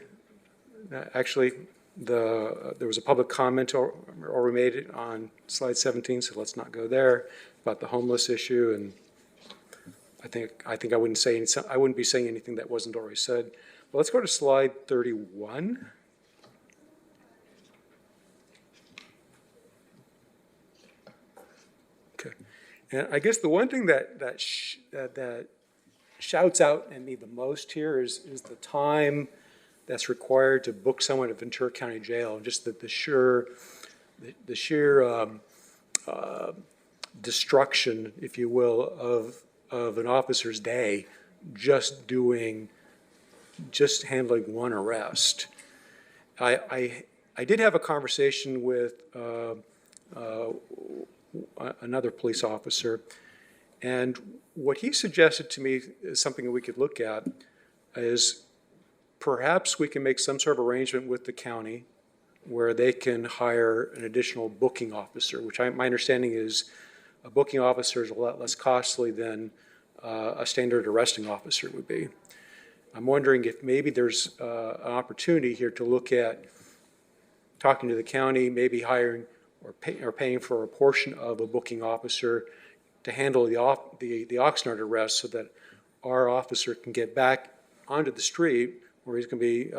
actually, there was a public comment already made on slide 17, so let's not go there, about the homeless issue, and I think I wouldn't be saying anything that wasn't already said. Well, let's go to slide 31. Okay, and I guess the one thing that shouts out at me the most here is the time that's required to book someone at Ventura County Jail, and just the sheer destruction, if you will, of an officer's day just handling one arrest. I did have a conversation with another police officer, and what he suggested to me is something that we could look at is perhaps we can make some sort of arrangement with the county where they can hire an additional booking officer, which my understanding is a booking officer is a lot less costly than a standard arresting officer would be. I'm wondering if maybe there's an opportunity here to look at talking to the county, maybe hiring or paying for a portion of a booking officer to handle the Oxnard arrest, so that our officer can get back onto the street where he's going to be,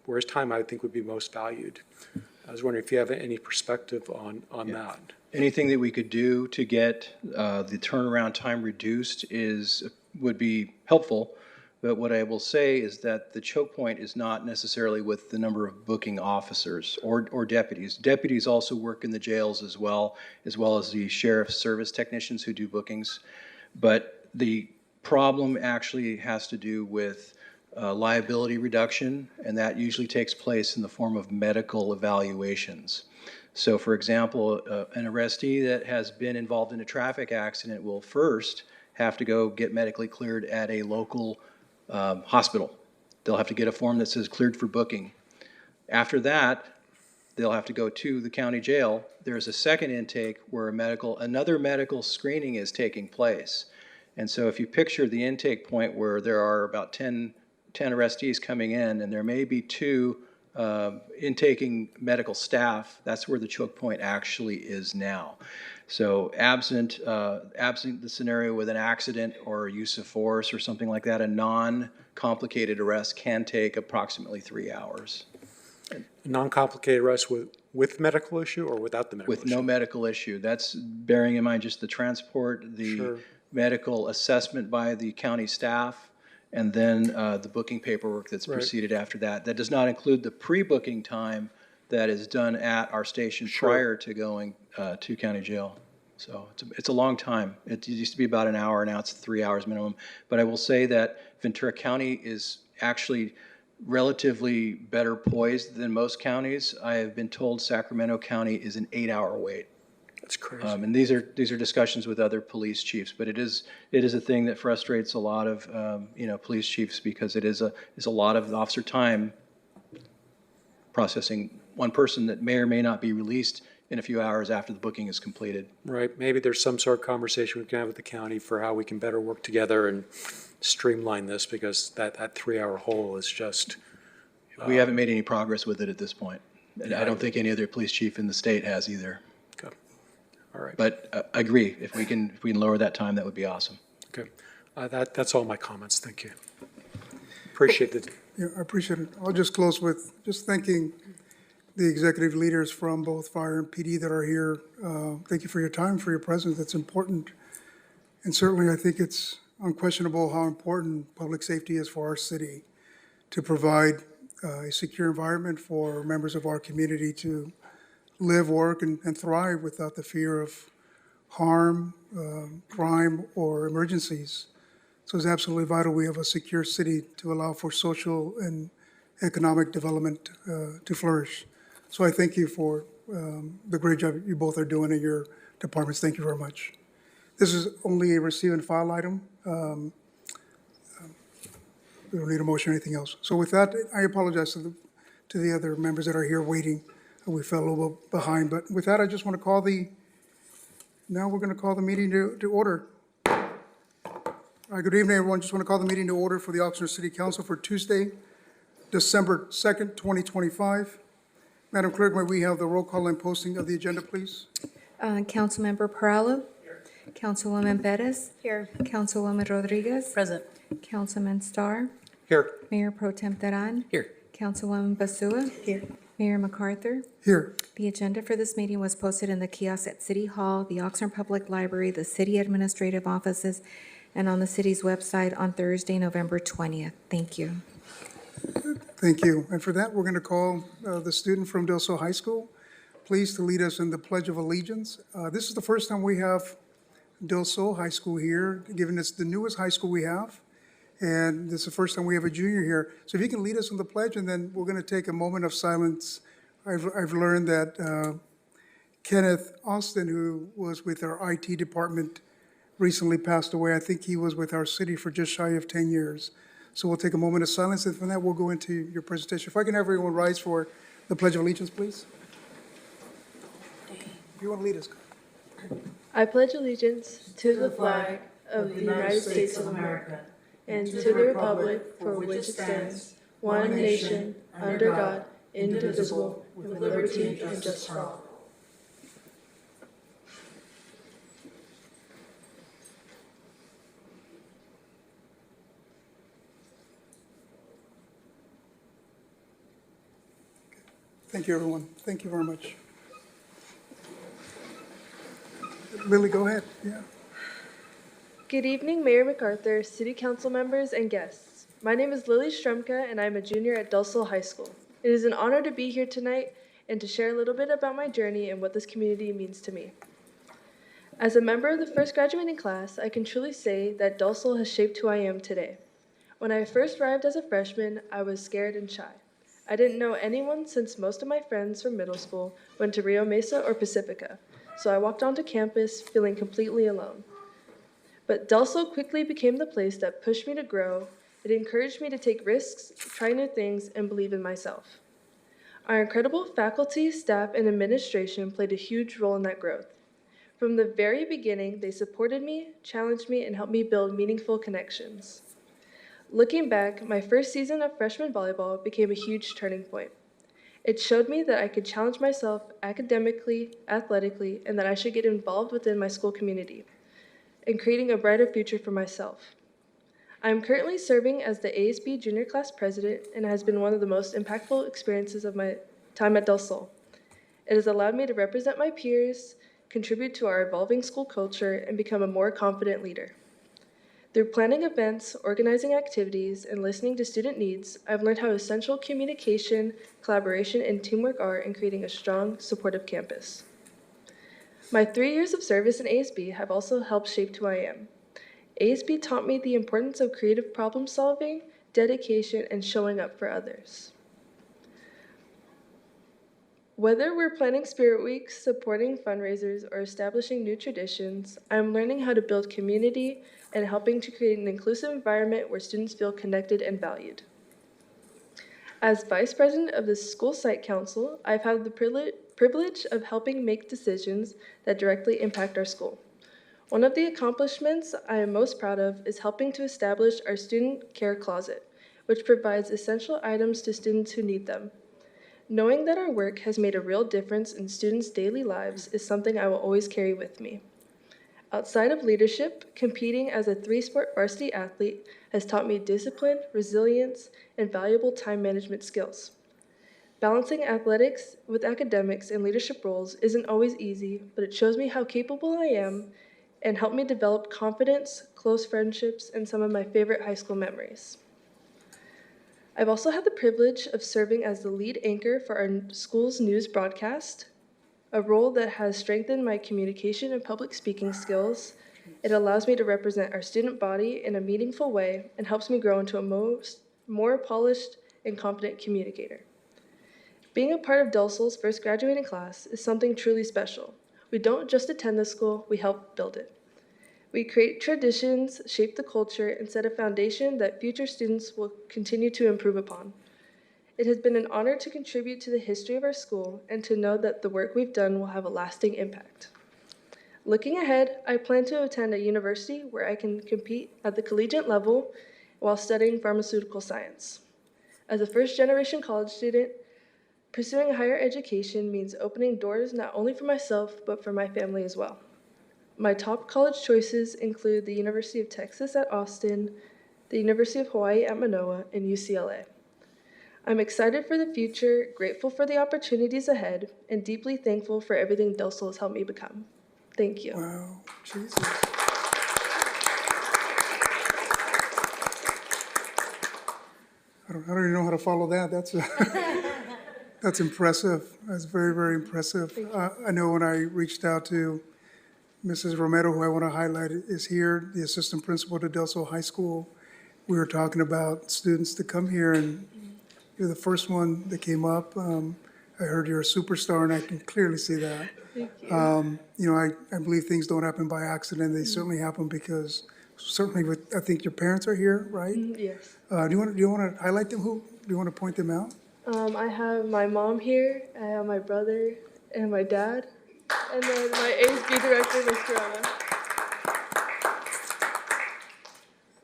where his time I think would be most valued. I was wondering if you have any perspective on that. Anything that we could do to get the turnaround time reduced would be helpful. But what I will say is that the choke point is not necessarily with the number of booking officers or deputies. Deputies also work in the jails as well as the sheriff's service technicians who do bookings. But the problem actually has to do with liability reduction, and that usually takes place in the form of medical evaluations. So, for example, an arrestee that has been involved in a traffic accident will first have to go get medically cleared at a local hospital. They'll have to get a form that says cleared for booking. After that, they'll have to go to the county jail. There's a second intake where another medical screening is taking place. And so if you picture the intake point where there are about 10 arrestees coming in, and there may be 2 intaking medical staff, that's where the choke point actually is now. So absent the scenario with an accident or use of force or something like that, a non-complicated arrest can take approximately 3 hours. Non-complicated arrest with medical issue or without the medical issue? With no medical issue. That's bearing in mind just the transport, the Sure. medical assessment by the county staff, and then the booking paperwork that's Right. proceeded after that. That does not include the pre-booking time that is done at our station Sure. prior to going to county jail. So it's a long time. It used to be about an hour, now it's 3 hours minimum. But I will say that Ventura County is actually relatively better poised than most counties. I have been told Sacramento County is an 8-hour wait. That's crazy. And these are discussions with other police chiefs, but it is a thing that frustrates a lot of police chiefs because it is a lot of officer time processing one person that may or may not be released in a few hours after the booking is completed. Right, maybe there's some sort of conversation we can have with the county for how we can better work together and streamline this, because that 3-hour hole is just. We haven't made any progress with it at this point. And I don't think any other police chief in the state has either. Okay, all right. But I agree, if we can lower that time, that would be awesome. Okay, that's all my comments, thank you. Appreciate it. Yeah, I appreciate it. I'll just close with just thanking the executive leaders from both fire and PD that are here. Thank you for your time, for your presence. It's important. And certainly, I think it's unquestionable how important public safety is for our city to provide a secure environment for members of our community to live, work, and thrive without the fear of harm, crime, or emergencies. So it's absolutely vital we have a secure city to allow for social and economic development to flourish. So I thank you for the great job you both are doing in your departments. Thank you very much. This is only a receive and file item. We don't need a motion or anything else. So with that, I apologize to the other members that are here waiting. We fell a little behind, but with that, I just want to now we're going to call the meeting to order. All right, good evening, everyone. Just want to call the meeting to order for the Oxnard City Council for Tuesday, December 2nd, 2025. Madam Clerk, may we have the roll call and posting of the agenda, please? Councilmember Perallo? Here. Councilwoman Perez? Here. Councilwoman Rodriguez? Present. Councilman Starr? Here. Mayor Pro Tem Teran? Here. Councilwoman Basua? Here. Mayor MacArthur? Here. The agenda for this meeting was posted in the kiosk at City Hall, the Oxnard Public Library, the city administrative offices, and on the city's website on Thursday, November 20th. Thank you. Thank you. And for that, we're going to call the student from Del Sol High School, please to lead us in the Pledge of Allegiance. This is the first time we have Del Sol High School here, given it's the newest high school we have. And this is the first time we have a junior here. So if you can lead us in the pledge, and then we're going to take a moment of silence. I've learned that Kenneth Austin, who was with our IT department, recently passed away. I think he was with our city for just shy of 10 years. So we'll take a moment of silence, and from that, we'll go into your presentation. If I can have everyone rise for the Pledge of Allegiance, please. If you want to lead us. I pledge allegiance to the flag of the United States of America and to the republic for which it stands, one nation, under God, indivisible, with liberty and justice for all. Thank you, everyone. Thank you very much. Lily, go ahead. Yeah. Good evening, Mayor MacArthur, City Council members, and guests. My name is Lily Strumka, and I'm a junior at Dulcel High School. It is an honor to be here tonight and to share a little bit about my journey and what this community means to me. As a member of the first graduating class, I can truly say that Dulcel has shaped who I am today. When I first arrived as a freshman, I was scared and shy. I didn't know anyone since most of my friends from middle school went to Rio Mesa or Pacifica, so I walked onto campus feeling completely alone. But Dulcel quickly became the place that pushed me to grow. It encouraged me to take risks, try new things, and believe in myself. Our incredible faculty, staff, and administration played a huge role in that growth. From the very beginning, they supported me, challenged me, and helped me build meaningful connections. Looking back, my first season of freshman volleyball became a huge turning point. It showed me that I could challenge myself academically, athletically, and that I should get involved within my school community and creating a brighter future for myself. I am currently serving as the ASB Junior Class President, and it has been one of the most impactful experiences of my time at Dulcel. It has allowed me to represent my peers, contribute to our evolving school culture, and become a more confident leader. Through planning events, organizing activities, and listening to student needs, I've learned how essential communication, collaboration, and teamwork are in creating a strong, supportive campus. My 3 years of service in ASB have also helped shape who I am. ASB taught me the importance of creative problem solving, dedication, and showing up for others. Whether we're planning Spirit Weeks, supporting fundraisers, or establishing new traditions, I'm learning how to build community and helping to create an inclusive environment where students feel connected and valued. As Vice President of the School Site Council, I've had the privilege of helping make decisions that directly impact our school. One of the accomplishments I am most proud of is helping to establish our student care closet, which provides essential items to students who need them. Knowing that our work has made a real difference in students' daily lives is something I will always carry with me. Outside of leadership, competing as a 3-sport varsity athlete has taught me discipline, resilience, and valuable time management skills. Balancing athletics with academics and leadership roles isn't always easy, but it shows me how capable I am and helped me develop confidence, close friendships, and some of my favorite high school memories. I've also had the privilege of serving as the lead anchor for our school's news broadcast, a role that has strengthened my communication and public speaking skills. It allows me to represent our student body in a meaningful way and helps me grow into a more polished and confident communicator. Being a part of Dulcel's first graduating class is something truly special. We don't just attend the school, we help build it. We create traditions, shape the culture, and set a foundation that future students will continue to improve upon. It has been an honor to contribute to the history of our school and to know that the work we've done will have a lasting impact. Looking ahead, I plan to attend a university where I can compete at the collegiate level while studying pharmaceutical science. As a first-generation college student, pursuing higher education means opening doors not only for myself, but for my family as well. My top college choices include the University of Texas at Austin, the University of Hawaii at Manoa, and UCLA. I'm excited for the future, grateful for the opportunities ahead, and deeply thankful for everything Dulcel has helped me become. Thank you. Wow, Jesus. I don't even know how to follow that. That's impressive. That's very, very impressive. I know when I reached out to Mrs. Romero, who I want to highlight, is here, the assistant principal to Dulcel High School. We were talking about students to come here, and you're the first one that came up. I heard you're a superstar, and I can clearly see that. Thank you. You know, I believe things don't happen by accident. They certainly happen because, certainly with, I think your parents are here, right? Yes. Do you want to highlight them? Do you want to point them out? I have my mom here, I have my brother and my dad, and then my ASB director, Mr. Rama.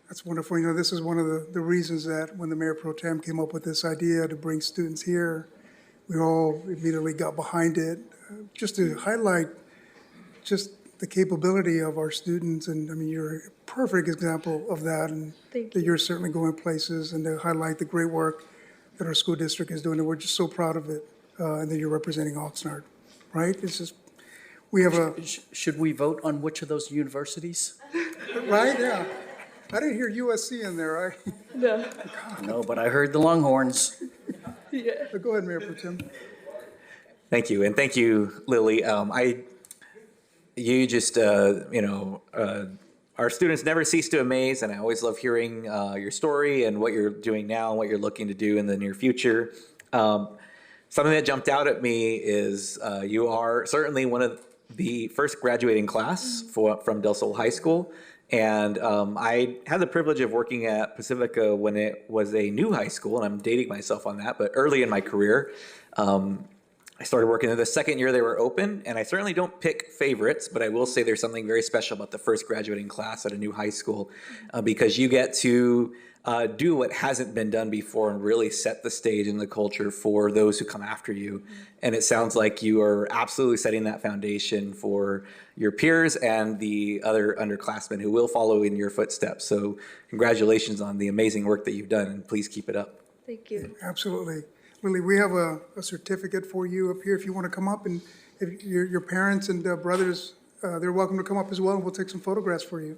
That's wonderful. You know, this is one of the reasons that when the Mayor Pro Tem came up with this idea to bring students here, we all immediately got behind it, just to highlight just the capability of our students. And I mean, you're a perfect example of that, and Thank that you. you're certainly going places, and to highlight the great work that our school district is doing. And we're just so proud of it, and that you're representing Oxnard, right? It's just, we have a, Should we vote on which of those universities? right, yeah. I didn't hear USC in there. No. No, but I heard the Longhorns. Yeah. Go ahead, Mayor Pro Tem. Thank you, and thank you, Lily. Our students never cease to amaze, and I always love hearing your story and what you're doing now and what you're looking to do in the near future. Something that jumped out at me is you are certainly one of the first graduating class from Del Sol High School. And I had the privilege of working at Pacifica when it was a new high school, and I'm dating myself on that, but early in my career. I started working there the second year they were open, and I certainly don't pick favorites, but I will say there's something very special about the first graduating class at a new high school because you get to do what hasn't been done before and really set the stage and the culture for those who come after you. And it sounds like you are absolutely setting that foundation for your peers and the other underclassmen who will follow in your footsteps. So congratulations on the amazing work that you've done, and please keep it up. Thank you. Absolutely. Lily, we have a certificate for you up here if you want to come up, and if your parents and brothers, they're welcome to come up as well, and we'll take some photographs for you.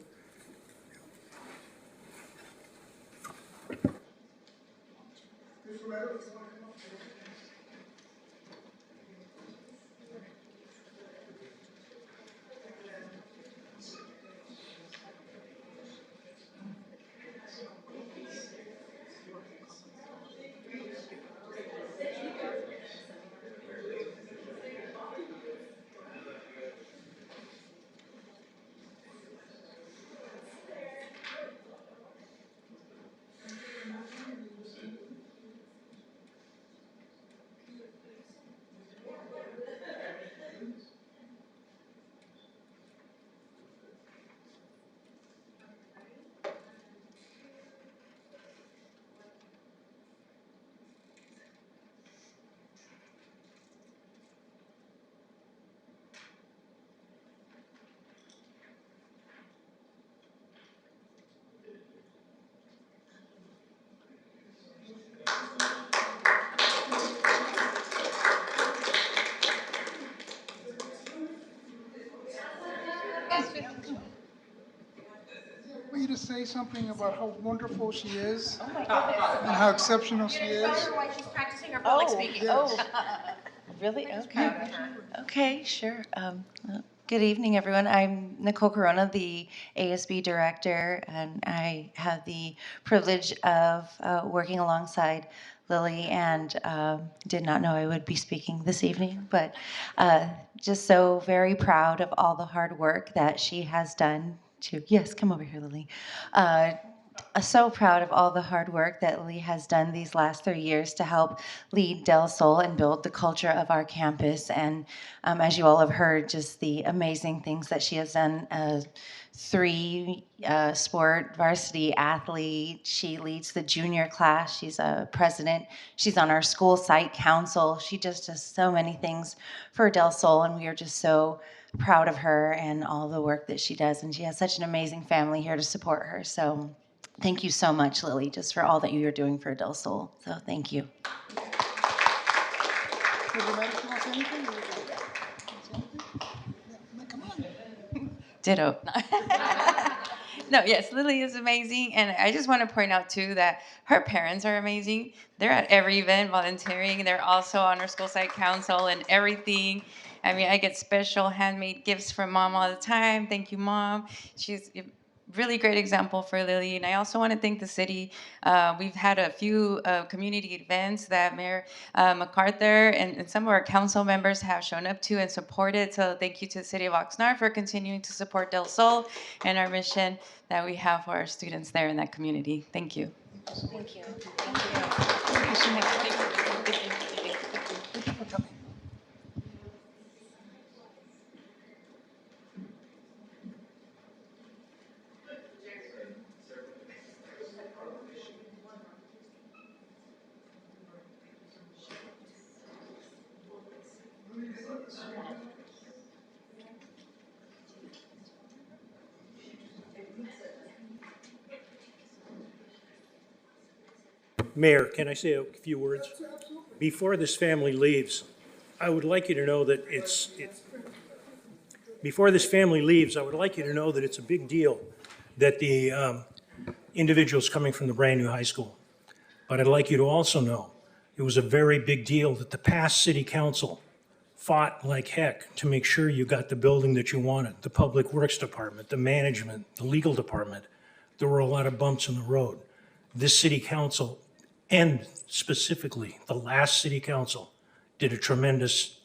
Want you to say something about how wonderful she is and how exceptional she is. Otherwise, she's practicing her public speaking. Yes. Really? Okay. Okay, sure. Good evening, everyone. I'm Nicole Corona, the ASB director, and I have the privilege of working alongside Lily, and did not know I would be speaking this evening, but just so very proud of all the hard work that she has done to, yes, come over here, Lily. So proud of all the hard work that Lily has done these last 3 years to help lead Del Sol and build the culture of our campus. And as you all have heard, just the amazing things that she has done. 3 sport varsity athlete. She leads the junior class. She's a president. She's on our school site council. She just does so many things for Del Sol, and we are just so proud of her and all the work that she does. And she has such an amazing family here to support her. So thank you so much, Lily, just for all that you're doing for Del Sol. So thank you. Ditto. No, yes, Lily is amazing. And I just want to point out, too, that her parents are amazing. They're at every event volunteering. They're also on our school site council and everything. I mean, I get special handmade gifts from Mom all the time. Thank you, Mom. She's a really great example for Lily. And I also want to thank the city. We've had a few community events that Mayor MacArthur and some of our council members have shown up to and supported. So thank you to the city of Oxnard for continuing to support Del Sol and our mission that we have for our students there in that community. Thank you. Thank you. Thank you so much. Thank you for coming. Mayor, can I say a few words? Before this family leaves, I would like you to know that before this family leaves, I would like you to know that it's a big deal that the individuals coming from the brand-new high school. But I'd like you to also know, it was a very big deal that the past city council fought like heck to make sure you got the building that you wanted, the Public Works Department, the management, the legal department. There were a lot of bumps in the road. This city council, and specifically the last city council, did a tremendous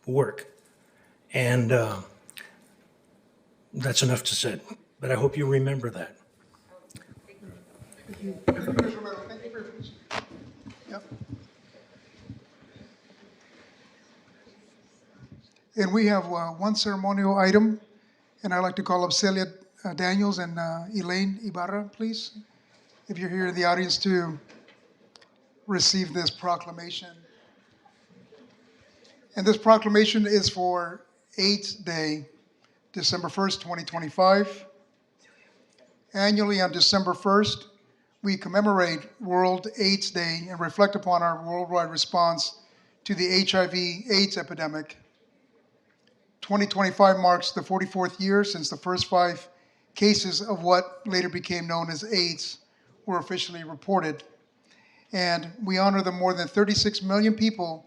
work. And that's enough to say, but I hope you remember that. Yep. And we have one ceremonial item, and I'd like to call up Celia Daniels and Elaine Ibarra, please, if you're here in the audience to receive this proclamation. And this proclamation is for AIDS Day, December 1st, 2025. Annually on December 1st, we commemorate World AIDS Day and reflect upon our worldwide response to the HIV/AIDS epidemic. 2025 marks the 44th year since the first 5 cases of what later became known as AIDS were officially reported. And we honor the more than 36 million people,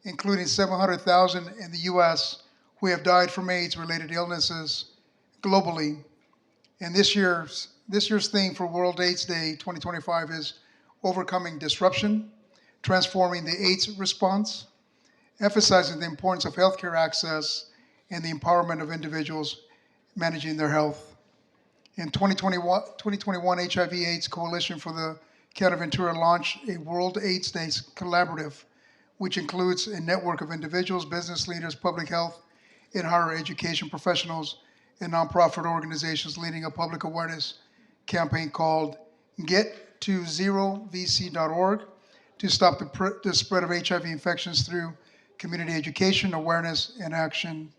including 700,000 in the US, who have died from AIDS-related illnesses globally. And this year's theme for World AIDS Day 2025 is Overcoming Disruption, Transforming the AIDS Response, emphasizing the importance of healthcare access and the empowerment of individuals managing their health. In 2021 HIV/AIDS Coalition for the County of Ventura launched a World AIDS Day collaborative, which includes a network of individuals, business leaders, public health, and higher education professionals, and nonprofit organizations leading a public awareness campaign called GetToZeroVC.org to stop the spread of HIV infections through community education, awareness, and action.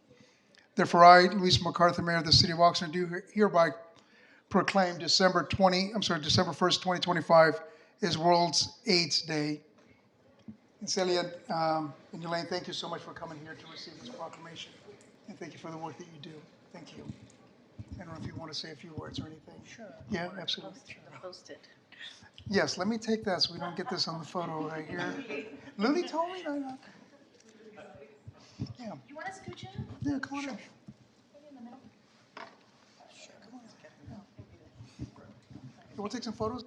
Therefore, I, Luis MacArthur, Mayor of the City of Oxnard, do hereby proclaim December 1st, 2025 as World's AIDS Day. And Celia and Elaine, thank you so much for coming here to receive this proclamation. And thank you for the work that you do. Thank you. I don't know if you want to say a few words or anything. Sure. Yeah, absolutely. Post it. Yes, let me take that so we don't get this on the photo right here. Lily told me that. Yeah. You want to scooch in? Yeah, come on in. We'll take some photos.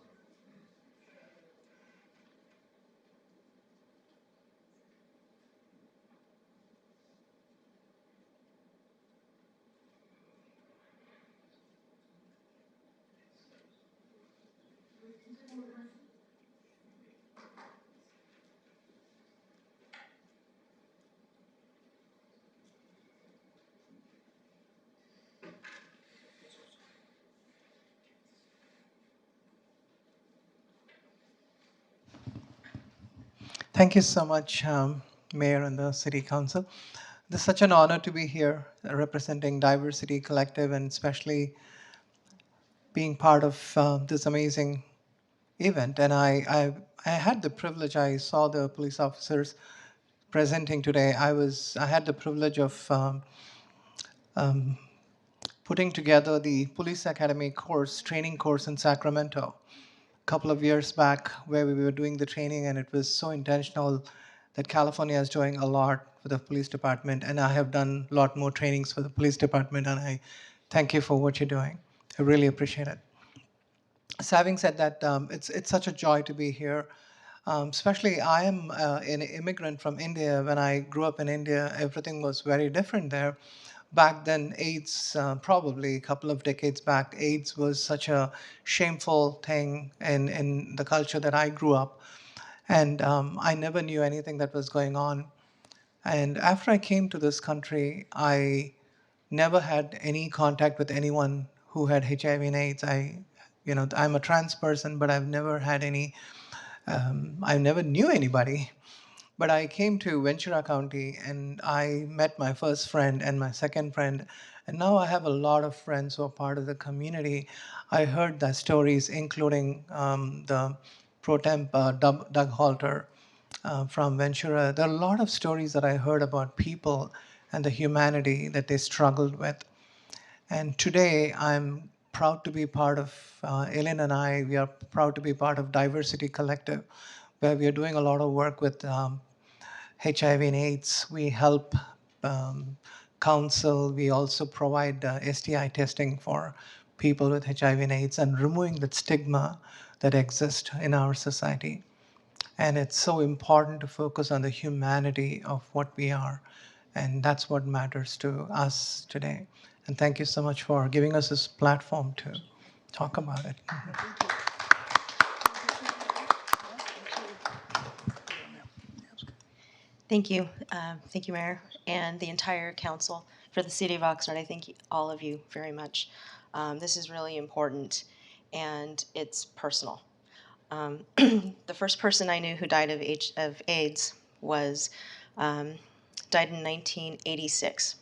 Thank you so much, Mayor and the City Council. It's such an honor to be here representing Diversity Collective and especially being part of this amazing event. And I had the privilege, I saw the police officers presenting today. I had the privilege of putting together the Police Academy course, training course in Sacramento couple of years back where we were doing the training, and it was so intentional that California is doing a lot for the police department, and I have done a lot more trainings for the police department, and I thank you for what you're doing. I really appreciate it. So having said that, it's such a joy to be here. Especially I am an immigrant from India. When I grew up in India, everything was very different there. Back then, AIDS, probably a couple of decades back, AIDS was such a shameful thing in the culture that I grew up. And I never knew anything that was going on. And after I came to this country, I never had any contact with anyone who had HIV and AIDS. I'm a trans person, but I've never had any, I never knew anybody. But I came to Ventura County and I met my first friend and my second friend. And now I have a lot of friends who are part of the community. I heard their stories, including the pro temp Doug Halter from Ventura. There are a lot of stories that I heard about people and the humanity that they struggled with. And today I'm proud to be part of, Ellen and I, we are proud to be part of Diversity Collective, where we are doing a lot of work with HIV and AIDS. We help counsel. We also provide STI testing for people with HIV and AIDS and removing that stigma that exists in our society. And it's so important to focus on the humanity of what we are. And that's what matters to us today. And thank you so much for giving us this platform to talk about it. Thank you. Thank you, Mayor, and the entire council. For the city of Oxnard, I thank all of you very much. This is really important, and it's personal. The first person I knew who died of AIDS was died in 1986.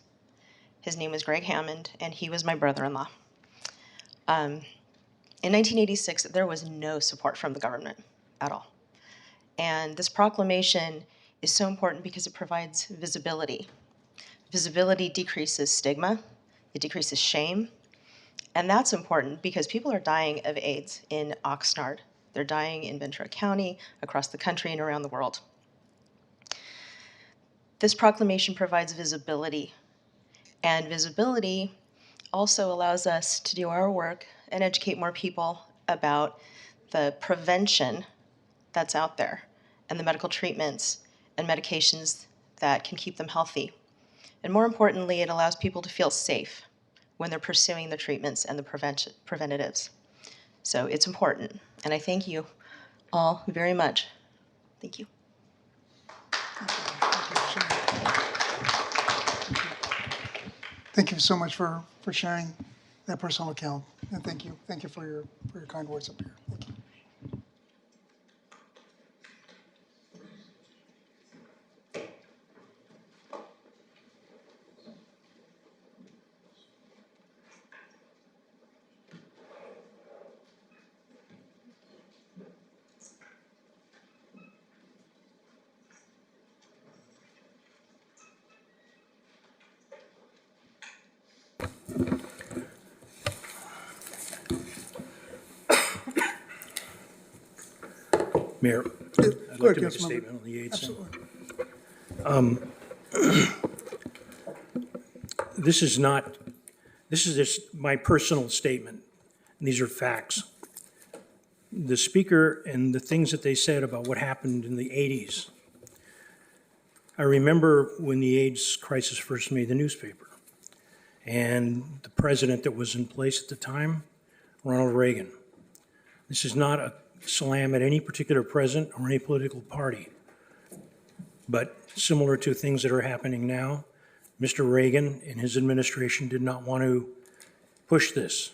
His name was Greg Hammond, and he was my brother-in-law. In 1986, there was no support from the government at all. And this proclamation is so important because it provides visibility. Visibility decreases stigma, it decreases shame, and that's important because people are dying of AIDS in Oxnard. They're dying in Ventura County, across the country, and around the world. This proclamation provides visibility, and visibility also allows us to do our work and educate more people about the prevention that's out there and the medical treatments and medications that can keep them healthy. And more importantly, it allows people to feel safe when they're pursuing the treatments and the preventatives. So it's important, and I thank you all very much. Thank you. Thank you so much for sharing that personal account, and thank you for your kind words up here. Thank you. Mayor, I'd like to make a statement on the AIDS thing. This is just my personal statement, and these are facts. The speaker and the things that they said about what happened in the 80s. I remember when the AIDS crisis first made the newspaper, and the president that was in place at the time, Ronald Reagan. This is not a slam at any particular president or any political party. But similar to things that are happening now, Mr. Reagan and his administration did not want to push this.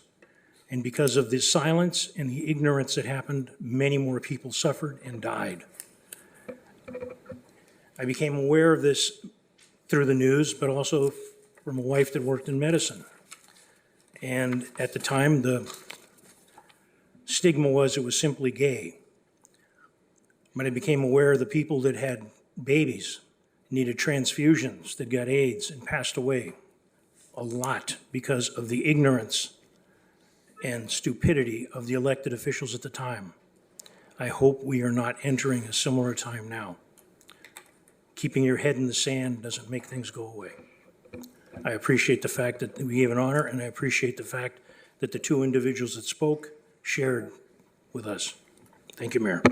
And because of the silence and the ignorance that happened, many more people suffered and died. I became aware of this through the news, but also from a wife that worked in medicine. And at the time, the stigma was it was simply gay. But I became aware of the people that had babies, needed transfusions, that got AIDS and passed away a lot because of the ignorance and stupidity of the elected officials at the time. I hope we are not entering a similar time now. Keeping your head in the sand doesn't make things go away. I appreciate the fact that we gave an honor, and I appreciate the fact that the two individuals that spoke shared with us. Thank you, Mayor.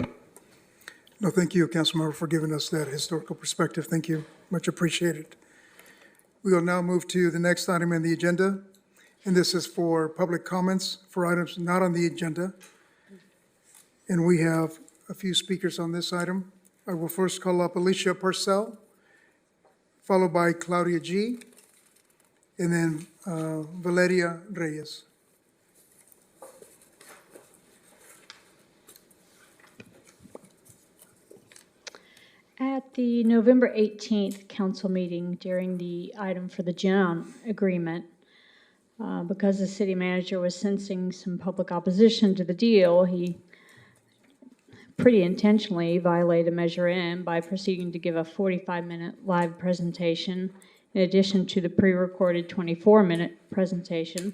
No, thank you, Councilmember, for giving us that historical perspective. Thank you. Much appreciated. We will now move to the next item on the agenda, and this is for public comments for items not on the agenda. And we have a few speakers on this item. I will first call up Alicia Purcell, followed by Claudia G., and then Valeria Reyes. At the November 18th council meeting during the item for the Genown agreement, because the city manager was sensing some public opposition to the deal, he pretty intentionally violated Measure M by proceeding to give a 45-minute live presentation in addition to the pre-recorded 24-minute presentation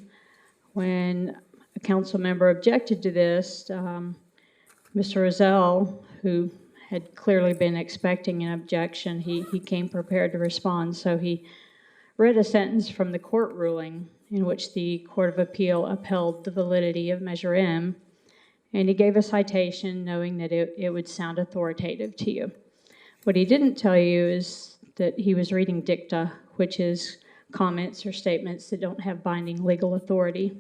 when council member objected to this, Mr. Rozell, who had clearly been expecting an objection, he came prepared to respond. So he read a sentence from the court ruling in which the Court of Appeal upheld the validity of Measure M, and he gave a citation knowing that it would sound authoritative to you. What he didn't tell you is that he was reading dicta, which is comments or statements that don't have binding legal authority.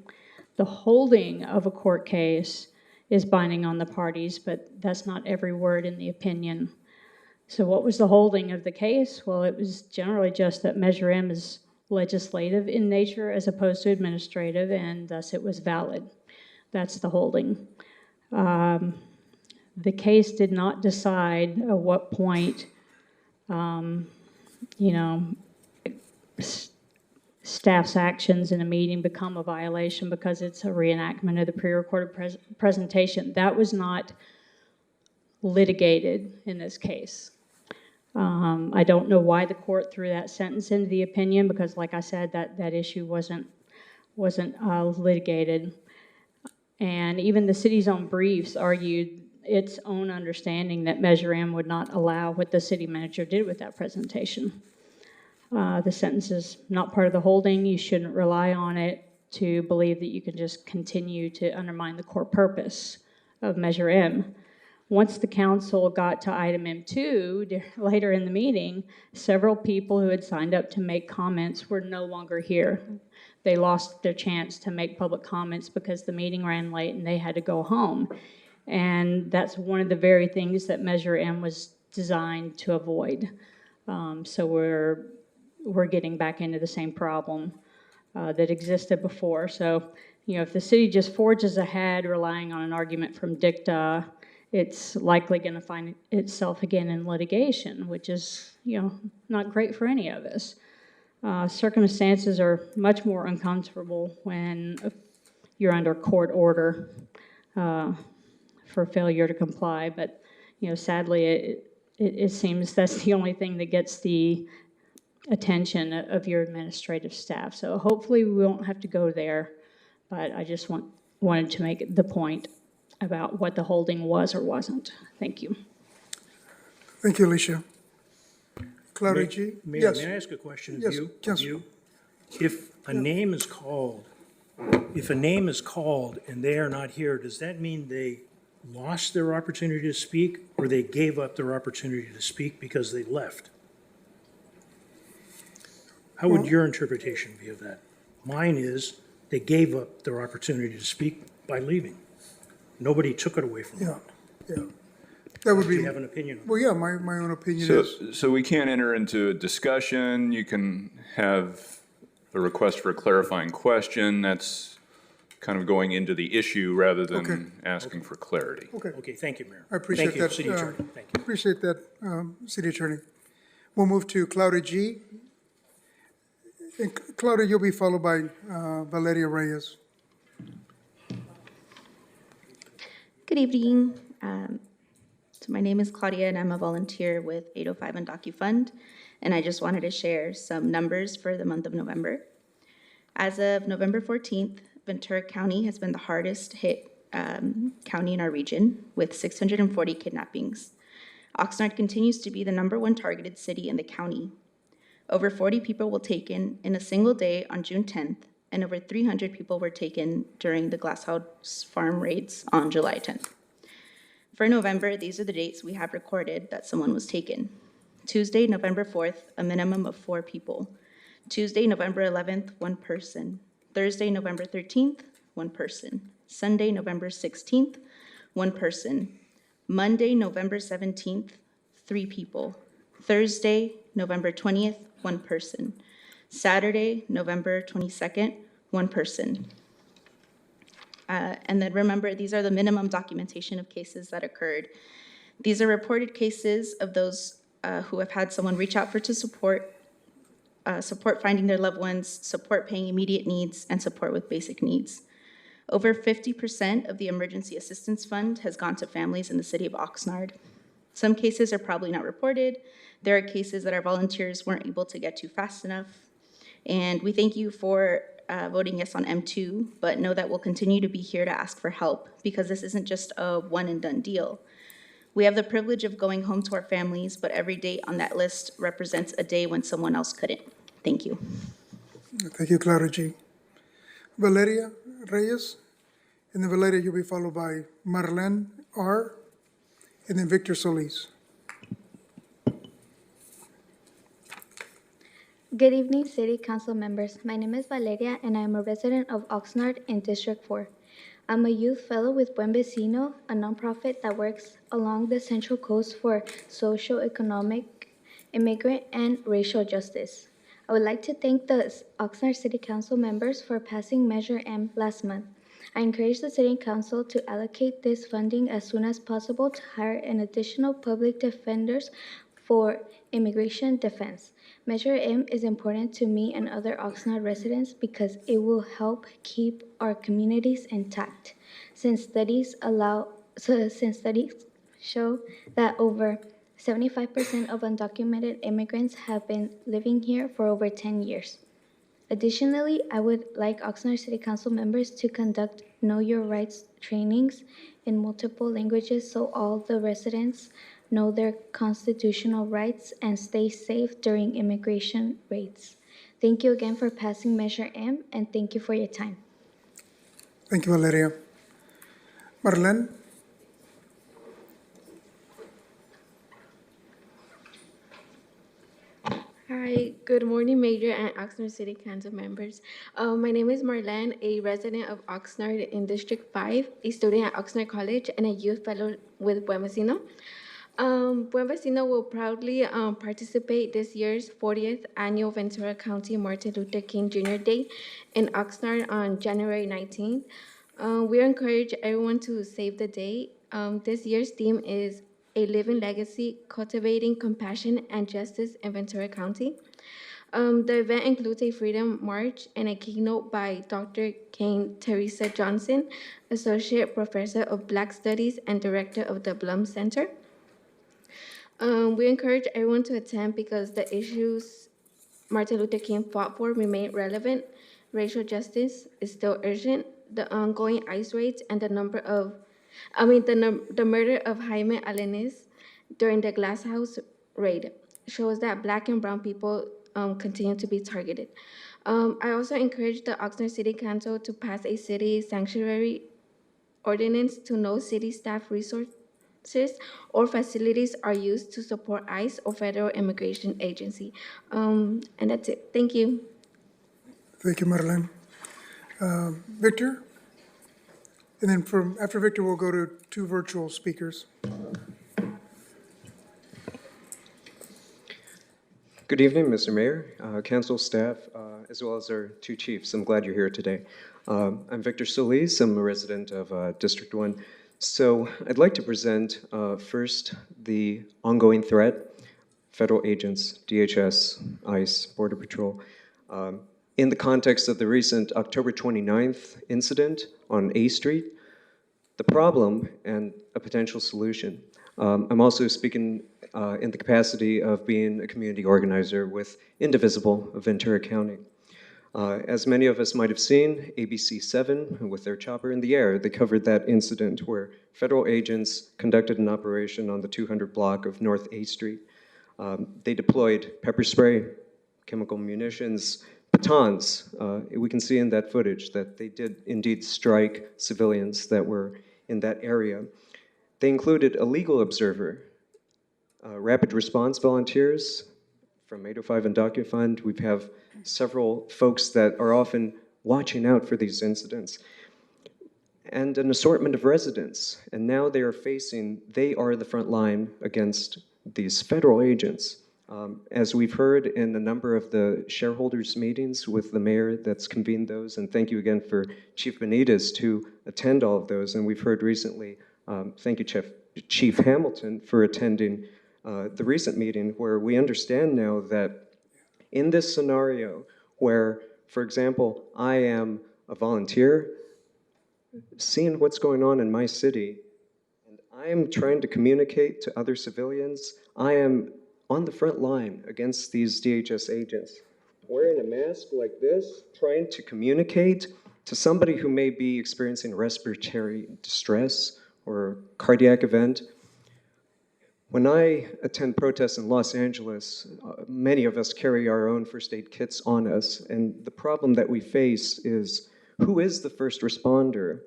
The holding of a court case is binding on the parties, but that's not every word in the opinion. So what was the holding of the case? Well, it was generally just that Measure M is legislative in nature as opposed to administrative, and thus it was valid. That's the holding. The case did not decide at what point, staff's actions in a meeting become a violation because it's a reenactment of the pre-recorded presentation. That was not litigated in this case. I don't know why the court threw that sentence into the opinion because, like I said, that issue wasn't litigated. And even the city's own briefs argued its own understanding that Measure M would not allow what the city manager did with that presentation. The sentence is not part of the holding. You shouldn't rely on it to believe that you can just continue to undermine the core purpose of Measure M. Once the council got to item M2, later in the meeting, several people who had signed up to make comments were no longer here. They lost their chance to make public comments because the meeting ran late and they had to go home. And that's one of the very things that Measure M was designed to avoid. So we're getting back into the same problem that existed before. So, if the city just forges ahead relying on an argument from dicta, it's likely going to find itself again in litigation, which is, not great for any of us. Circumstances are much more uncomfortable when you're under court order for failure to comply. But, sadly, it seems that's the only thing that gets the attention of your administrative staff. So hopefully we won't have to go there, but I just wanted to make the point about what the holding was or wasn't. Thank you. Thank you, Alicia. Claudia G? Mayor, Yes. may I ask a question of Yes, you? Councilor. If a name is called, and they are not here, does that mean they lost their opportunity to speak, or they gave up their opportunity to speak because they left? How would your interpretation be of that? Mine is they gave up their opportunity to speak by leaving. Nobody took it away from them. Yeah. That would Do be, you have an opinion on that? well, yeah, my own opinion is, So we can't enter into a discussion. You can have a request for a clarifying question. That's kind of going into the issue rather than asking for clarity. Okay, thank you, Mayor. I appreciate Thank you, that. City Attorney. Thank you. Appreciate that, City Attorney. We'll move to Claudia G. And Claudia, you'll be followed by Valeria Reyes. Good evening. So my name is Claudia, and I'm a volunteer with 805 and DocuFund, and I just wanted to share some numbers for the month of November. As of November 14th, Ventura County has been the hardest hit county in our region with 640 kidnappings. Oxnard continues to be the #1 targeted city in the county. Over 40 people were taken in a single day on June 10th, and over 300 people were taken during the Glasshouse Farm raids on July 10th. For November, these are the dates we have recorded that someone was taken. Tuesday, November 4th, a minimum of 4 people. Tuesday, November 11th, 1 person. Thursday, November 13th, 1 person. Sunday, November 16th, 1 person. Monday, November 17th, 3 people. Thursday, November 20th, 1 person. Saturday, November 22nd, 1 person. And then remember, these are the minimum documentation of cases that occurred. These are reported cases of those who have had someone reach out to support finding their loved ones, support paying immediate needs, and support with basic needs. Over 50% of the Emergency Assistance Fund has gone to families in the city of Oxnard. Some cases are probably not reported. There are cases that our volunteers weren't able to get to fast enough. And we thank you for voting yes on M2, but know that we'll continue to be here to ask for help because this isn't just a one and done deal. We have the privilege of going home to our families, but every date on that list represents a day when someone else couldn't. Thank you. Thank you, Clara G. Valeria Reyes, and then Valeria, you'll be followed by Marlene R., and then Victor Solis. Good evening, City Council members. My name is Valeria, and I am a resident of Oxnard in District 4. I'm a youth fellow with Buen Vecino, a nonprofit that works along the Central Coast for social, economic, immigrant, and racial justice. I would like to thank the Oxnard City Council members for passing Measure M last month. I encourage the City Council to allocate this funding as soon as possible to hire an additional public defenders for immigration defense. Measure M is important to me and other Oxnard residents because it will help keep our communities intact. Since studies show that over 75% of undocumented immigrants have been living here for over 10 years. Additionally, I would like Oxnard City Council members to conduct Know Your Rights trainings in multiple languages so all the residents know their constitutional rights and stay safe during immigration raids. Thank you again for passing Measure M, and thank you for your time. Thank you, Valeria. Marlene? Hi, good morning, Mayor and Oxnard City Council members. My name is Marlene, a resident of Oxnard in District 5, a student at Oxnard College, and a youth fellow with Buen Vecino. Buen Vecino will proudly participate this year's 40th annual Ventura County Martin Luther King Jr. Day in Oxnard on January 19th. We encourage everyone to save the day. This year's theme is A Living Legacy, Cultivating Compassion and Justice in Ventura County. The event includes a freedom march and a keynote by Dr. Kane Teresa Johnson, Associate Professor of Black Studies and Director of the Blum Center. We encourage everyone to attend because the issues Martin Luther King fought for remain relevant. Racial justice is still urgent. The ongoing ICE raids and the murder of Jaime Alanis during the Glass House raid shows that Black and brown people continue to be targeted. I also encourage the Oxnard City Council to pass a city sanctuary ordinance to know city staff resources or facilities are used to support ICE or Federal Immigration Agency. And that's it. Thank you. Thank you, Marlene. Victor? And then after Victor, we'll go to two virtual speakers. Good evening, Mr. Mayor, council staff, as well as our two chiefs. I'm glad you're here today. I'm Victor Solis. I'm a resident of District 1. So I'd like to present first the ongoing threat, federal agents, DHS, ICE, Border Patrol, in the context of the recent October 29th incident on A Street, the problem and a potential solution. I'm also speaking in the capacity of being a community organizer with Indivisible of Ventura County. As many of us might have seen, ABC 7, with their chopper in the air, they covered that incident where federal agents conducted an operation on the 200 block of North A Street. They deployed pepper spray, chemical munitions, batons. We can see in that footage that they did indeed strike civilians that were in that area. They included a legal observer, rapid response volunteers from 805 and DocuFund. We have several folks that are often watching out for these incidents, and an assortment of residents. And now they are the front line against these federal agents. As we've heard in a number of the shareholders meetings with the mayor that's convened those, and thank you again for Chief Benitez to attend all of those. And we've heard recently, thank you, Chief Hamilton, for attending the recent meeting, where we understand now that in this scenario where, for example, I am a volunteer, seeing what's going on in my city, and I am trying to communicate to other civilians, I am on the front line against these DHS agents. wearing a mask like this, trying to communicate to somebody who may be experiencing respiratory distress or cardiac event. When I attend protests in Los Angeles, many of us carry our own first aid kits on us, and the problem that we face is, who is the first responder?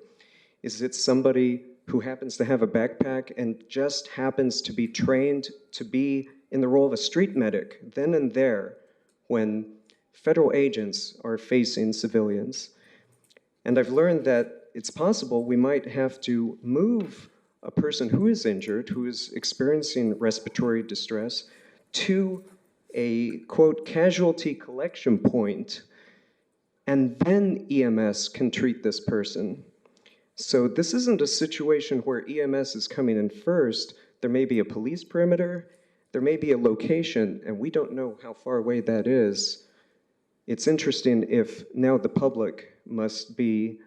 Is it somebody who happens to have a backpack and just happens to be trained to be in the role of a street medic then and there when federal agents are facing civilians? And I've learned that it's possible we might have to move a person who is injured, who is experiencing respiratory distress, to a, quote, casualty collection point, and then EMS can treat this person. So this isn't a situation where EMS is coming in first. There may be a police perimeter, there may be a location, and we don't know how far away that is. It's interesting if now the public must be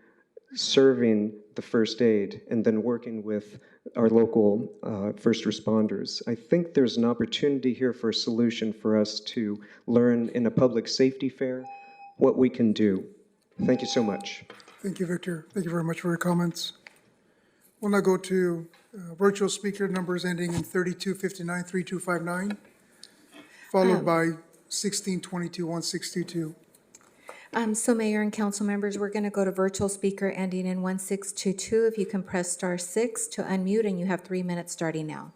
serving the first aid and then working with our local first responders. I think there's an opportunity here for a solution for us to learn in a public safety fair what we can do. Thank you so much. Thank you, Victor. Thank you very much for your comments. We'll now go to virtual speaker numbers ending in 3259, 3259, followed by 1622, 1622. So Mayor and council members, we're going to go to virtual speaker ending in 1622. If you can press *6 to unmute, and you have 3 minutes starting now.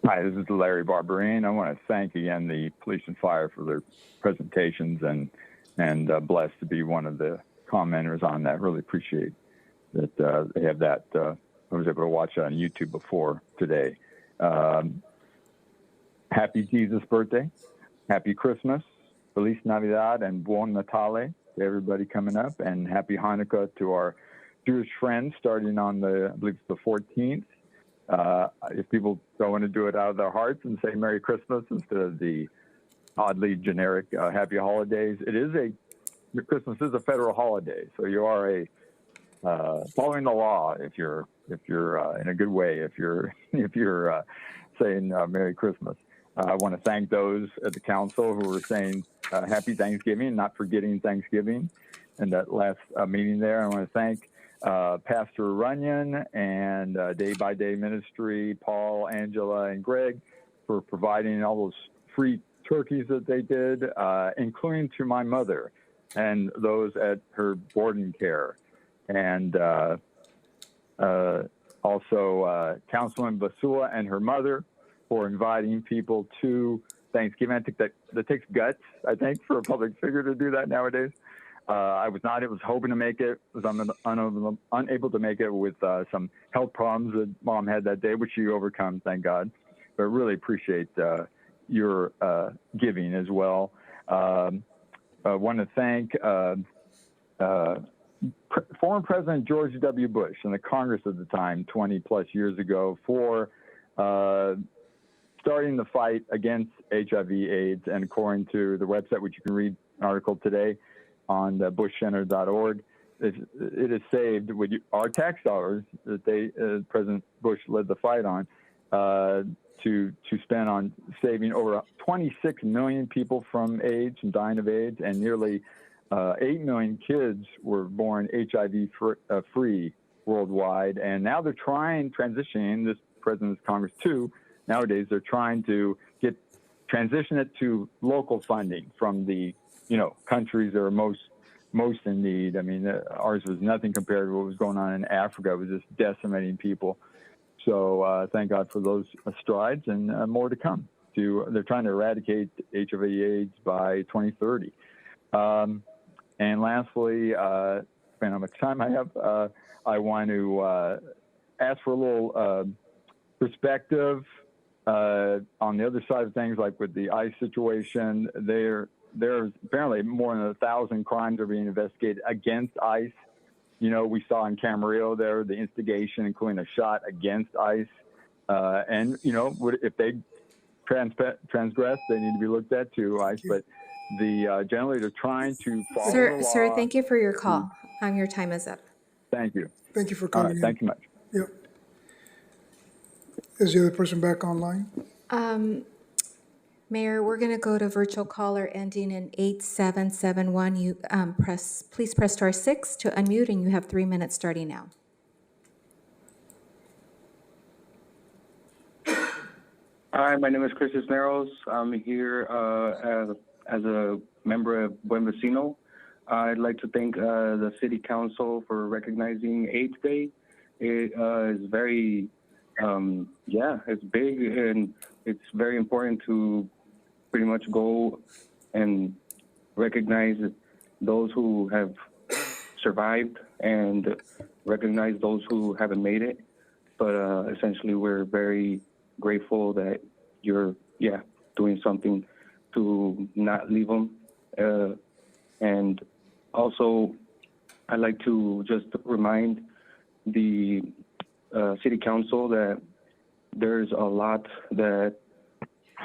Hi, this is Larry Barberine. I want to thank again the police and fire for their presentations and blessed to be one of the commenters on that. Really appreciate that they have that. I was able to watch it on YouTube before today. Happy Jesus birthday, happy Christmas, Feliz Navidad, and Buon Natale to everybody coming up, and happy Hanukkah to our Jewish friends starting on I believe it's the 14th. If people don't want to do it out of their hearts and say Merry Christmas instead of the oddly generic Happy Holidays, Christmas is a federal holiday, so you are following the law if you're in a good way if you're saying Merry Christmas. I want to thank those at the council who were saying Happy Thanksgiving, not forgetting Thanksgiving, in that last meeting there. I want to thank Pastor Runyon and Day by Day Ministry, Paul, Angela, and Greg for providing all those free turkeys that they did, including to my mother and those at her boarding care. And also Councilman Basula and her mother for inviting people to Thanksgiving. I think that takes guts, I think, for a public figure to do that nowadays. I was hoping to make it, was unable to make it with some health problems that Mom had that day, which she overcome, thank God. But really appreciate your giving as well. I want to thank former President George W. Bush and the Congress at the time, 20 plus years ago, for starting the fight against HIV/AIDS. And according to the website, which you can read an article today on bushcenter.org, it has saved with our tax dollars that President Bush led the fight on to spend on saving over 26 million people from AIDS and dying of AIDS, and nearly 8 million kids were born HIV-free worldwide. And now they're transitioning this President's Congress too. Nowadays, they're trying to transition it to local funding from the countries that are most in need. I mean, ours was nothing compared to what was going on in Africa. It was just decimating people. So thank God for those strides, and more to come. They're trying to eradicate HIV/AIDS by 2030. And lastly, depending on how much time I have, I want to ask for a little perspective on the other side of things, like with the ICE situation. There's apparently more than 1,000 crimes are being investigated against ICE. We saw in Camarillo there the instigation, including a shot against ICE. And if they transgress, they need to be looked at too, ICE. But generally they're trying to follow the law. Sir, thank you for your call. Your time is up. Thank you. Thank you for coming in. Thank you much. Yep. Is the other person back online? Mayor, we're going to go to virtual caller ending in 8771. You please press star 6 to unmute, and you have 3 minutes starting now. Hi, my name is Chris Cisneros. I'm here as a member of Buen Vecino. I'd like to thank the City Council for recognizing AIDS Day. It is very, it's big, and it's very important to pretty much go and recognize those who have survived and recognize those who haven't made it. But essentially, we're very grateful that you're, doing something to not leave them. And also, I'd like to just remind the City Council that there's a lot that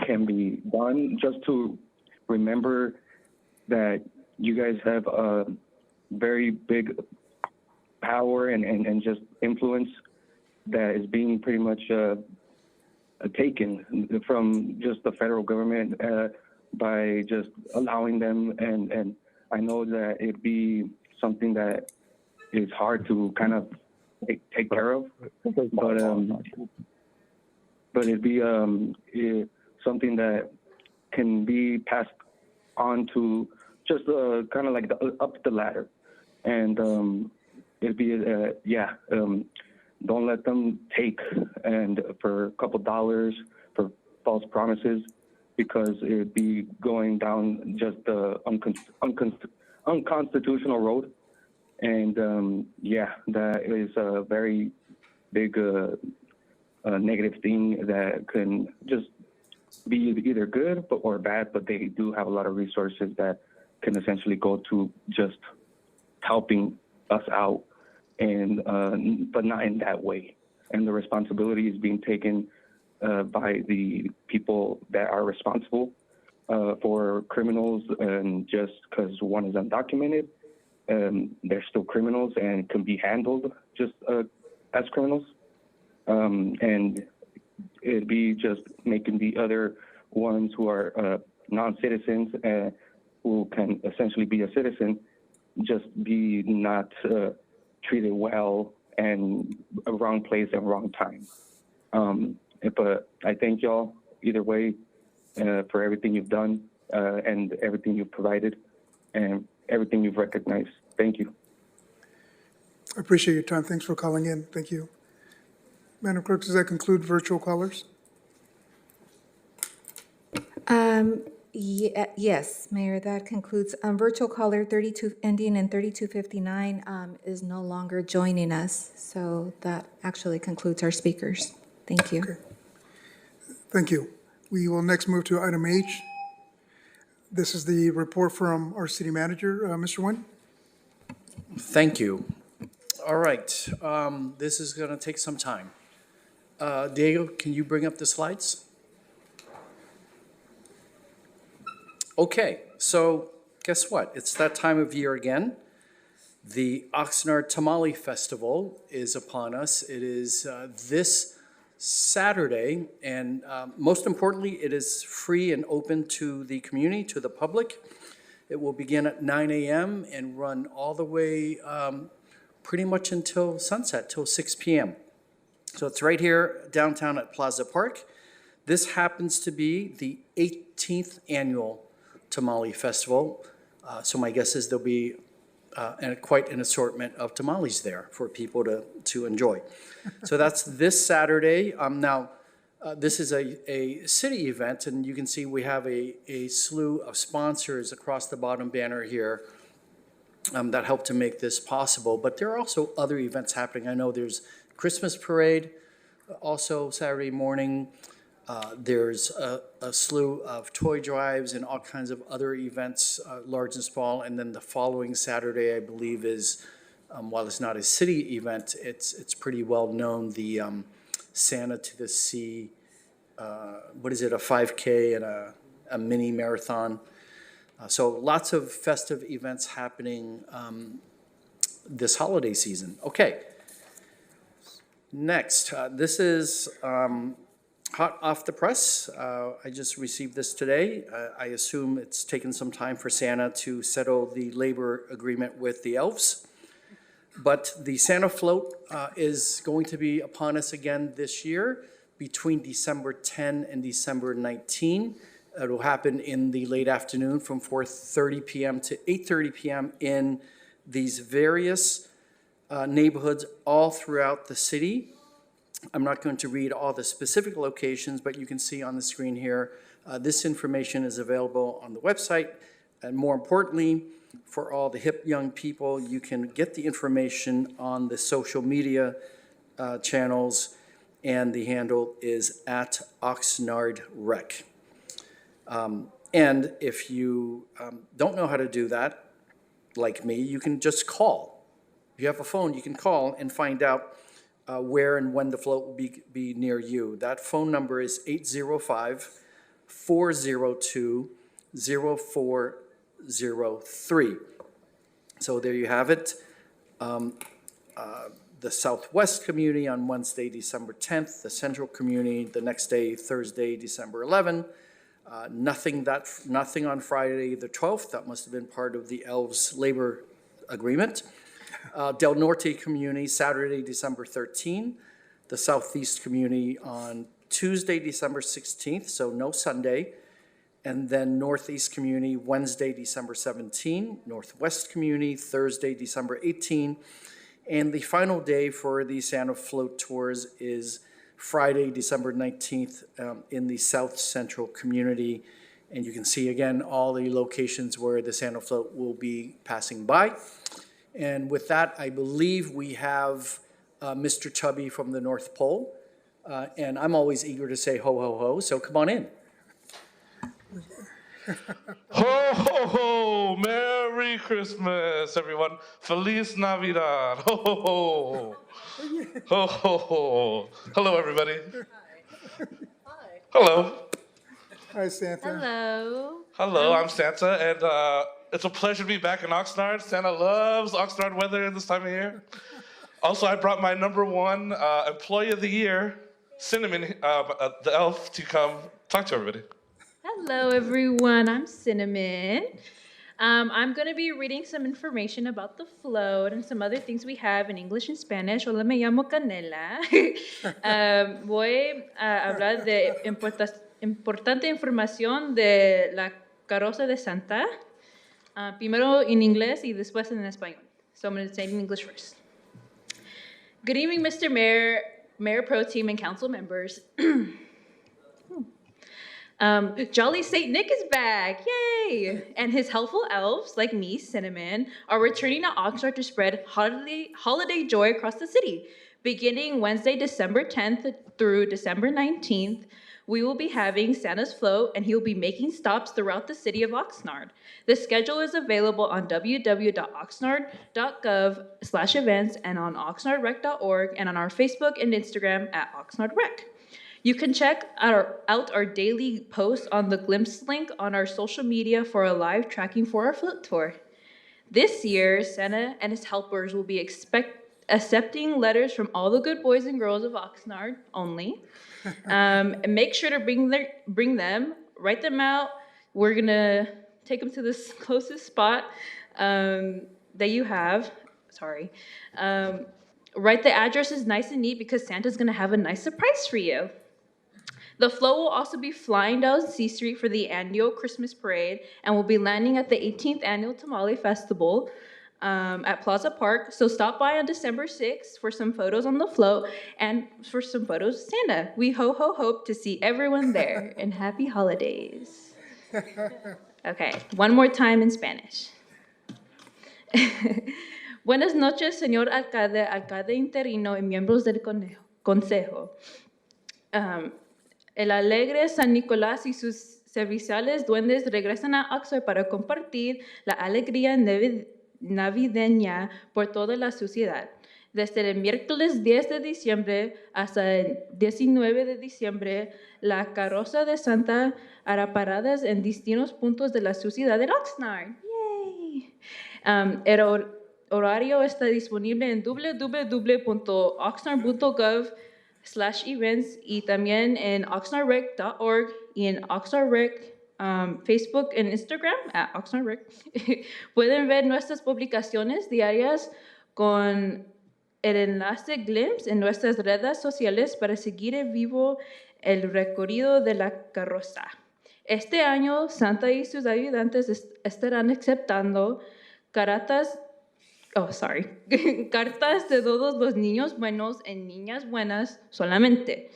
can be done just to remember that you guys have a very big power and just influence that is being pretty much taken from just the federal government by just allowing them. And I know that it'd be something that is hard to kind of take care of, but it'd be something that can be passed on to just kind of like up the ladder. And it'd be, don't let them take and for a couple dollars for false promises, because it'd be going down just the unconstitutional road. And that is a very big negative thing that can just be either good or bad, but they do have a lot of resources that can essentially go to just helping us out, and but not in that way. And the responsibility is being taken by the people that are responsible for criminals, and just because one is undocumented, they're still criminals and can be handled just as criminals. And it'd be just making the other ones who are non-citizens who can essentially be a citizen just be not treated well and a wrong place and wrong time. But I thank y'all either way for everything you've done and everything you've provided and everything you've recognized. Thank you. I appreciate your time. Thanks for calling in. Thank you. Madam Clerk, does that conclude virtual callers? Yes, Mayor, that concludes. Virtual caller 32 ending in 3259 is no longer joining us, so that actually concludes our speakers. Thank you. Okay. Thank you. We will next move to item H. This is the report from our city manager, Mr. Nguyen. Thank you. All right, this is going to take some time. Diego, can you bring up the slides? Okay, so guess what? It's that time of year again. The Oxnard Tamale Festival is upon us. It is this Saturday, and most importantly, it is free and open to the community, to the public. It will begin at 9 a.m. and run all the way pretty much until sunset, till 6 p.m. So it's right here downtown at Plaza Park. This happens to be the 18th annual Tamale Festival. So my guess is there'll be quite an assortment of tamales there for people to enjoy. So that's this Saturday. Now, this is a city event, and you can see we have a slew of sponsors across the bottom banner here that help to make this possible. But there are also other events happening. I know there's Christmas parade, also Saturday morning. There's a slew of toy drives and all kinds of other events, large and small. And then the following Saturday, I believe, is, while it's not a city event, it's pretty well known, the Santa to the Sea, what is it, a 5K and a mini marathon. So lots of festive events happening this holiday season. Okay. Next, this is hot off the press. I just received this today. I assume it's taken some time for Santa to settle the labor agreement with the elves. But the Santa float is going to be upon us again this year between December 10 and December 19. It will happen in the late afternoon from 4:30 p.m. to 8:30 p.m. in these various neighborhoods all throughout the city. I'm not going to read all the specific locations, but you can see on the screen here, this information is available on the website. And more importantly, for all the hip young people, you can get the information on the social media channels, and the handle is at Oxnard Rec. And if you don't know how to do that, like me, you can just call. If you have a phone, you can call and find out where and when the float will be near you. That phone number is 805-402-0403. So there you have it. The Southwest community on Wednesday, December 10th, the Central community the next day, Thursday, December 11th. Nothing on Friday, the 12th. That must have been part of the Elves labor agreement. Del Norte community, Saturday, December 13th. The Southeast community on Tuesday, December 16th, so no Sunday. And then Northeast community, Wednesday, December 17th. Northwest community, Thursday, December 18th. And the final day for the Santa Float Tours is Friday, December 19th, in the South Central community. And you can see again all the locations where the Santa Float will be passing by. And with that, I believe we have Mr. Chubby from the North Pole. And I'm always eager to say ho, ho, ho, so come on in. Ho, ho, ho! Merry Christmas, everyone. Feliz Navidad. Ho, ho, ho. Ho, ho, ho. Hello, everybody. Hi. Hello. Hi, Santa. Hello. Hello, I'm Santa, and it's a pleasure to be back in Oxnard. Santa loves Oxnard weather this time of year. Also, I brought my #1 Employee of the Year, Cinnamon, the elf, to come talk to everybody. Hello, everyone. I'm Cinnamon. I'm going to be reading some information about the float and some other things we have in English and Spanish. Hola, me llamo Canela. Voy a hablar de importante información de la carroza de Santa. Primero en inglés y después en español. So I'm going to say it in English first. Good evening, Mr. Mayor, Mayor Pro Tem, and council members. Jolly St. Nick is back, yay! And his helpful elves, like me, Cinnamon, are returning to Oxnard to spread holiday joy across the city. Beginning Wednesday, December 10th through December 19th, we will be having Santa's Float, and he will be making stops throughout the city of Oxnard. The schedule is available on www.oxnard.gov/events and on oxnardrec.org and on our Facebook and Instagram at oxnardrec. You can check out our daily posts on the Glimpse link on our social media for a live tracking for our float tour. This year, Santa and his helpers will be accepting letters from all the good boys and girls of Oxnard only. And make sure to bring them, write them out. We're gonna take them to the closest spot that you have. Sorry. Write the addresses nice and neat because Santa's gonna have a nice surprise for you. The float will also be flying down C Street for the annual Christmas parade and will be landing at the 18th Annual Tamale Festival at Plaza Park. So stop by on December 6th for some photos on the float and for some photos of Santa. We hope to see everyone there, and happy holidays. Okay, one more time in Spanish. Buenas noches, señor alcalde, alcalde interino y miembros del consejo. El alegre San Nicolás y sus serviciales duendes regresan a Oxnard para compartir la alegría navideña por toda la sociedad. Desde el miércoles 10 de diciembre hasta el 19 de diciembre, la carroza de Santa hará paradas en distintos puntos de la ciudad de Oxnard. ¡Yay! El horario está disponible en www.oxnard.gov /events y también en oxnardrec.org y en oxnardrec Facebook e Instagram @oxnardrec. Pueden ver nuestras publicaciones diarias con el enlace Glimpse en nuestras redes sociales para seguir en vivo el recorrido de la carroza. Este año, Santa y sus ayudantes estarán aceptando cartas de todos los niños buenos y niñas buenas solamente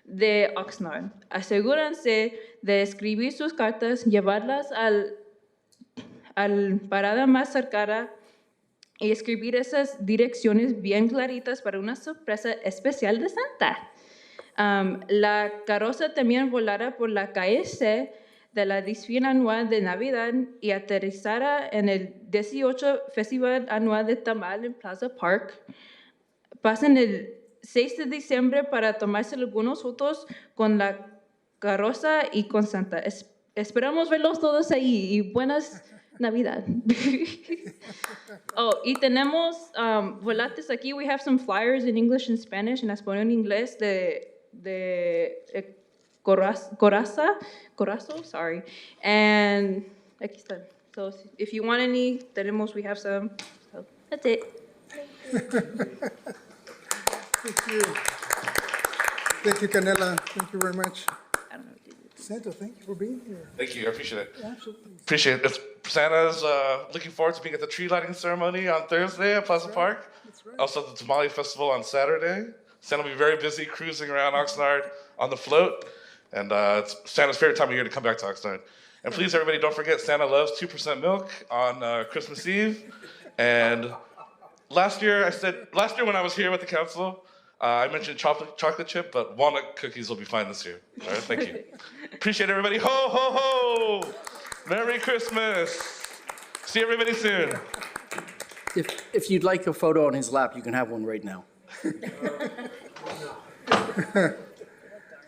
de Oxnard. Asegúrense de escribir sus cartas, llevarlas al parada más cercana y escribir esas direcciones bien claritas para una sorpresa especial de Santa. La carroza también volará por la calle C de la desfile anual de Navidad y aterrizará en el 18 Festival Anual de Tamal en Plaza Park. Pasen el 6 de diciembre para tomarse algunos fotos con la carroza y con Santa. Esperamos verlos todos ahí y buenas Navidad. Y tenemos volantes aquí. We have some flyers in English and Spanish, en español y inglés de Corazo, sorry. And aquí están. So if you want any, we have some. So that's it. Thank you. Thank you, Canela. Thank you very much. Santa, thank you for being here. Thank you. I appreciate it. Absolutely. Appreciate it. Santa's looking forward to being at the tree lighting ceremony on Thursday at Plaza Park. That's right. Also, the Tamale Festival on Saturday. Santa will be very busy cruising around Oxnard on the float. And it's Santa's favorite time of year to come back to Oxnard. And please, everybody, don't forget Santa loves 2% milk on Christmas Eve. And last year when I was here with the council, I mentioned chocolate chip, but walnut cookies will be fine this year. All right, thank you. Appreciate everybody. Ho, ho, ho! Merry Christmas. See everybody soon. If you'd like a photo on his lap, you can have one right now.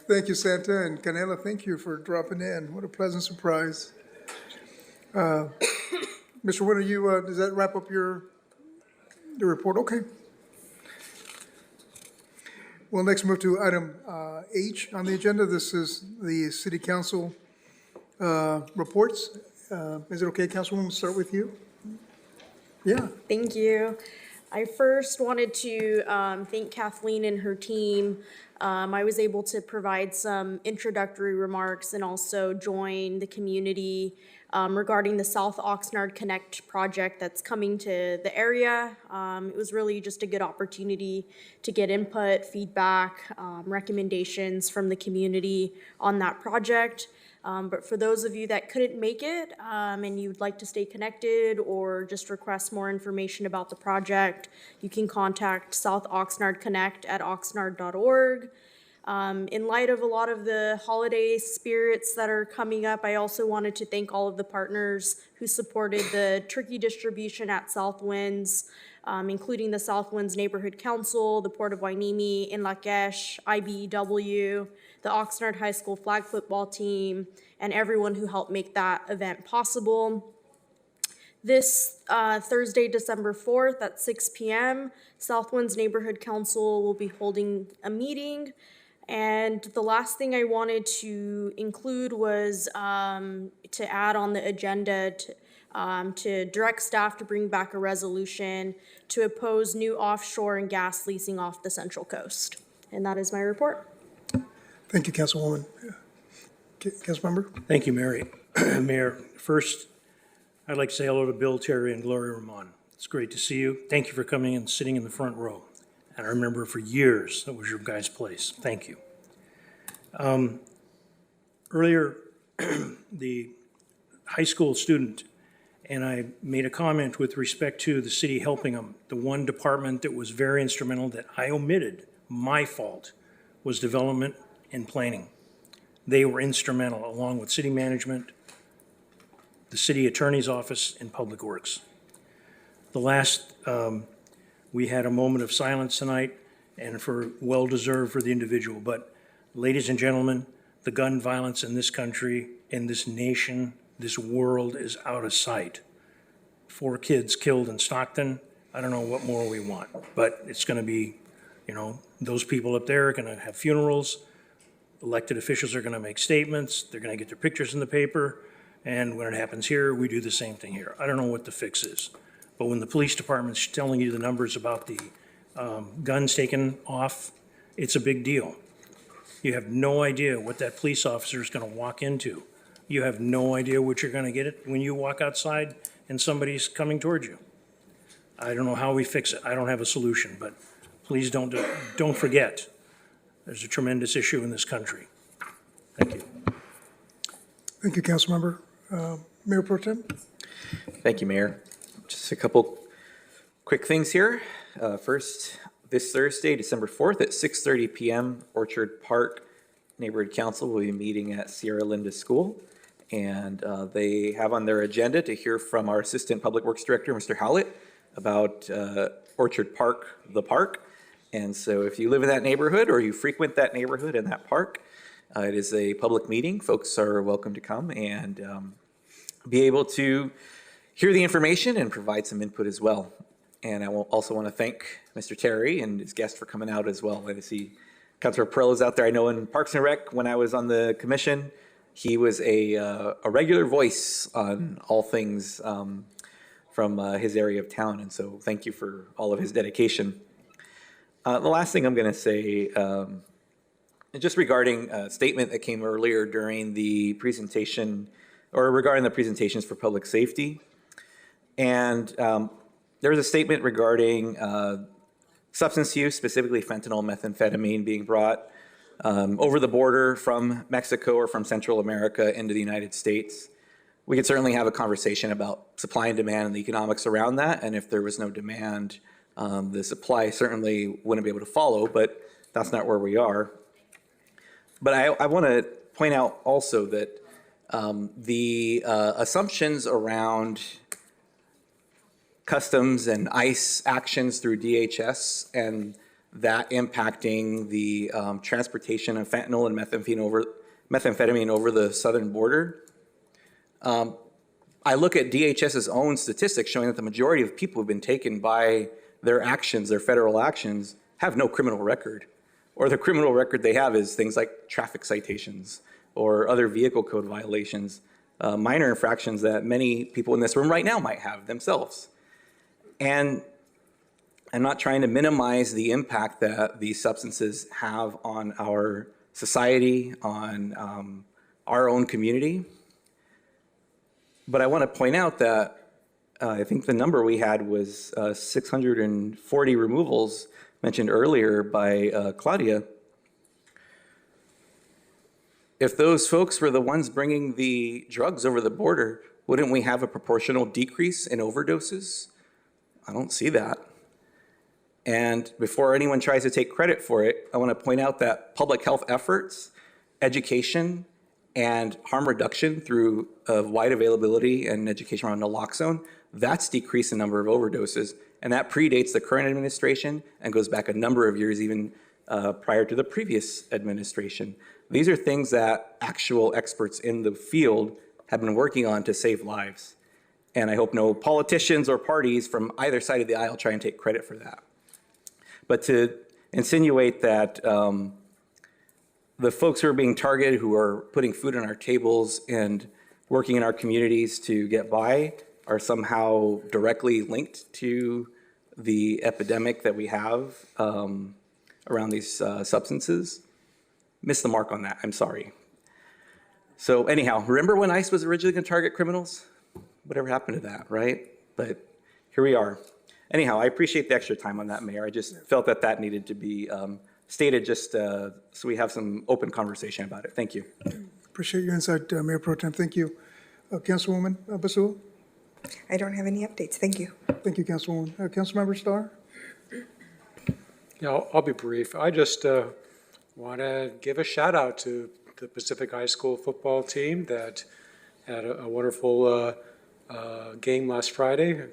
Thank you, Santa, and Canela, thank you for dropping in. What a pleasant surprise. Mr. Winter, does that wrap up your report? Okay. We'll next move to item H on the agenda. This is the City Council reports. Is it okay, Councilwoman, to start with you? Yeah. Thank you. I first wanted to thank Kathleen and her team. I was able to provide some introductory remarks and also join the community regarding the South Oxnard Connect project that's coming to the area. It was really just a good opportunity to get input, feedback, recommendations from the community on that project. But for those of you that couldn't make it and you'd like to stay connected or just request more information about the project, you can contact South Oxnard Connect at oxnard.org. In light of a lot of the holiday spirits that are coming up, I also wanted to thank all of the partners who supported the turkey distribution at Southwinds, including the Southwinds Neighborhood Council, the Port of Hueneme, In Lakesh, IBEW, the Oxnard High School flag football team, and everyone who helped make that event possible. This Thursday, December 4th at 6 p.m., Southwinds Neighborhood Council will be holding a meeting. And the last thing I wanted to include was to add on the agenda to direct staff to bring back a resolution to oppose new offshore and gas leasing off the Central Coast. And that is my report. Thank you, Councilwoman. Councilmember? Thank you, Mary. Mayor, first, I'd like to say hello to Bill, Terry, and Gloria Ramon. It's great to see you. Thank you for coming and sitting in the front row. And I remember for years that was your guys' place. Thank you. Earlier, the high school student and I made a comment with respect to the city helping them. The one department that was very instrumental that I omitted, my fault, was development and planning. They were instrumental, along with city management, the city attorney's office, and public works. We had a moment of silence tonight, and well-deserved for the individual. But ladies and gentlemen, the gun violence in this country, in this nation, this world is out of sight. 4 kids killed in Stockton. I don't know what more we want, but it's going to be You know, those people up there are gonna have funerals, elected officials are gonna make statements, they're gonna get their pictures in the paper, and when it happens here, we do the same thing here. I don't know what the fix is, but when the police department's telling you the numbers about the guns taken off, it's a big deal. You have no idea what that police officer is gonna walk into. You have no idea what you're gonna get when you walk outside and somebody's coming towards you. I don't know how we fix it. I don't have a solution, but please don't forget, there's a tremendous issue in this country. Thank you. Thank you, Councilmember. Mayor Pro Tem? Thank you, Mayor. Just a couple quick things here. First, this Thursday, December 4th at 6:30 p.m., Orchard Park Neighborhood Council will be meeting at Sierra Linda School. And they have on their agenda to hear from our Assistant Public Works Director, Mr. Howlett, about Orchard Park, the park. And so if you live in that neighborhood or you frequent that neighborhood and that park, it is a public meeting. Folks are welcome to come and be able to hear the information and provide some input as well. And I will also want to thank Mr. Terry and his guest for coming out as well. I see Councilor Pearl is out there. I know in Parks and Rec, when I was on the commission, he was a regular voice on all things from his area of town. And so thank you for all of his dedication. The last thing I'm going to say, just regarding a statement that came earlier during the presentation, or regarding the presentations for public safety. And there was a statement regarding substance use, specifically fentanyl, methamphetamine being brought over the border from Mexico or from Central America into the United States. We could certainly have a conversation about supply and demand and the economics around that. And if there was no demand, the supply certainly wouldn't be able to follow, but that's not where we are. But I want to point out also that the assumptions around customs and ICE actions through DHS and that impacting the transportation of fentanyl and methamphetamine over the southern border. I look at DHS's own statistics showing that the majority of people who've been taken by their actions, their federal actions, have no criminal record. Or the criminal record they have is things like traffic citations or other vehicle code violations, minor infractions that many people in this room right now might have themselves. And I'm not trying to minimize the impact that these substances have on our society, on our own community. But I want to point out that I think the number we had was 640 removals mentioned earlier by Claudia. If those folks were the ones bringing the drugs over the border, wouldn't we have a proportional decrease in overdoses? I don't see that. And before anyone tries to take credit for it, I want to point out that public health efforts, education, and harm reduction through wide availability and education around naloxone, that's decreased the number of overdoses. And that predates the current administration and goes back a number of years, even prior to the previous administration. These are things that actual experts in the field have been working on to save lives. And I hope no politicians or parties from either side of the aisle try and take credit for that. But to insinuate that the folks who are being targeted, who are putting food on our tables and working in our communities to get by, are somehow directly linked to the epidemic that we have around these substances, missed the mark on that. I'm sorry. So anyhow, remember when ICE was originally going to target criminals? Whatever happened to that, right? But here we are. Anyhow, I appreciate the extra time on that, Mayor. I just felt that that needed to be stated just so we have some open conversation about it. Thank you. Appreciate your insight, Mayor Pro Tem. Thank you. Councilwoman Basul? I don't have any updates. Thank you. Thank you, Councilwoman. Councilmember Starr? Yeah, I'll be brief. I just want to give a shout out to the Pacific High School football team that had a wonderful game last Friday.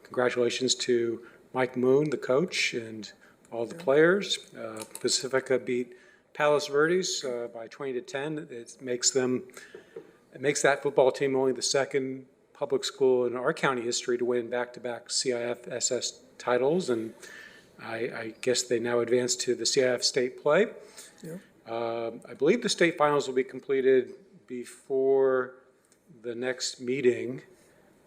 Congratulations to Mike Moon, the coach, and all the players. Pacifica beat Palos Verdes by 20-10. It makes that football team only the second public school in our county history to win back-to-back CIF SS titles, and I guess they now advance to the CIF state play. Yeah. I believe the state finals will be completed before the next meeting.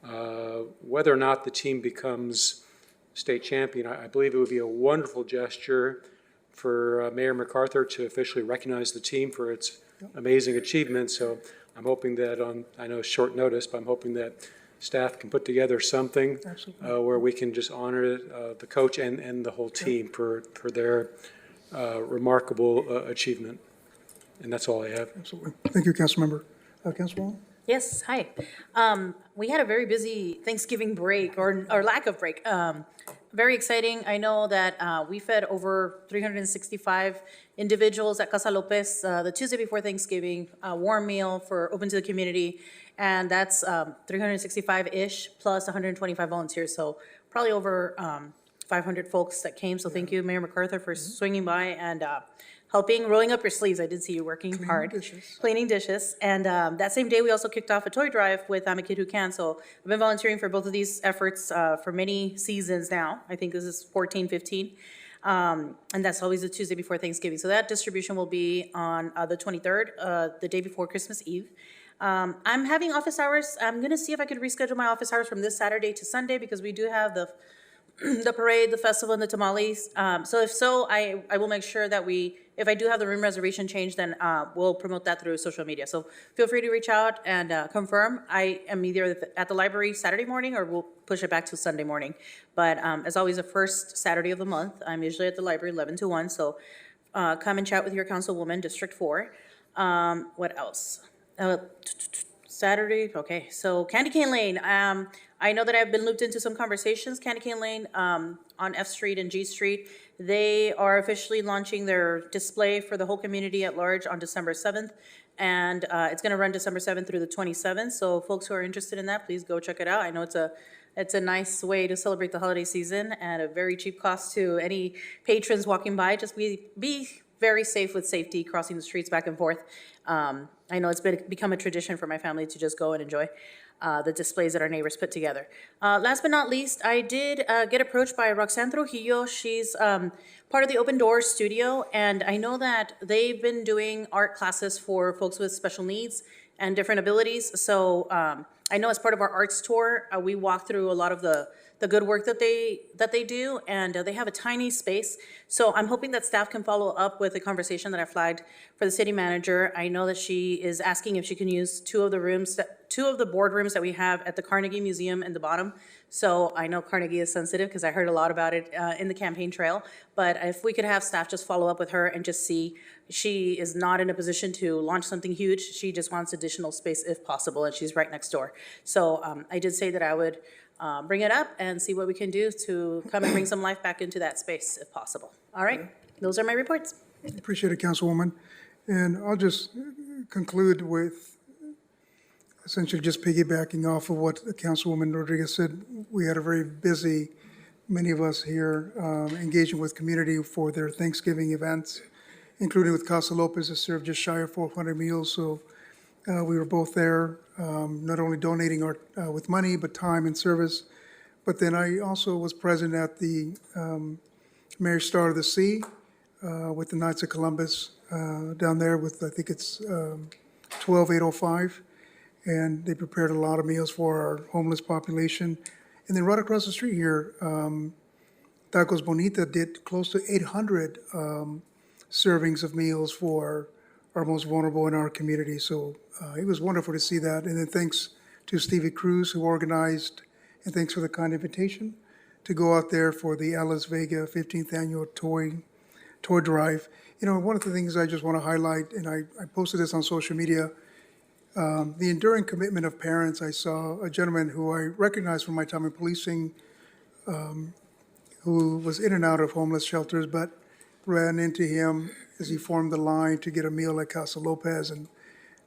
Whether or not the team becomes state champion, I believe it would be a wonderful gesture for Mayor MacArthur to officially recognize the team for its amazing achievements. So I'm hoping that I know it's short notice, but I'm hoping that staff can put together something where we can just honor the coach and the whole team for their remarkable achievement. And that's all I have. Absolutely. Thank you, Councilmember. Councilwoman? Yes, hi. We had a very busy Thanksgiving break or lack of break. Very exciting. I know that we fed over 365 individuals at Casa Lopez the Tuesday before Thanksgiving, a warm meal for open to the community. And that's 365-ish plus 125 volunteers. So probably over 500 folks that came. So thank you, Mayor MacArthur, for swinging by and helping, rolling up your sleeves. I did see you working hard. Cleaning dishes. And that same day, we also kicked off a toy drive with I'm a Kid Who Can. So I've been volunteering for both of these efforts for many seasons now. I think this is 14, 15. And that's always the Tuesday before Thanksgiving. So that distribution will be on the 23rd, the day before Christmas Eve. I'm having office hours. I'm going to see if I could reschedule my office hours from this Saturday to Sunday because we do have the parade, the festival, and the tamales. So if so, I will make sure that if I do have the room reservation changed, then we'll promote that through social media. So feel free to reach out and confirm. I am either at the library Saturday morning or we'll push it back to Sunday morning. But as always, the first Saturday of the month, I'm usually at the library 11 to 1. So come and chat with your councilwoman, District 4. What else? Saturday, okay, so Candy Cane Lane. I know that I've been looped into some conversations. Candy Cane Lane on F Street and G Street, they are officially launching their display for the whole community at large on December 7th. And it's gonna run December 7th through the 27th. So folks who are interested in that, please go check it out. I know it's a nice way to celebrate the holiday season at a very cheap cost to any patrons walking by. Just be very safe with safety crossing the streets back and forth. I know it's become a tradition for my family to just go and enjoy the displays that our neighbors put together. Last but not least, I did get approached by Roxanne Trujillo. She's part of the Open Doors studio, and I know that they've been doing art classes for folks with special needs and different abilities. So I know as part of our arts tour, we walk through a lot of the good work that they do, and they have a tiny space. So I'm hoping that staff can follow up with a conversation that I flagged for the city manager. I know that she is asking if she can use two of the boardrooms that we have at the Carnegie Museum in the bottom. So I know Carnegie is sensitive because I heard a lot about it in the campaign trail. But if we could have staff just follow up with her and just see, she is not in a position to launch something huge. She just wants additional space if possible, and she's right next door. So I did say that I would bring it up and see what we can do to come and bring some life back into that space if possible. All right, those are my reports. Appreciate it, Councilwoman. And I'll just conclude with essentially just piggybacking off of what Councilwoman Rodriguez said. We had a very busy, many of us here engaging with community for their Thanksgiving events, including with Casa Lopez that served just shy of 400 meals. So we were both there, not only donating with money, but time and service. But then I also was present at the Marriage Star of the Sea with the Knights of Columbus down there with, I think it's 12805. And they prepared a lot of meals for our homeless population. And then right across the street here, Tacos Bonita did close to 800 servings of meals for our most vulnerable in our community. So it was wonderful to see that. And then thanks to Stevie Cruz who organized, and thanks for the kind invitation to go out there for the Alice Vega 15th annual toy drive. You know, one of the things I just want to highlight, and I posted this on social media, the enduring commitment of parents. I saw a gentleman who I recognized from my time in policing, who was in and out of homeless shelters, but ran into him as he formed the line to get a meal at Casa Lopez, and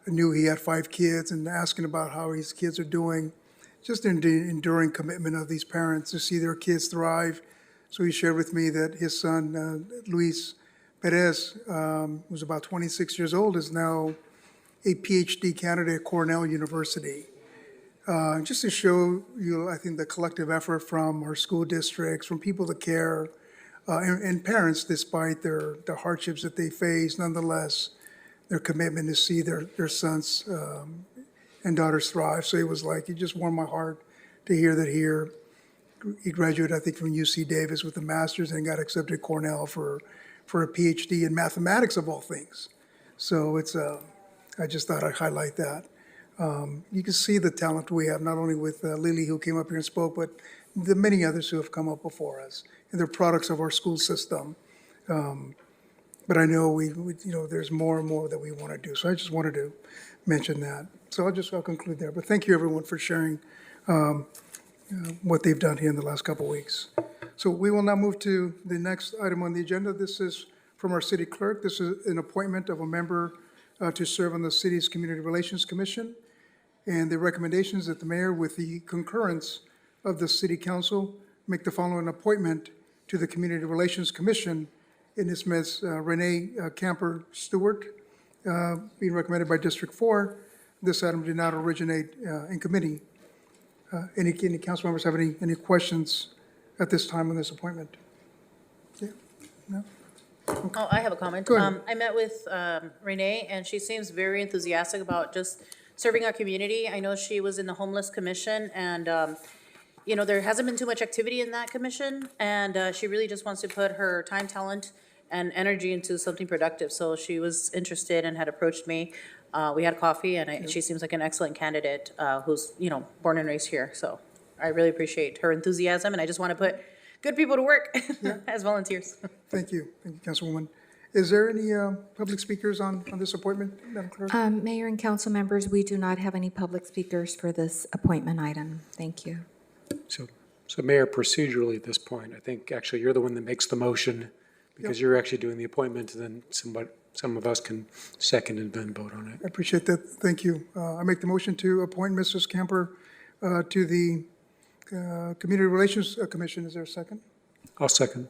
I knew he had 5 kids, and asking about how his kids are doing. Just the enduring commitment of these parents to see their kids thrive. So he shared with me that his son, Luis Perez, who's about 26 years old, is now a PhD candidate at Cornell University. Just to show you, I think, the collective effort from our school districts, from people that care and parents, despite the hardships that they face, nonetheless, their commitment to see their sons and daughters thrive. So it was like, it just warmed my heart to hear that here. He graduated, I think, from UC Davis with a master's and got accepted to Cornell for a PhD in mathematics of all things. So it's, I just thought I'd highlight that. You can see the talent we have, not only with Lily, who came up here and spoke, but the many others who have come up before us. And they're products of our school system. But I know there's more and more that we want to do. So I just wanted to mention that. So I'll conclude there. But thank you, everyone, for sharing what they've done here in the last couple of weeks. So we will now move to the next item on the agenda. This is from our city clerk. This is an appointment of a member to serve on the city's Community Relations Commission. And the recommendation is that the mayor, with the concurrence of the city council, make the following appointment to the Community Relations Commission. And it's Ms. Renee Camper Stewart, being recommended by District 4. This item did not originate in committee. Any council members have any questions at this time on this appointment? Yeah? No? Oh, I have a comment. Go ahead. I met with Renee, and she seems very enthusiastic about just serving our community. I know she was in the Homeless Commission, and there hasn't been too much activity in that commission, and she really just wants to put her time, talent, and energy into something productive. So she was interested and had approached me. We had coffee, and she seems like an excellent candidate who's born and raised here. So I really appreciate her enthusiasm, and I just want to put good people to work as volunteers. Thank you, Councilwoman. Is there any public speakers on this appointment, Madam Clerk? Mayor and council members, we do not have any public speakers for this appointment item. Thank you. So Mayor, procedurally at this point, I think actually you're the one that makes the motion because you're actually doing the appointment, and then some of us can second and then vote on it. I appreciate that. Thank you. I make the motion to appoint Mrs. Camper to the Community Relations Commission. Is there a second? I'll second.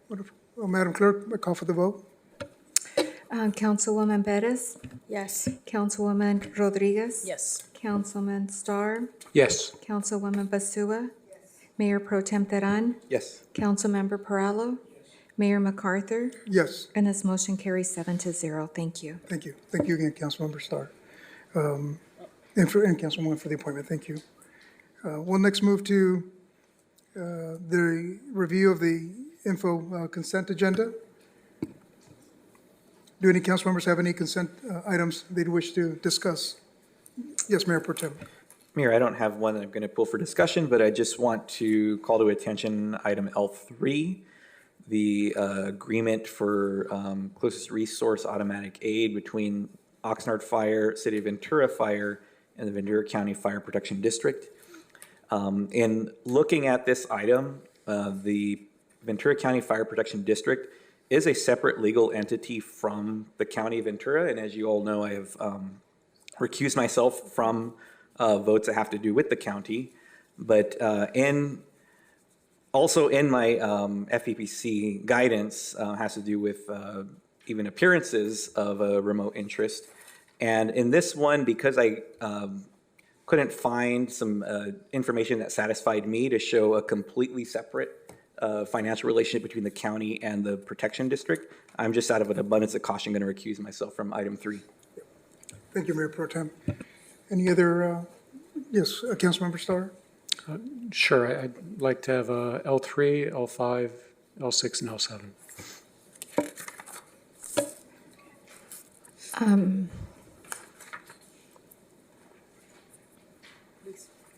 Wonderful. Madam Clerk, I call for the vote. Councilwoman Perez? Yes. Councilwoman Rodriguez? Yes. Councilman Starr? Yes. Councilwoman Basua? Mayor Pro Tem Teran? Yes. Councilmember Perallo? Mayor MacArthur? Yes. And this motion carries 7-0. Thank you. Thank you. Thank you again, Councilmember Starr. And Councilwoman for the appointment. Thank you. We'll next move to the review of the info consent agenda. Do any council members have any consent items they'd wish to discuss? Yes, Mayor Pro Tem. Mayor, I don't have one that I'm going to pull for discussion, but I just want to call to attention item L3, the agreement for closest resource automatic aid between Oxnard Fire, City of Ventura Fire, and the Ventura County Fire Protection District. In looking at this item, the Ventura County Fire Protection District is a separate legal entity from the County of Ventura, and as you all know, I have recused myself from votes that have to do with the county. But also in my FEPC guidance has to do with even appearances of a remote interest. And in this one, because I couldn't find some information that satisfied me to show a completely separate financial relationship between the county and the protection district, I'm just out of an abundance of caution going to recuse myself from item 3. Thank you, Mayor Pro Tem. Any other, yes, Councilmember Starr? Sure, I'd like to have L3, L5, L6, and L7.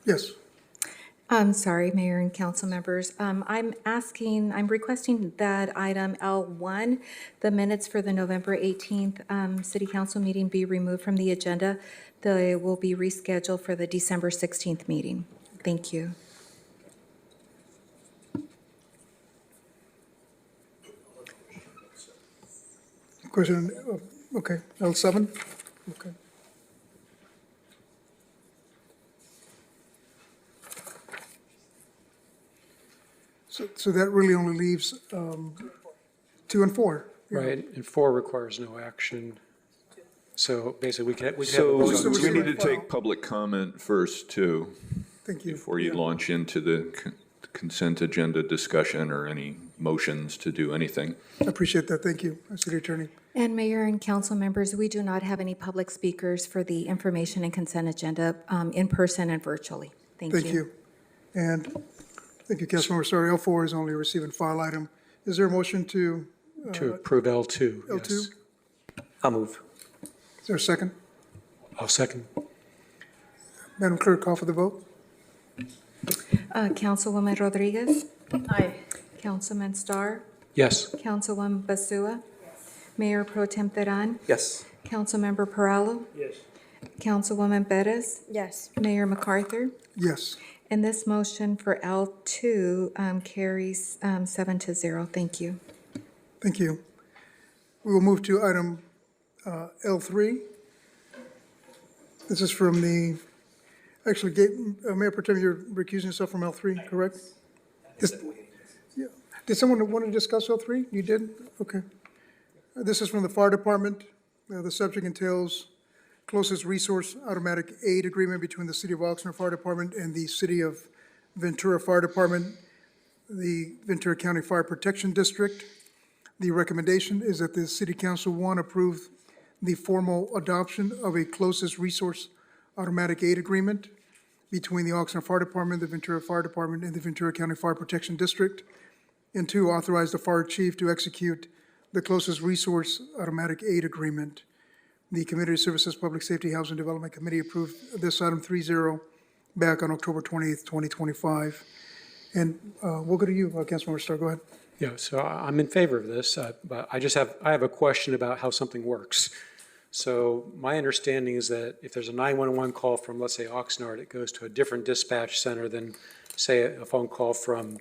Yes. I'm sorry, Mayor and council members. I'm requesting that item L1, the minutes for the November 18th City Council meeting be removed from the agenda. They will be rescheduled for the December 16th meeting. Thank you. Question, okay, L7? Okay. So that really only leaves 2 and 4. Right, and 4 requires no action. So basically, we could have a So vote on we 2. need to take public comment first, too. Thank you. Before you launch into the consent agenda discussion or any motions to do anything. I appreciate that. Thank you, City Attorney. And Mayor and council members, we do not have any public speakers for the information and consent agenda in person and virtually. Thank you. Thank you. And thank you, Councilmember Starr. L4 is only a receive and file item. Is there a motion to? To approve L2. L2? Yes. I'll move. Is there a second? I'll second. Madam Clerk, call for the vote. Councilwoman Rodriguez? Aye. Councilman Starr? Yes. Councilwoman Basua? Mayor Pro Tem Teran? Yes. Councilmember Perallo? Yes. Councilwoman Bettis? Yes. Mayor MacArthur? Yes. And this motion for L2 carries 7-0. Thank you. Thank you. We will move to item L3. This is from the, actually, Mayor Pro Tem, you're recusing yourself from L3, correct? Yeah. Did someone want to discuss L3? You did? Okay. This is from the Fire Department. The subject entails closest resource automatic aid agreement between the City of Oxnard Fire Department and the City of Ventura Fire Department, the Ventura County Fire Protection District. The recommendation is that the City Council, one, approve the formal adoption of a closest resource automatic aid agreement between the Oxnard Fire Department, the Ventura Fire Department, and the Ventura County Fire Protection District. And two, authorize the fire chief to execute the closest resource automatic aid agreement. The Community Services, Public Safety, Housing Development Committee approved this item 3-0 back on October 28th, 2025. And we'll go to you, Councilmember Starr, go ahead. Yeah, so I'm in favor of this, but I have a question about how something works. So my understanding is that if there's a 911 call from, let's say, Oxnard, it goes to a different dispatch center than, say, a phone call from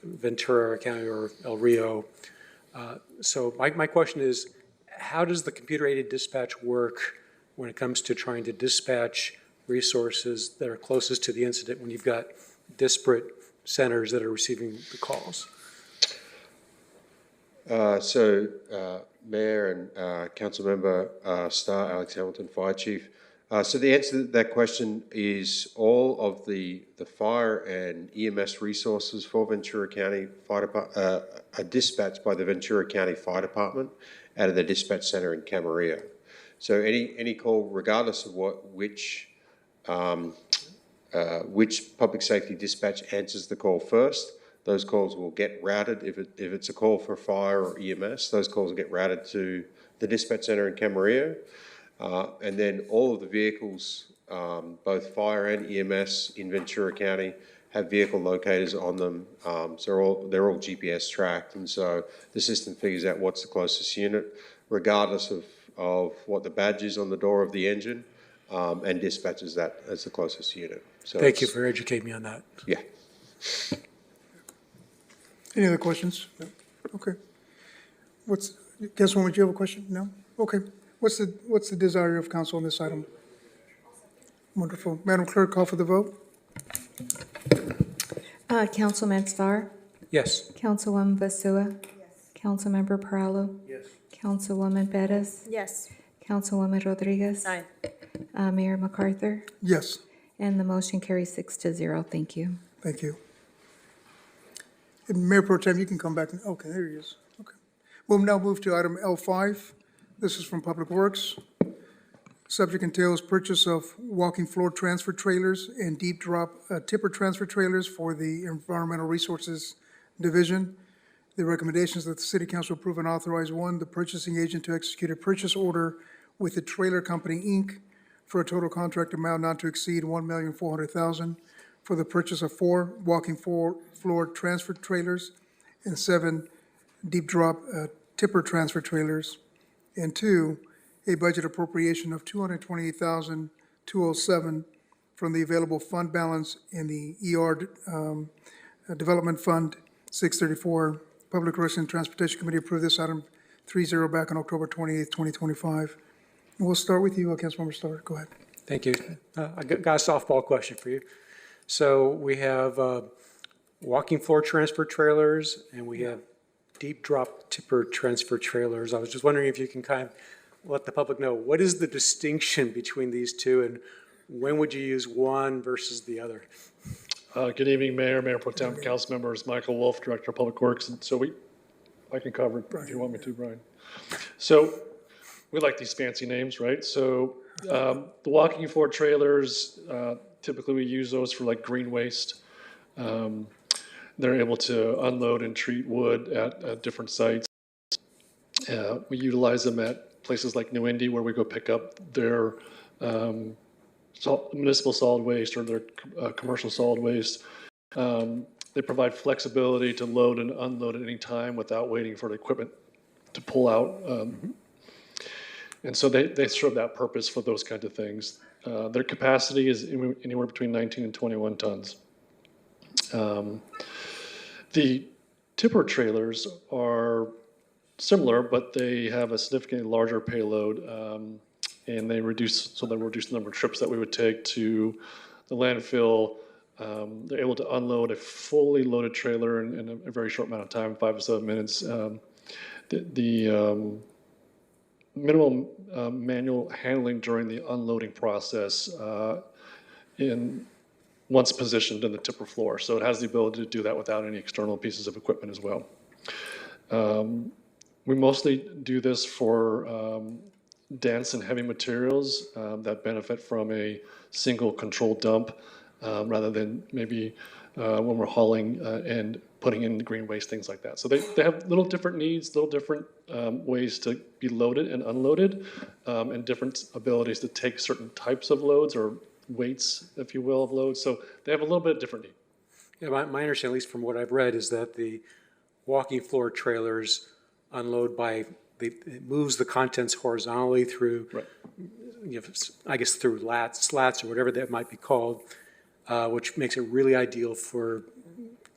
Ventura County or El Rio. So my question is, how does the computer-aided dispatch work when it comes to trying to dispatch resources that are closest to the incident when you've got disparate centers that are receiving the calls? Mayor and Councilmember Starr, Alex Hamilton, Fire Chief. So the answer to that question is all of the fire and EMS resources for Ventura County Fire Department are dispatched by the Ventura County Fire Department out of the dispatch center in Camarillo. So any call, regardless of which public safety dispatch answers the call first, those calls will get routed. If it's a call for fire or EMS, those calls will get routed to the dispatch center in Camarillo. And then all of the vehicles, both fire and EMS in Ventura County, have vehicle locators on them. So they're all GPS tracked. And so the system figures out what's the closest unit, regardless of what the badge is on the door of the engine, and dispatches that as the closest unit. So Thank you for educating me on that. Yeah. Any other questions? No? Okay. Councilwoman, do you have a question? No? Okay. What's the desire of council on this item? Wonderful. Madam Clerk, call for the vote. Councilman Starr? Yes. Councilwoman Basua? Yes. Councilmember Perallo? Yes. Councilwoman Bettis? Yes. Councilwoman Rodriguez? Aye. Mayor MacArthur? Yes. And the motion carries 6-0. Thank you. Thank you. And Mayor Pro Tem, you can come back. Okay, there he is. Okay. We'll now move to item L5. This is from Public Works. Subject entails purchase of walking floor transfer trailers and deep drop tipper transfer trailers for the Environmental Resources Division. The recommendation is that the City Council approve and authorize, one, the purchasing agent to execute a purchase order with the Trailer Company, Inc. for a total contract amount not to exceed $1,400,000 for the purchase of 4 walking floor transfer trailers and 7 deep drop tipper transfer trailers. And 2, a budget appropriation of $228,207 from the available fund balance in the ER Development Fund 634. Public Works and Transportation Committee approved this item 3-0 back on October 28th, 2025. And we'll start with you, Councilmember Starr. Go ahead. Thank you. I got a softball question for you. So we have walking floor transfer trailers and we have deep drop tipper transfer trailers. I was just wondering if you can kind of let the public know, what is the distinction between these two and when would you use one versus the other? Good evening, Mayor, Mayor Pro Tem, Council members, Michael Wolf, Director of Public Works. And so I can cover it if you want me to, Brian. So we like these fancy names, right? So the walking floor trailers, typically we use those for like green waste. They're able to unload and treat wood at different sites. We utilize them at places like New Indy, where we go pick up their municipal solid waste or their commercial solid waste. They provide flexibility to load and unload at any time without waiting for the equipment to pull out. And so they serve that purpose for those kinds of things. Their capacity is anywhere between 19 and 21 tons. The tipper trailers are similar, but they have a significantly larger payload, and they reduce the number of trips that we would take to the landfill. They're able to unload a fully loaded trailer in a very short amount of time, 5 to 7 minutes. The minimum manual handling during the unloading process once positioned in the tipper floor. So it has the ability to do that without any external pieces of equipment as well. We mostly do this for dense and heavy materials that benefit from a single controlled dump rather than maybe when we're hauling and putting in the green waste, things like that. So they have little different needs, little different ways to be loaded and unloaded, and different abilities to take certain types of loads or weights, if you will, of loads. So they have a little bit of different need. Yeah, my understanding, at least from what I've read, is that the walking floor trailers unload it moves the contents horizontally through, I guess through slats or whatever that might be called, which makes it really ideal for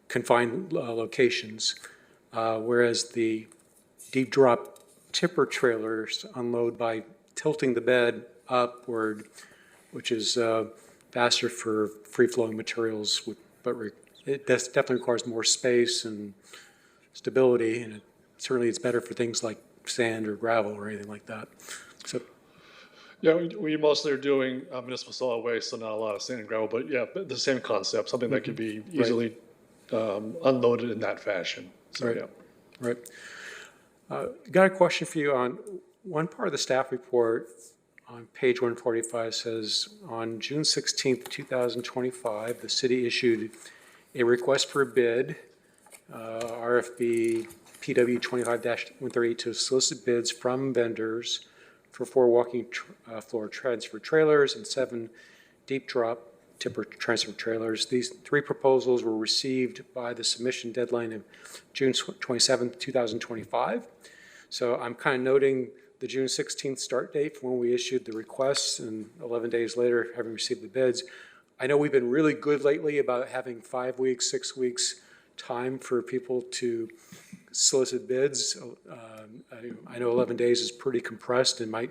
confined locations, whereas the deep drop tipper trailers unload by tilting the bed upward, which is faster for free-flowing materials, but it definitely requires more space and stability, and certainly it's better for things like sand or gravel or anything like that. So, yeah, we mostly are doing municipal solid waste, so not a lot of sand and gravel, but yeah, the same concept, something that could be easily unloaded in that fashion. So, right. Yeah. Right. Got a question for you on one part of the staff report. On page 145 says, on June 16th, 2025, the city issued a request for a bid, RFB PW 25-138, to solicit bids from vendors for 4 walking floor transfer trailers and 7 deep drop tipper transfer trailers. These 3 proposals were received by the submission deadline of June 27th, 2025. So I'm kind of noting the June 16th start date for when we issued the requests, and 11 days later, having received the bids. I know we've been really good lately about having 5 weeks, 6 weeks time for people to solicit bids. I know 11 days is pretty compressed and might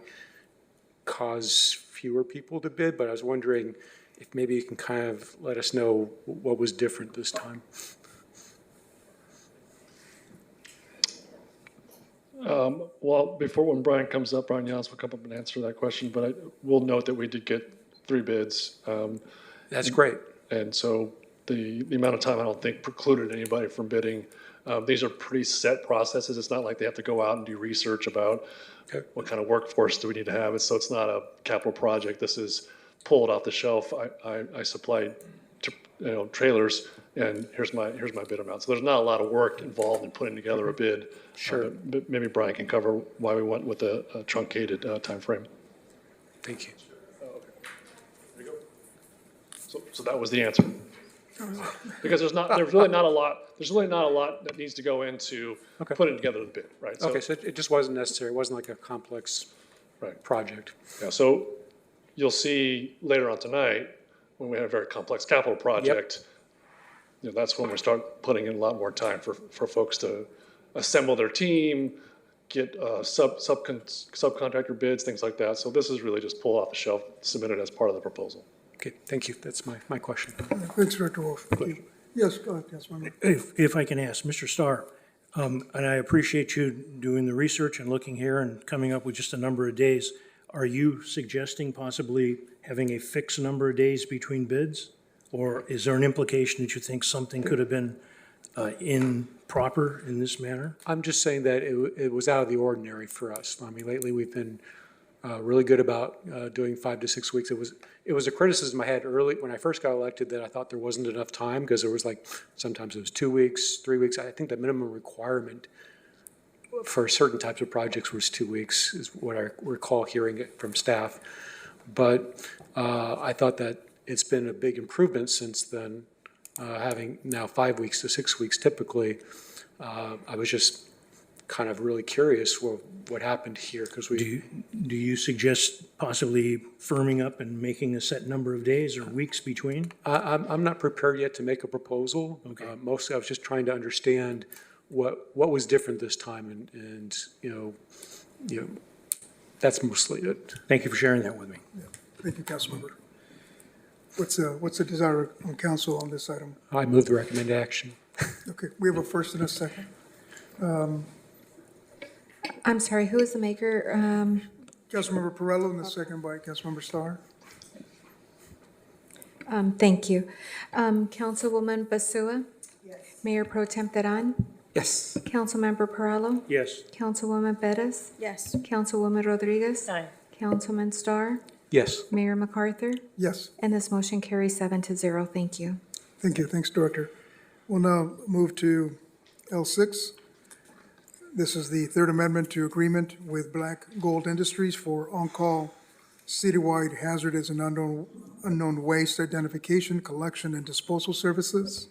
cause fewer people to bid, but I was wondering if maybe you can kind of let us know what was different this time. Well, before when Brian comes up, Brian Yance will come up and answer that question, but I will note that we did get 3 bids. That's great. And so the amount of time, I don't think, precluded anybody from bidding. These are pretty set processes. It's not like they have to go out and do research about what kind of workforce do we need to have. So it's not a capital project. This is pulled off the shelf. I supplied trailers, and here's my bid amount. So there's not a lot of work involved in putting together a bid. Sure. But maybe Brian can cover why we went with a truncated time frame. Thank you. There you go. So that was the answer. Because there's really not a lot that needs to go into putting together the bid, right? So it just wasn't necessary. It wasn't like a complex project. Yeah. So you'll see later on tonight when we have a very complex capital project. That's when we start putting in a lot more time for folks to assemble their team, get subcontractor bids, things like that. So this is really just pull off the shelf, submit it as part of the proposal. Okay, thank you. That's my question. Thanks, Director Wolf. Thank you. Yes, go ahead, Councilmember. If I can ask, Mr. Starr, and I appreciate you doing the research and looking here and coming up with just a number of days. Are you suggesting possibly having a fixed number of days between bids? Or is there an implication that you think something could have been improper in this manner? I'm just saying that it was out of the ordinary for us. I mean, lately, we've been really good about doing 5 to 6 weeks. It was a criticism I had early, when I first got elected, that I thought there wasn't enough time, because there was like, sometimes it was 2 weeks, 3 weeks. I think the minimum requirement for certain types of projects was 2 weeks, is what I recall hearing it from staff. But I thought that it's been a big improvement since then, having now 5 weeks to 6 weeks typically. I was just kind of really curious what happened here, because Do you suggest possibly firming up and making a set number of days or weeks between? I'm not prepared yet to make a proposal. Okay. Mostly I was just trying to understand what was different this time, and you know, that's mostly it. Thank you for sharing that with me. Thank you, Councilmember. What's the desire on council on this item? I move the recommended action. Okay, we have a first and a second. I'm sorry, who is the maker? Councilmember Perrello and the second by Councilmember Starr. Thank you. Councilwoman Basua? Yes. Mayor Pro Tem Teran? Yes. Councilmember Perrello? Yes. Councilwoman Perez? Yes. Councilwoman Rodriguez? Aye. Councilman Starr? Yes. Mayor MacArthur? Yes. And this motion carries 7-0. Thank you. Thank you. Thanks, Director. We'll now move to L6. This is the third amendment to agreement with Black Gold Industries for on-call citywide hazardous and unknown waste identification, collection, and disposal services.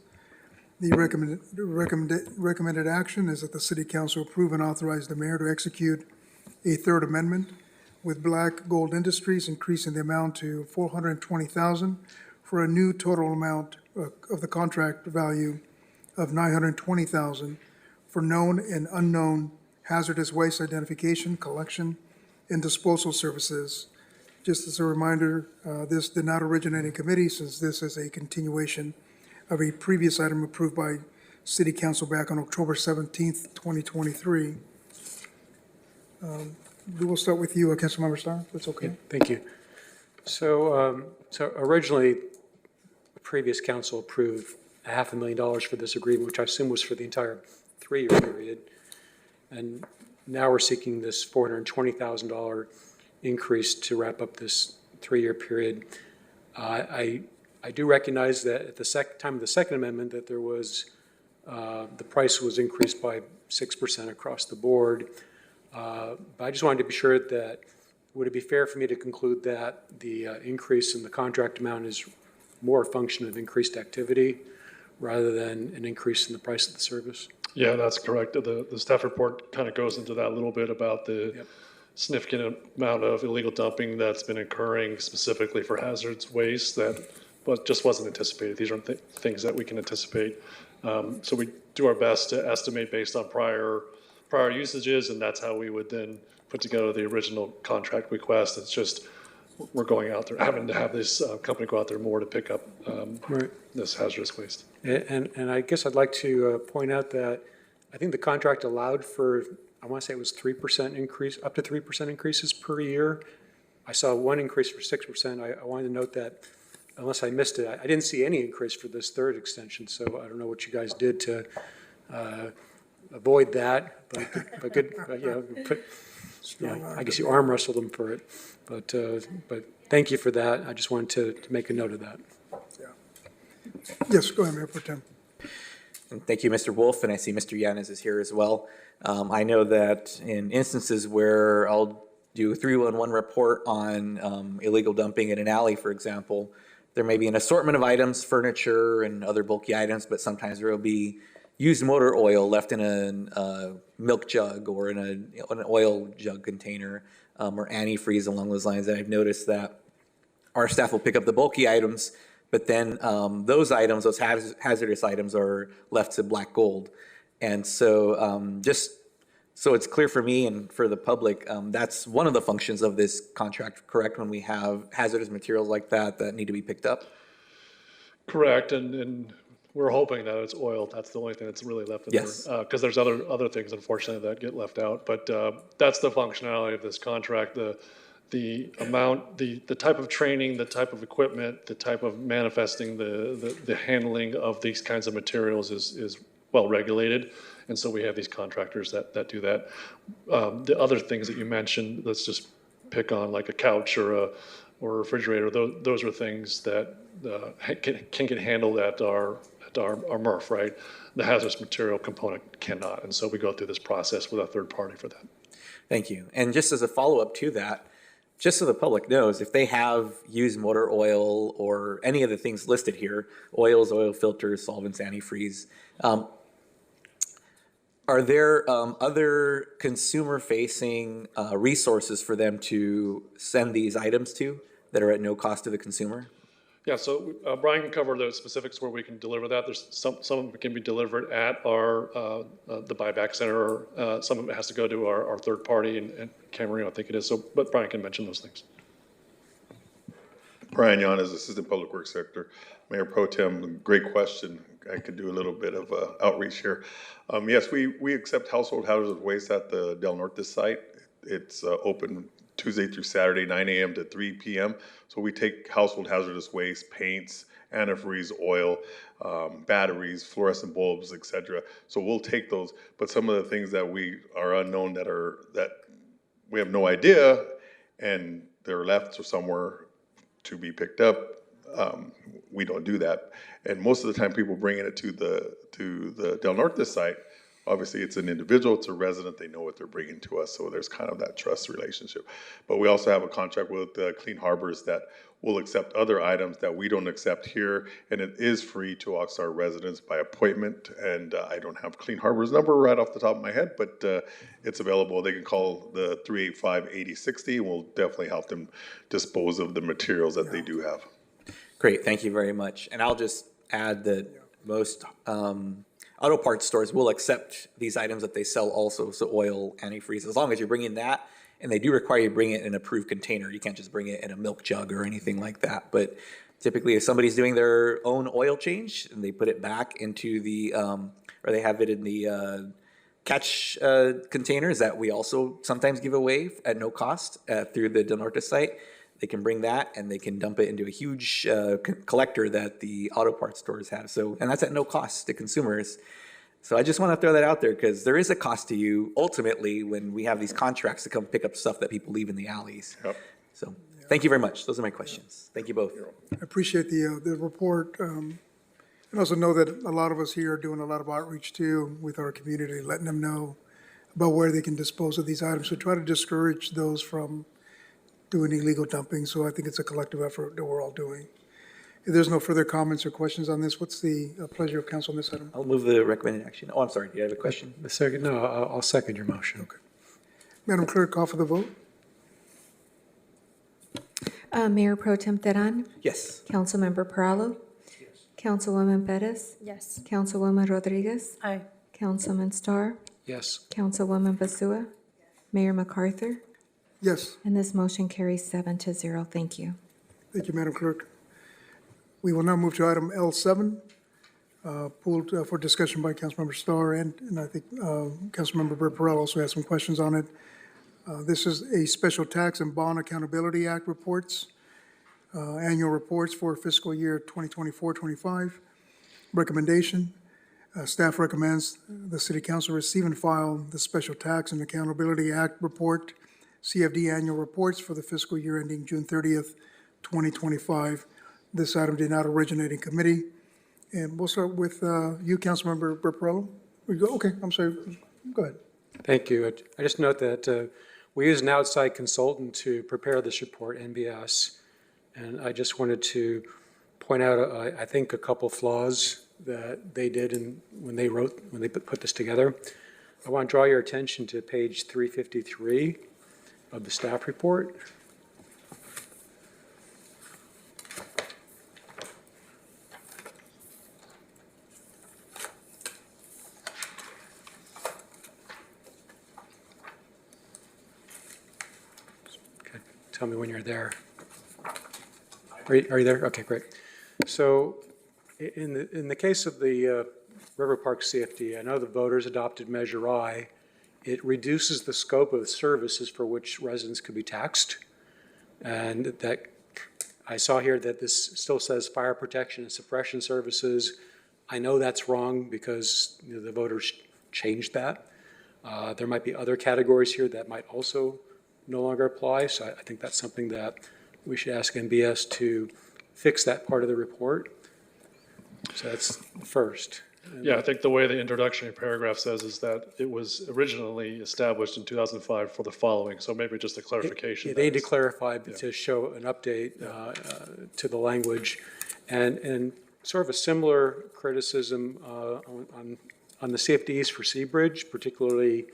The recommended action is that the City Council approve and authorize the mayor to execute a third amendment with Black Gold Industries, increasing the amount to $420,000 for a new total amount of the contract value of $920,000 for known and unknown hazardous waste identification, collection, and disposal services. Just as a reminder, this did not originate in committee, since this is a continuation of a previous item approved by City Council back on October 17th, 2023. We will start with you, Councilmember Starr, if that's okay. Thank you. So originally, the previous council approved $500,000 for this agreement, which I assume was for the entire 3-year period. And now we're seeking this $420,000 increase to wrap up this 3-year period. I do recognize that at the time of the second amendment that there was, the price was increased by 6% across the board. But I just wanted to be sure that, would it be fair for me to conclude that the increase in the contract amount is more a function of increased activity rather than an increase in the price of the service? Yeah, that's correct. The staff report kind of goes into that a little bit about the significant amount of illegal dumping that's been occurring specifically for hazardous waste that just wasn't anticipated. These aren't things that we can anticipate. So we do our best to estimate based on prior usages, and that's how we would then put together the original contract request. It's just we're going out there, having to have this company go out there more to pick up this hazardous waste. And I guess I'd like to point out that I think the contract allowed for, I want to say it was 3% increase, up to 3% increases per year. I saw one increase for 6%. I wanted to note that, unless I missed it, I didn't see any increase for this third extension. So I don't know what you guys did to avoid that, but good, I guess you arm wrestled them for it. But thank you for that. I just wanted to make a note of that. Yes, go ahead, Mayor Pro Tem. Thank you, Mr. Wolf, and I see Mr. Yanez is here as well. I know that in instances where I'll do a 311 report on illegal dumping in an alley, for example, there may be an assortment of items, furniture and other bulky items, but sometimes there will be used motor oil left in a milk jug or in an oil jug container, or antifreeze along those lines. And I've noticed that our staff will pick up the bulky items, but then those items, those hazardous items, are left to Black Gold. And so just so it's clear for me and for the public, that's one of the functions of this contract, correct, when we have hazardous materials like that need to be picked up? Correct, and we're hoping that it's oil. That's the only thing that's really left in there. Because there's other things, unfortunately, that get left out. But that's the functionality of this contract. the amount, the type of training, the type of equipment, the type of manifesting, the handling of these kinds of materials is well regulated. And so we have these contractors that do that. The other things that you mentioned, let's just pick on like a couch or a refrigerator. Those are things that can get handled at our MRF, right? The hazardous material component cannot. And so we go through this process with a third party for that. Thank you. And just as a follow-up to that, just so the public knows, if they have used motor oil or any of the things listed here, oils, oil filters, solvents, antifreeze, are there other consumer-facing resources for them to send these items to that are at no cost to the consumer? Yeah, so Brian can cover the specifics where we can deliver that. There's some of them can be delivered at our the buyback center. Some of it has to go to our third party in Camarillo, I think it is. So, but Brian can mention those things. Brian Yanes, Assistant Public Works Director. Mayor Pro Tem, great question. I could do a little bit of outreach here. Yes, we accept household hazardous waste at the Del Norte site. It's open Tuesday through Saturday, 9 a.m. to 3 p.m. So we take household hazardous waste, paints, antifreeze, oil, batteries, fluorescent bulbs, etc. So we'll take those. But some of the things that we are unknown that we have no idea, and they're left somewhere to be picked up, we don't do that. And most of the time, people bringing it to the Del Norte site. Obviously, it's an individual, it's a resident, they know what they're bringing to us, so there's kind of that trust relationship. But we also have a contract with Clean Harbors that will accept other items that we don't accept here, and it is free to Oxnard residents by appointment. And I don't have Clean Harbors number right off the top of my head, but it's available. They can call the 385-8060, and we'll definitely help them dispose of the materials that they do have. Great, thank you very much. And I'll just add that most auto parts stores will accept these items that they sell also, so oil, antifreeze, as long as you're bringing that, and they do require you bring it in an approved container. You can't just bring it in a milk jug or anything like that. But typically, if somebody's doing their own oil change and they put it back into the, or they have it in the catch containers that we also sometimes give away at no cost through the Del Norte site, they can bring that and they can dump it into a huge collector that the auto parts stores have. So, and that's at no cost to consumers. So I just want to throw that out there because there is a cost to you ultimately when we have these contracts to come pick up stuff that people leave in the alleys. Yep. So thank you very much. Those are my questions. Thank you both. I appreciate the report. And also know that a lot of us here are doing a lot of outreach too with our community, letting them know about where they can dispose of these items. So try to discourage those from doing illegal dumping. So I think it's a collective effort that we're all doing. If there's no further comments or questions on this, what's the pleasure of council on this item? I'll move the recommended action. Oh, I'm sorry. Do you have a question? A second, no, I'll second your motion. Okay. Madam Clerk, call for the vote. Mayor Pro Tem Teran, Yes. Councilmember Perallo, Councilwoman Perez, Yes. Councilwoman Rodriguez, Aye. Councilman Starr, Yes. Councilwoman Basua, Mayor MacArthur, Yes. and this motion carries 7-0. Thank you. Thank you, Madam Clerk. We will now move to item L7, pulled for discussion by Councilmember Starr, and I think Councilmember Perallo also has some questions on it. This is a Special Tax and Bond Accountability Act reports, annual reports for fiscal year 2024-25. Recommendation, staff recommends the City Council receive and file the Special Tax and Accountability Act report, CFD annual reports for the fiscal year ending June 30th, 2025. This item did not originate in committee. And we'll start with you, Councilmember Perallo. Okay, I'm sorry. Go ahead. Thank you. I just note that we use an outside consultant to prepare this report, NBS, and I just wanted to point out, I think, a couple flaws that they did when they put this together. I want to draw your attention to page 353 of the staff report. Tell me when you're there. Are you there? Okay, great. So in the case of the River Park CFD, I know the voters adopted Measure I. It reduces the scope of services for which residents could be taxed. And that, I saw here that this still says fire protection and suppression services. I know that's wrong because the voters changed that. There might be other categories here that might also no longer apply, so I think that's something that we should ask MBS to fix that part of the report. So that's first. Yeah, I think the way the introductory paragraph says is that it was originally established in 2005 for the following, so maybe just a clarification. Yeah, they need to clarify to show an update to the language. And sort of a similar criticism on the CFDs for Seabridge, particularly,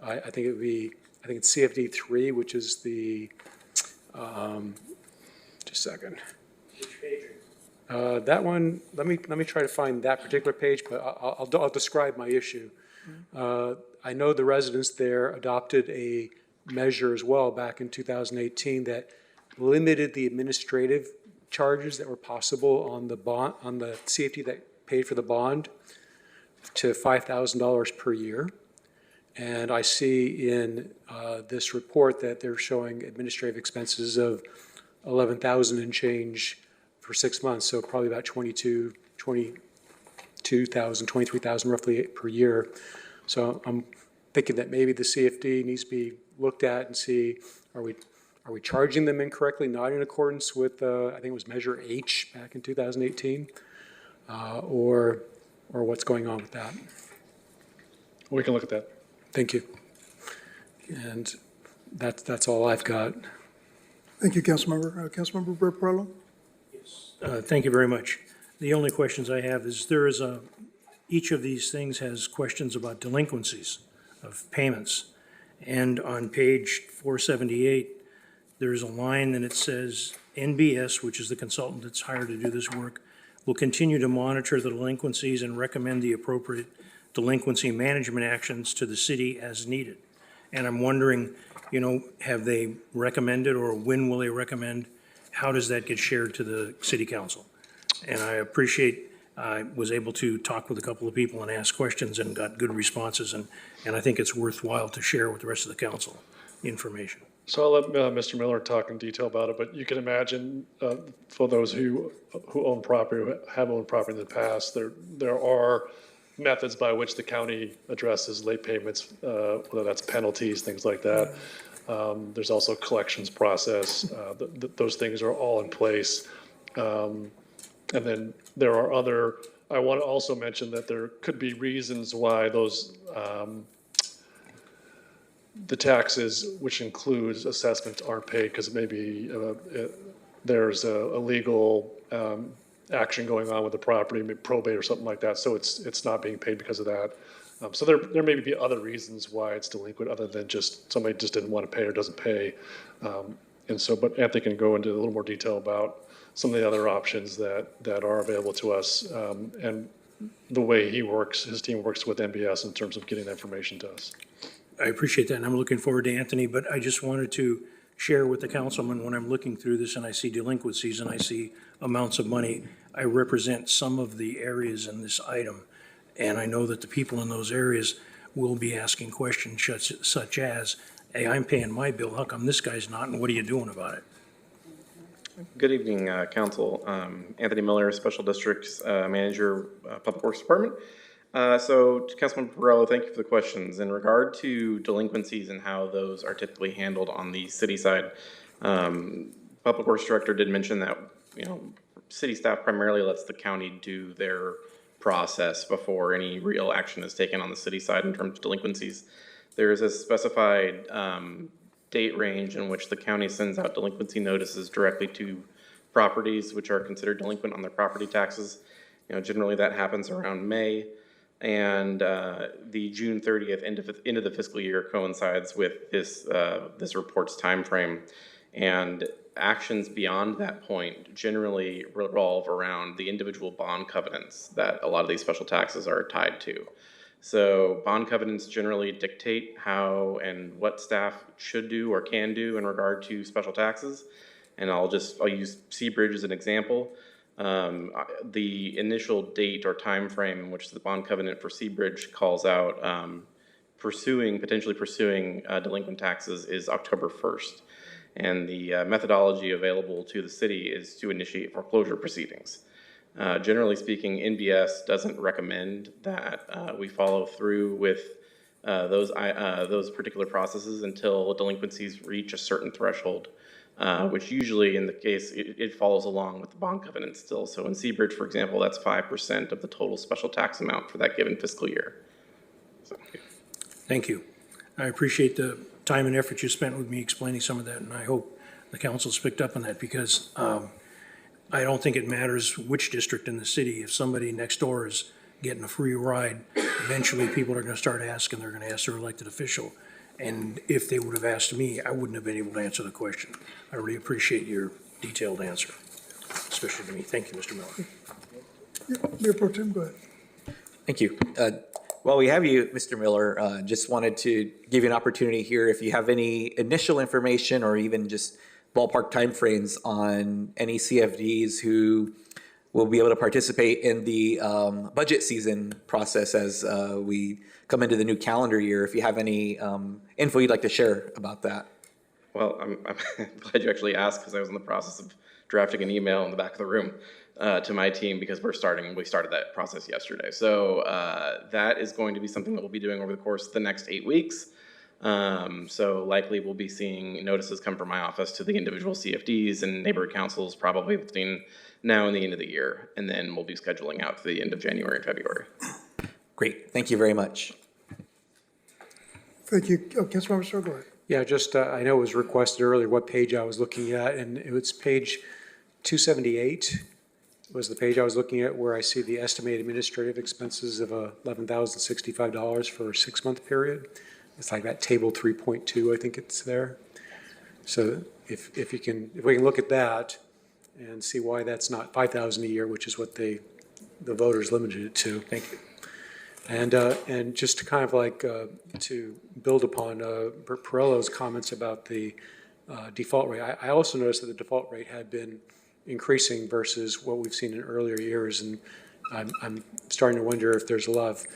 I think it's CFD 3, which is the, just a second. That one, let me try to find that particular page, but I'll describe my issue. I know the residents there adopted a measure as well back in 2018 that limited the administrative charges that were possible on the bond, on the CFD that paid for the bond to $5,000 per year. And I see in this report that they're showing administrative expenses of $11,000 and change for 6 months, so probably about $22,000, $23,000 roughly per year. So I'm thinking that maybe the CFD needs to be looked at and see, are we charging them incorrectly, not in accordance with, I think it was Measure H back in 2018, or what's going on with that? We can look at that. Thank you. And that's all I've got. Thank you, Councilmember. Councilmember Brett Perello? Thank you very much. The only questions I have is each of these things has questions about delinquencies of payments. And on page 478, there's a line and it says, NBS, which is the consultant that's hired to do this work, will continue to monitor the delinquencies and recommend the appropriate delinquency management actions to the city as needed. And I'm wondering, have they recommended, or when will they recommend? How does that get shared to the city council? And I appreciate, I was able to talk with a couple of people and ask questions and got good responses, and I think it's worthwhile to share with the rest of the council information. So I'll let Mr. Miller talk in detail about it, but you can imagine for those who own property, who have owned property in the past, there are methods by which the county addresses late payments, whether that's penalties, things like that. There's also collections process. Those things are all in place. And then there are other, I want to also mention that there could be reasons why those, the taxes, which includes assessments, aren't paid because maybe there's a legal action going on with the property, maybe probate or something like that. So it's not being paid because of that. So there may be other reasons why it's delinquent other than just somebody just didn't want to pay or doesn't pay. And so, but Anthony can go into a little more detail about some of the other options that are available to us, and the way he works, his team works with MBS in terms of getting that information to us. I appreciate that, and I'm looking forward to Anthony, but I just wanted to share with the councilman, when I'm looking through this and I see delinquencies and I see amounts of money, I represent some of the areas in this item. And I know that the people in those areas will be asking questions such as, hey, I'm paying my bill, how come this guy's not, and what are you doing about it? Good evening, Council. Anthony Miller, Special Districts Manager, Public Works Department. So, Councilman Perello, thank you for the questions. In regard to delinquencies and how those are typically handled on the city side, Public Works Director did mention that, city staff primarily lets the county do their process before any real action is taken on the city side in terms of delinquencies. There is a specified date range in which the county sends out delinquency notices directly to properties which are considered delinquent on their property taxes. Generally that happens around May, and the June 30th end of the fiscal year coincides with this report's time frame. And actions beyond that point generally revolve around the individual bond covenants that a lot of these special taxes are tied to. So bond covenants generally dictate how and what staff should do or can do in regard to special taxes. And I'll use Seabridge as an example. The initial date or time frame in which the bond covenant for Seabridge calls out potentially pursuing delinquent taxes is October 1st. And the methodology available to the city is to initiate foreclosure proceedings. Generally speaking, NBS doesn't recommend that we follow through with those particular processes until delinquencies reach a certain threshold, which usually in the case, it follows along with the bond covenant still. So in Seabridge, for example, that's 5% of the total special tax amount for that given fiscal year. So. Thank you. I appreciate the time and effort you spent with me explaining some of that, and I hope the council's picked up on that, because I don't think it matters which district in the city. If somebody next door is getting a free ride, eventually people are going to start asking, they're going to ask their elected official. And if they would have asked me, I wouldn't have been able to answer the question. I really appreciate your detailed answer, especially to me. Thank you, Mr. Miller. Mayor Pro Tem, go ahead. Thank you. While we have you, Mr. Miller, just wanted to give you an opportunity here. If you have any initial information or even just ballpark timeframes on any CFDs who will be able to participate in the budget season process as we come into the new calendar year, if you have any info you'd like to share about that. Well, I'm glad you actually asked, because I was in the process of drafting an email in the back of the room to my team, because we started that process yesterday. So that is going to be something that we'll be doing over the course of the next 8 weeks. So likely we'll be seeing notices come from my office to the individual CFDs and neighborhood councils probably between now and the end of the year. And then we'll be scheduling out to the end of January and February. Great. Thank you very much. Thank you. Councilmember Sir, go ahead. Yeah, just, I know it was requested earlier what page I was looking at, and it was page 278 was the page I was looking at, where I see the estimated administrative expenses of $11,065 for a 6-month period. It's like that table 3.2, I think it's there. So if we can look at that and see why that's not $5,000 a year, which is what the voters limited it to. Thank you. And just to kind of like to build upon Perello's comments about the default rate, I also noticed that the default rate had been increasing versus what we've seen in earlier years, and I'm starting to wonder if there's a lot of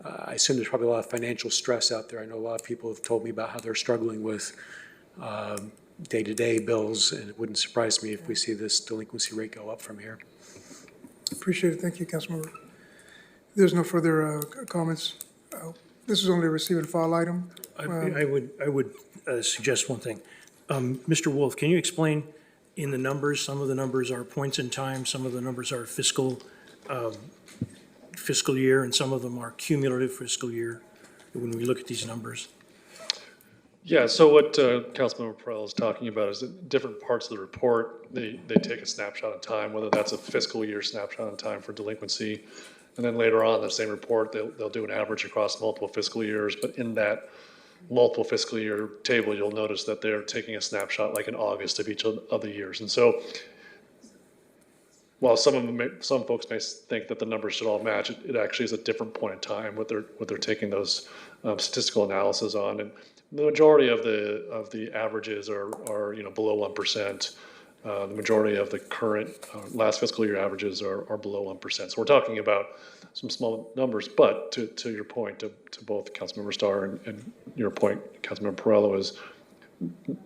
I assume there's probably a lot of financial stress out there. I know a lot of people have told me about how they're struggling with day-to-day bills, and it wouldn't surprise me if we see this delinquency rate go up from here. Appreciate it. Thank you, Councilmember. There's no further comments. This is only a receive and file item. I would suggest one thing. Mr. Wolf, can you explain in the numbers, some of the numbers are points in time, some of the numbers are fiscal year, and some of them are cumulative fiscal year, when we look at these numbers? Yeah, so what Councilmember Perrell is talking about is that different parts of the report, they take a snapshot in time, whether that's a fiscal year snapshot in time for delinquency, and then later on in the same report, they'll do an average across multiple fiscal years. But in that multiple fiscal year table, you'll notice that they're taking a snapshot like in August of each of the years. And so while some folks may think that the numbers should all match, it actually is a different point in time what they're taking those statistical analysis on. And the majority of the averages are below 1%. The majority of the current last fiscal year averages are below 1%. So we're talking about some small numbers, but to your point, to both Councilmember Starr and your point, Councilmember Perrello, is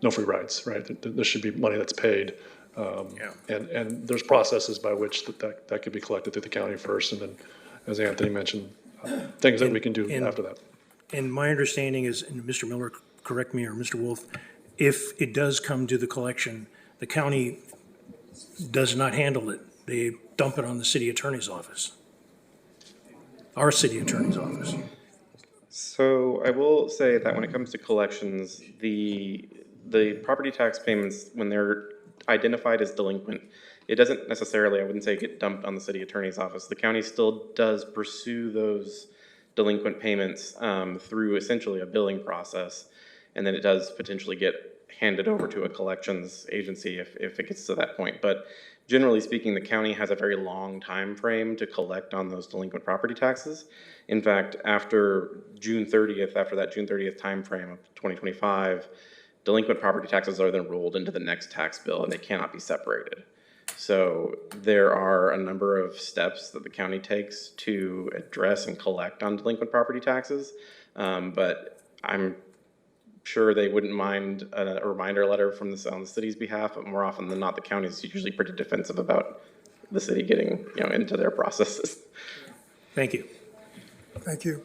no free rides, right? There should be money that's paid. And there's processes by which that could be collected through the county first, and then, as Anthony mentioned, things that we can do after that. And my understanding is, and Mr. Miller, correct me, or Mr. Wolf, if it does come to the collection, the county does not handle it. They dump it on the city attorney's office, our city attorney's office. So I will say that when it comes to collections, the property tax payments, when they're identified as delinquent, it doesn't necessarily, I wouldn't say, get dumped on the city attorney's office. The county still does pursue those delinquent payments through essentially a billing process, and then it does potentially get handed over to a collections agency if it gets to that point. But generally speaking, the county has a very long time frame to collect on those delinquent property taxes. In fact, after that June 30th time frame of 2025, delinquent property taxes are then rolled into the next tax bill, and they cannot be separated. So there are a number of steps that the county takes to address and collect on delinquent property taxes, but I'm sure they wouldn't mind a reminder letter from on the city's behalf, but more often than not, the county is usually pretty defensive about the city getting, into their processes. Thank you. Thank you.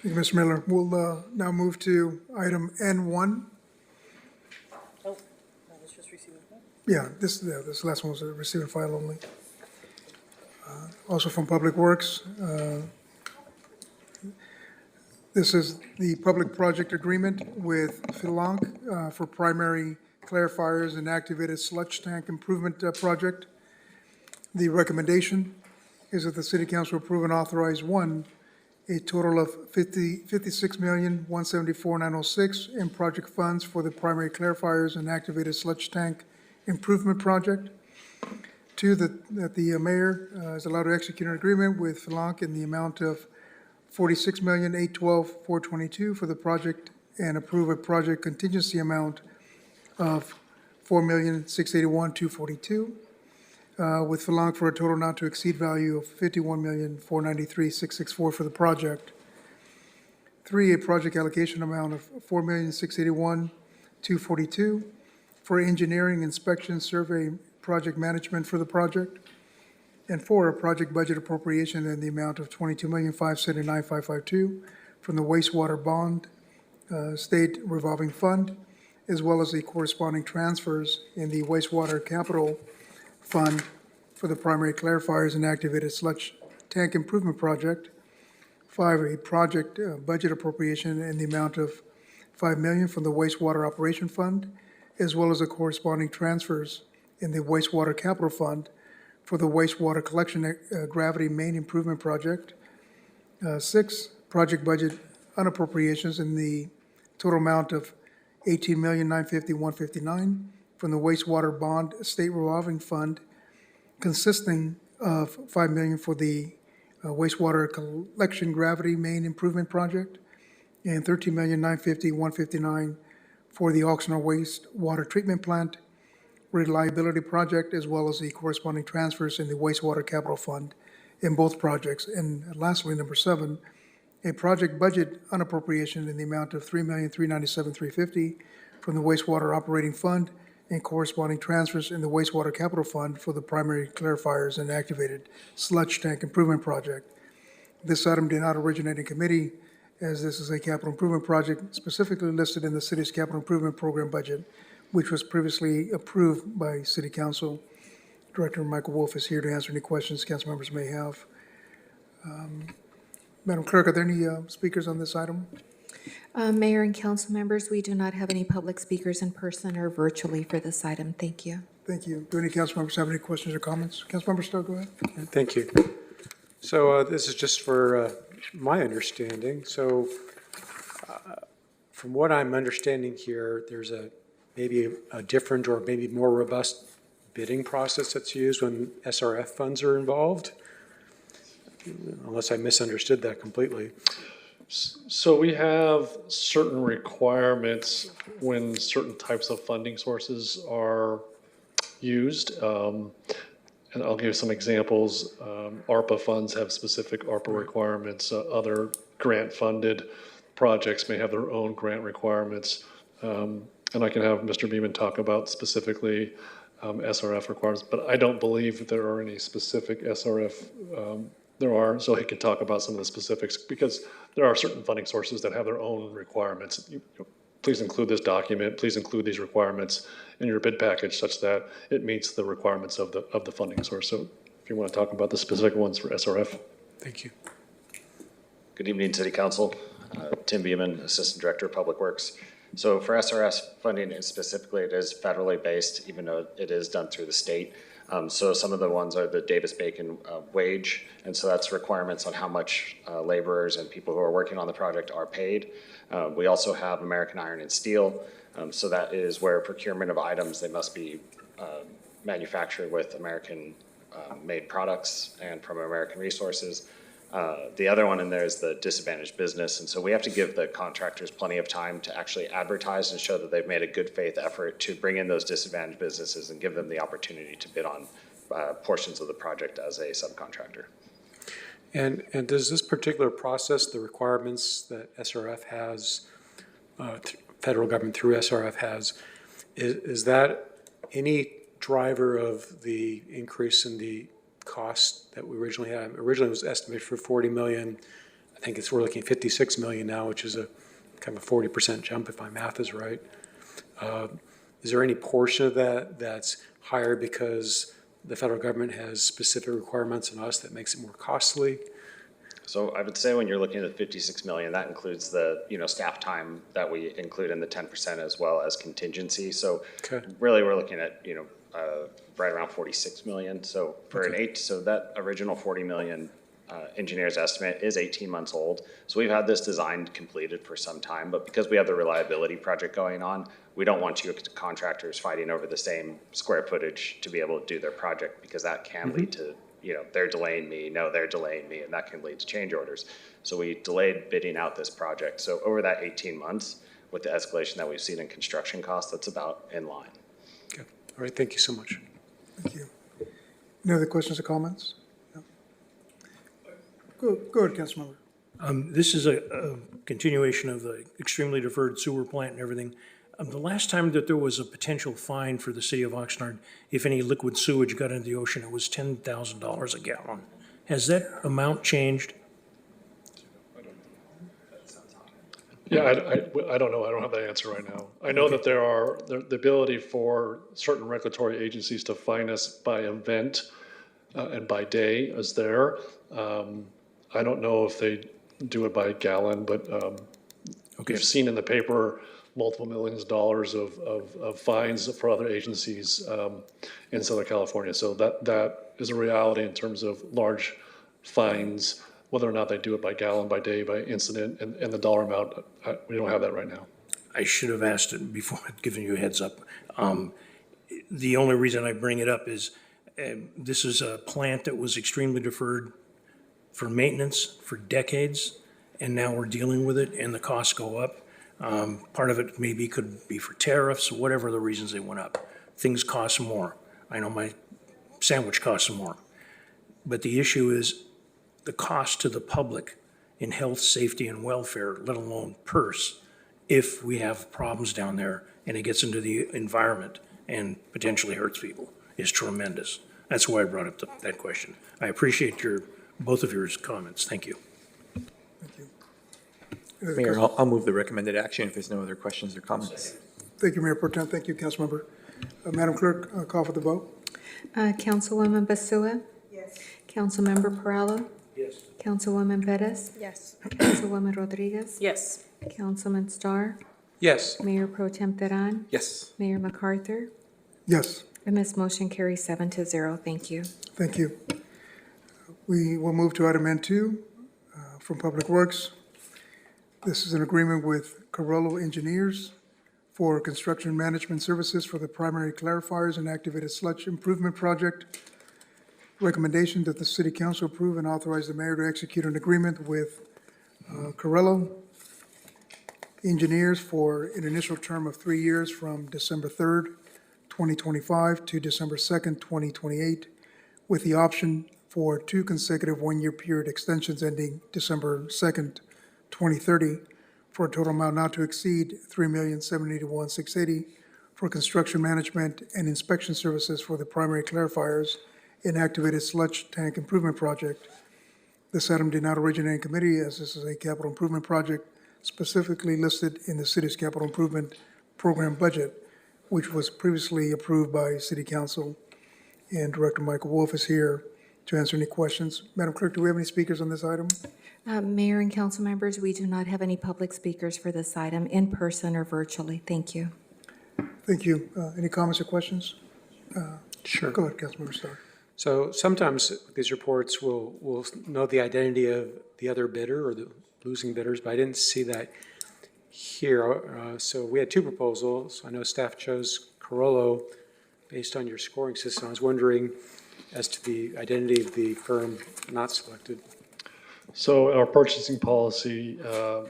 Thank you, Mr. Miller. We'll now move to item N1. Oh, that was just receiving. Yeah, this last one was a receive and file only. Also from Public Works. This is the public project agreement with Philanc for primary clarifiers and activated sludge tank improvement project. The recommendation is that the City Council approve and authorize a total of $56,174,906 in project funds for the primary clarifiers and activated sludge tank improvement project. Two, that the mayor is allowed to execute an agreement with Philanc in the amount of $46,812,422 for the project and approve a project contingency amount of $4,681,242 with Philanc for a total not to exceed value of $51,493,664 for the project. Three, a project allocation amount of $4,681,242 for engineering, inspection, survey, project management for the project. And four, a project budget appropriation in the amount of $22,579,552 from the wastewater bond state revolving fund, as well as the corresponding transfers in the wastewater capital fund for the primary clarifiers and activated sludge tank improvement project. Five, a project budget appropriation in the amount of $5 million from the wastewater operation fund, as well as the corresponding transfers in the wastewater capital fund for the wastewater collection gravity main improvement project. Six, project budget unappropriations in the total amount of $18,950,159 from the wastewater bond state revolving fund, consisting of $5 million for the wastewater collection gravity main improvement project and $13,950,159 for the Oxnard wastewater treatment plant reliability project, as well as the corresponding transfers in the wastewater capital fund in both projects. And lastly, number seven, a project budget unappropriation in the amount of $3,397,350 from the wastewater operating fund and corresponding transfers in the wastewater capital fund for the primary clarifiers and activated sludge tank improvement project. This item did not originate in committee, as this is a capital improvement project specifically listed in the city's capital improvement program budget, which was previously approved by City Council. Director Michael Wolf is here to answer any questions council members may have. Madam Clerk, are there any speakers on this item? Mayor and council members, we do not have any public speakers in person or virtually for this item. Thank you. Thank you. Do any council members have any questions or comments? Councilmember Stowe, go ahead. Thank you. So this is just for my understanding. So from what I'm understanding here, there's maybe a different or maybe more robust bidding process that's used when SRF funds are involved, unless I misunderstood that completely. So we have certain requirements when certain types of funding sources are used. And I'll give you some examples. ARPA funds have specific ARPA requirements. Other grant-funded projects may have their own grant requirements. And I can have Mr. Beeman talk about specifically SRF requirements, but I don't believe there are any specific SRF. There are, so he can talk about some of the specifics, because there are certain funding sources that have their own requirements. Please include this document, please include these requirements in your bid package such that it meets the requirements of the funding source. So if you want to talk about the specific ones for SRF. Thank you. Good evening, City Council. Tim Beeman, Assistant Director of Public Works. So for SRS funding specifically, it is federally based, even though it is done through the state. So some of the ones are the Davis-Bacon wage, and so that's requirements on how much laborers and people who are working on the project are paid. We also have American Iron and Steel, so that is where procurement of items, they must be manufactured with American made products and from American resources. The other one in there is the disadvantaged business, and so we have to give the contractors plenty of time to actually advertise and show that they've made a good faith effort to bring in those disadvantaged businesses and give them the opportunity to bid on portions of the project as a subcontractor. And does this particular process, the requirements that SRF has, federal government through SRF has. Is that any driver of the increase in the cost that we originally had? Originally it was estimated for 40 million. I think we're looking at 56 million now, which is a kind of a 40% jump if my math is right. Is there any portion of that that's higher because the federal government has specific requirements on us that makes it more costly? So I would say when you're looking at 56 million, that includes the, staff time that we include in the 10% as well as contingency. So really we're looking at, right around 46 million. So for so that original 40 million engineer's estimate is 18 months old. So we've had this design completed for some time, but because we have the reliability project going on, we don't want you contractors fighting over the same square footage to be able to do their project, because that can lead to, they're delaying me, they're delaying me, and that can lead to change orders. So we delayed bidding out this project. So over that 18 months, with the escalation that we've seen in construction costs, that's about in line. Okay. All right. Thank you so much. Thank you. Any other questions or comments? No. Go ahead, Councilmember. This is a continuation of the extremely deferred sewer plant and everything. The last time that there was a potential fine for the city of Oxnard, if any liquid sewage got into the ocean, it was $10,000 a gallon. Has that amount changed? Yeah, I don't know. I don't have that answer right now. I know that there are the ability for certain regulatory agencies to fine us by event and by day is there. I don't know if they do it by gallon, but you've seen in the paper multiple millions of dollars of fines for other agencies in Southern California. So that is a reality in terms of large fines. Whether or not they do it by gallon, by day, by incident, and the dollar amount, we don't have that right now. I should have asked it before giving you a heads up. The only reason I bring it up is this is a plant that was extremely deferred for maintenance for decades, and now we're dealing with it and the costs go up. Part of it maybe could be for tariffs, whatever the reasons they went up. Things cost more. I know my sandwich costs more. But the issue is the cost to the public in health, safety, and welfare, let alone purse, if we have problems down there and it gets into the environment and potentially hurts people, is tremendous. That's why I brought up that question. I appreciate both of your comments. Thank you. Mayor, I'll move the recommended action if there's no other questions or comments. Thank you, Mayor Pro Tem. Thank you, Councilmember. Madam Clerk, call for the vote. Councilwoman Basua? Yes. Councilmember Perallo? Yes. Councilwoman Perez? Yes. Councilwoman Rodriguez? Yes. Councilman Starr? Yes. Mayor Pro Tem Teran? Yes. Mayor MacArthur? Yes. And this motion carries 7-0. Thank you. Thank you. We will move to item N2 from Public Works. This is an agreement with Carollo Engineers for construction management services for the primary clarifiers and activated sludge improvement project. Recommendation that the City Council approve and authorize the mayor to execute an agreement with Carollo Engineers for an initial term of 3 years from December 3rd, 2025 to December 2nd, 2028, with the option for 2 consecutive one-year period extensions ending December 2nd, 2030, for a total amount not to exceed $3,781,680 for construction management and inspection services for the primary clarifiers and activated sludge tank improvement project. This item did not originate in committee, as this is a capital improvement project specifically listed in the city's capital improvement program budget, which was previously approved by City Council. And Director Michael Wolf is here to answer any questions. Madam Clerk, do we have any speakers on this item? Mayor and council members, we do not have any public speakers for this item in person or virtually. Thank you. Thank you. Any comments or questions? Sure. Go ahead, Councilmember Starr. So sometimes these reports will know the identity of the other bidder or the losing bidders, but I didn't see that here. So we had 2 proposals. I know staff chose Carollo based on your scoring system. I was wondering as to the identity of the firm not selected. So our purchasing policy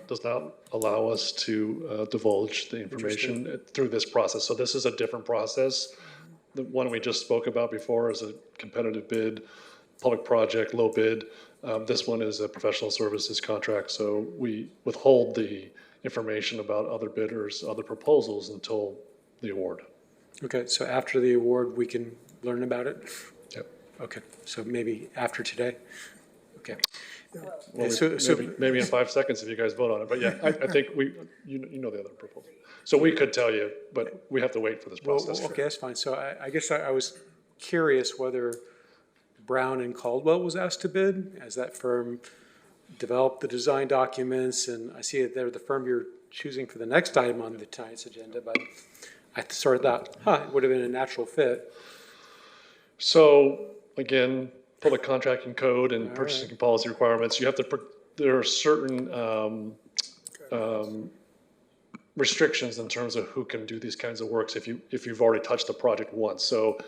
does not allow us to divulge the information through this process. So this is a different process. The one we just spoke about before is a competitive bid, public project, low bid. This one is a professional services contract, so we withhold the information about other bidders, other proposals until the award. Okay, so after the award, we can learn about it? Yep. Okay, so maybe after today? Okay. Well, So- maybe in 5 seconds if you guys vote on it, but yeah, I think you know the other proposal. So we could tell you, but we have to wait for this Well, process. okay, that's fine. So I guess I was curious whether Brown and Caldwell was asked to bid, as that firm developed the design documents, and I see that they're the firm you're choosing for the next item on tonight's agenda, but I sort of thought, it would have been a natural fit. So again, public contracting code and purchasing policy requirements, you have to, there are certain restrictions in terms of who can do these kinds of works if you've already touched the project once. So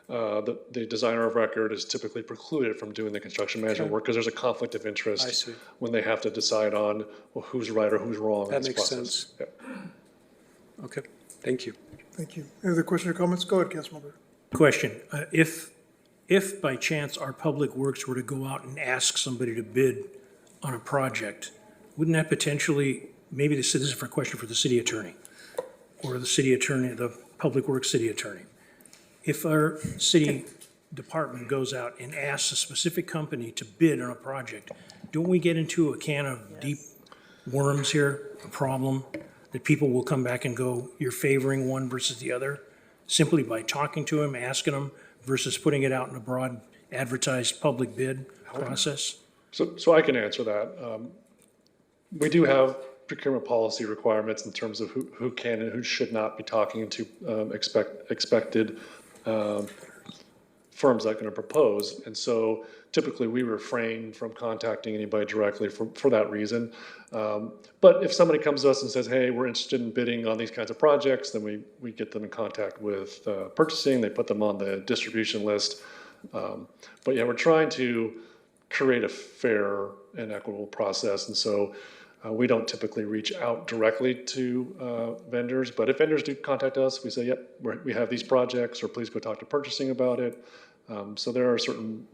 the designer of record is typically precluded from doing the construction management Okay. work because there's a conflict of I interest see. when they have to decide on, well, who's right or who's wrong in That this makes process. sense. Yeah. Okay, thank you. Thank you. Any other questions or comments? Go ahead, Councilmember. Question, if by chance our public works were to go out and ask somebody to bid on a project, wouldn't that potentially, maybe this is for a question for the city attorney, or the city attorney, the public works city attorney. If our city department goes out and asks a specific company to bid on a project, don't we get into a can of deep worms here, a problem? That people will come back and go, you're favoring one versus the other, simply by talking to them, asking them, versus putting it out in a broad advertised public bid process? So I can answer that. We do have procurement policy requirements in terms of who can and who should not be talking to expected firms that are going to propose. And so typically we refrain from contacting anybody directly for that reason. But if somebody comes to us and says, hey, we're interested in bidding on these kinds of projects, then we get them in contact with purchasing, they put them on the distribution list. But yeah, we're trying to create a fair and equitable process. And so we don't typically reach out directly to vendors, but if vendors do contact us, we say, yep, we have these projects, or please go talk to purchasing about it. So there are certain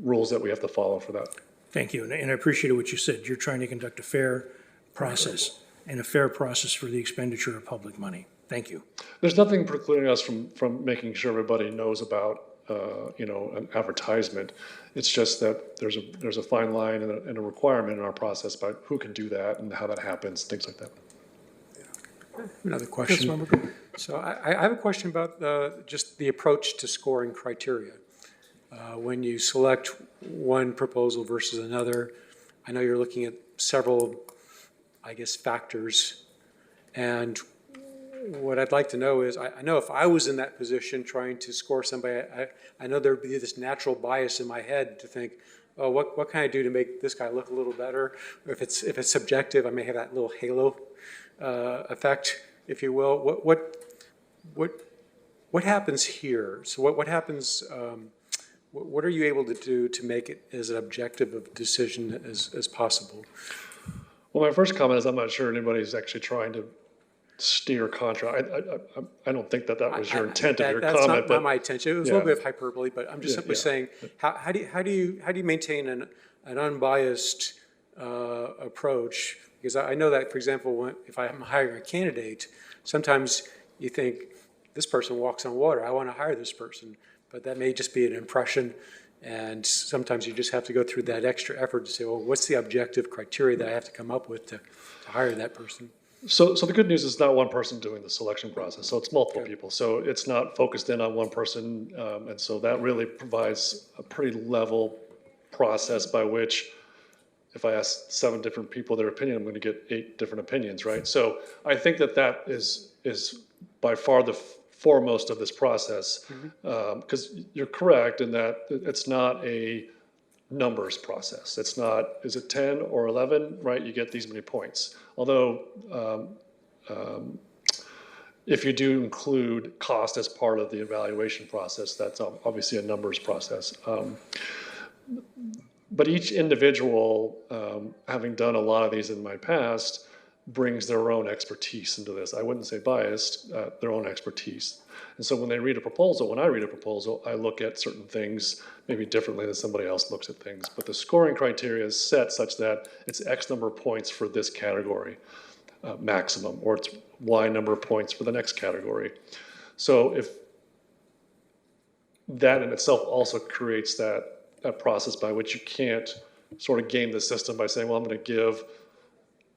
rules that we have to follow for that. Thank you, and I appreciated what you said. You're trying to conduct a fair process, and a fair process for the expenditure of public money. Thank you. There's nothing precluding us from making sure everybody knows about an advertisement. It's just that there's a fine line and a requirement in our process about who can do that and how that happens, things like that. Another question. Councilmember. So I have a question about just the approach to scoring criteria. When you select one proposal versus another, I know you're looking at several, I guess, factors. And what I'd like to know is, I know if I was in that position trying to score somebody, I know there'd be this natural bias in my head to think, oh, what can I do to make this guy look a little better? Or if it's subjective, I may have that little halo effect, if you will. What happens here? So what happens? What are you able to do to make it as an objective of decision as possible? Well, my first comment is I'm not sure anybody's actually trying to steer contract. I don't think that was your intent of your comment. That's not my intention. It was a little bit of hyperbole, but I'm just simply saying, how do you maintain an unbiased approach? Because I know that, for example, if I'm hiring a candidate, sometimes you think, this person walks on water, I want to hire this person. But that may just be an impression, and sometimes you just have to go through that extra effort to say, well, what's the objective criteria that I have to come up with to hire that person? So the good news is not one person doing the selection process, so it's multiple people. So it's not focused in on one person, and so that really provides a pretty level process by which, if I ask 7 different people their opinion, I'm going to get 8 different opinions, right? So I think that is by far the foremost of this process, because you're correct in that it's not a numbers process. It's not, is it 10 or 11, right? You get these many points. Although, if you do include cost as part of the evaluation process, that's obviously a numbers process. But each individual, having done a lot of these in my past, brings their own expertise into this. I wouldn't say biased, their own expertise. And so when I read a proposal, I look at certain things maybe differently than somebody else looks at things. But the scoring criteria is set such that it's X number of points for this category. maximum, or it's Y number of points for the next category. So if that in itself also creates that process by which you can't sort of game the system by saying, well, I'm going to give,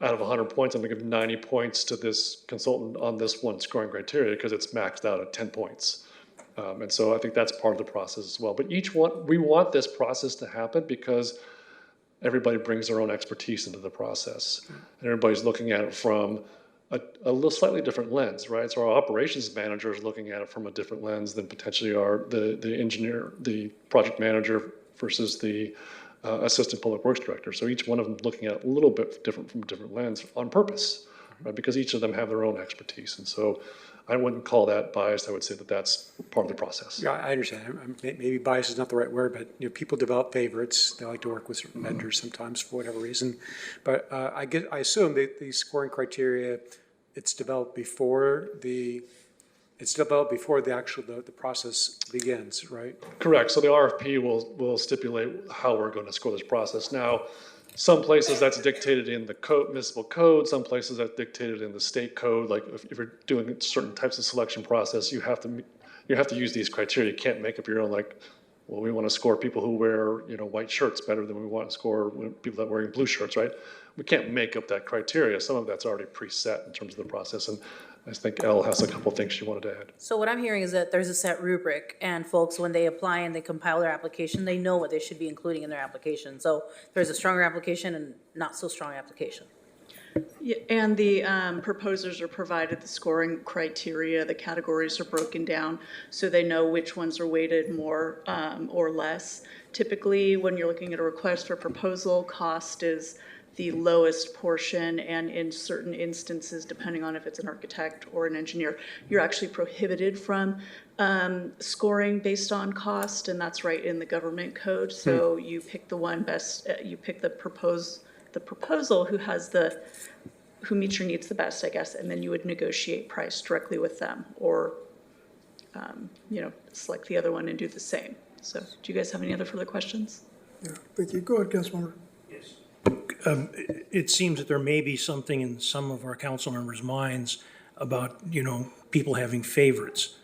out of 100 points, I'm going to give 90 points to this consultant on this one scoring criteria because it's maxed out at 10 points. And so I think that's part of the process as well. But we want this process to happen because everybody brings their own expertise into the process. And everybody's looking at it from a little slightly different lens, right? So our operations manager is looking at it from a different lens than potentially the engineer, the project manager versus the assistant public works director. So each one of them looking at it a little bit different from a different lens on purpose, right? Because each of them have their own expertise. And so I wouldn't call that biased. I would say that that's part of the process. Yeah, I understand. Maybe bias is not the right word, but people develop favorites. They like to work with certain vendors sometimes for whatever reason. But I assume that the scoring criteria, it's developed before the process begins, right? Correct. So the RFP will stipulate how we're going to score this process. Now, some places that's dictated in the municipal code, some places that's dictated in the state code. Like if you're doing certain types of selection process, you have to use these criteria. You can't make up your own, like, well, we want to score people who wear, white shirts better than we want to score people that are wearing blue shirts, right? We can't make up that criteria. Some of that's already preset in terms of the process. And I think Elle has a couple things she wanted to add. So what I'm hearing is that there's a set rubric, and folks, when they apply and they compile their application, they know what they should be including in their application. So there's a stronger application and not so strong application. Yeah, and the proposers are provided the scoring criteria, the categories are broken down, so they know which ones are weighted more or less. Typically, when you're looking at a request for proposal, cost is the lowest portion, and in certain instances, depending on if it's an architect or an engineer, you're actually prohibited from scoring based on cost, and that's right in the government code. So you pick the one best, you pick the proposal who meets your needs the best, I guess, and then you would negotiate price directly with them, or select the other one and do the same. So do you guys have any other further questions? Yeah, thank you. Go ahead, Councilmember. It seems that there may be something in some of our council members' minds about, people having favorites.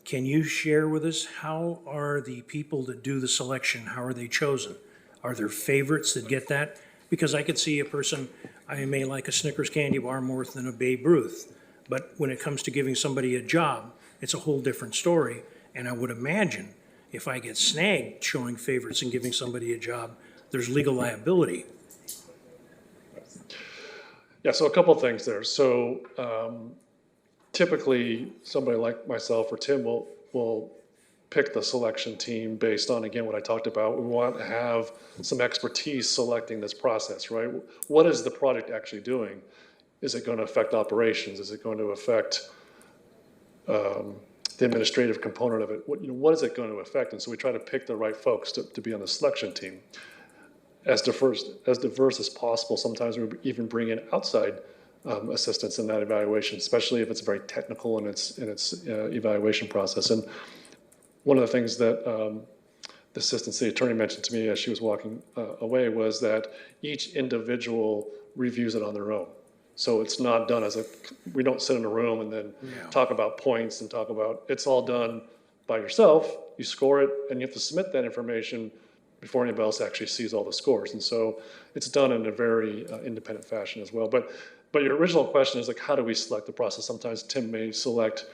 Can you share with us, how are the people that do the selection, how are they chosen? Are there favorites that get that? Because I could see a person, I may like a Snickers candy bar more than a Babe Ruth, but when it comes to giving somebody a job, it's a whole different story. And I would imagine if I get snagged showing favorites and giving somebody a job, there's legal liability. Yeah, so a couple of things there. So typically, somebody like myself or Tim will pick the selection team based on, again, what I talked about. We want to have some expertise selecting this process, right? What is the project actually doing? Is it going to affect operations? Is it going to affect the administrative component of it? What is it going to affect? And so we try to pick the right folks to be on the selection team. As diverse as possible. Sometimes we even bring in outside assistance in that evaluation, especially if it's very technical in its evaluation process. And one of the things that the assistant city attorney mentioned to me as she was walking away was that each individual reviews it on their own. So it's not done we don't sit in a room and then talk about points and it's all done by yourself. You score it and you have to submit that information before anybody else actually sees all the scores. And so it's done in a very independent fashion as well. But your original question is, like, how do we select the process? Sometimes Tim may select,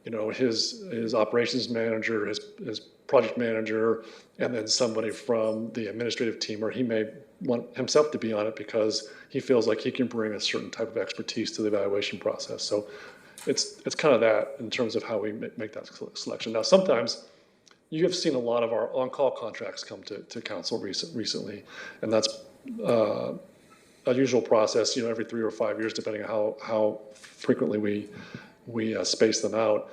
his operations manager, his project manager, and then somebody from the administrative team, or he may want himself to be on it because he feels like he can bring a certain type of expertise to the evaluation process. So it's kind of that in terms of how we make that selection. Now, sometimes you have seen a lot of our on-call contracts come to council recently, and that's a usual process, every 3 or 5 years, depending on how frequently we space them out.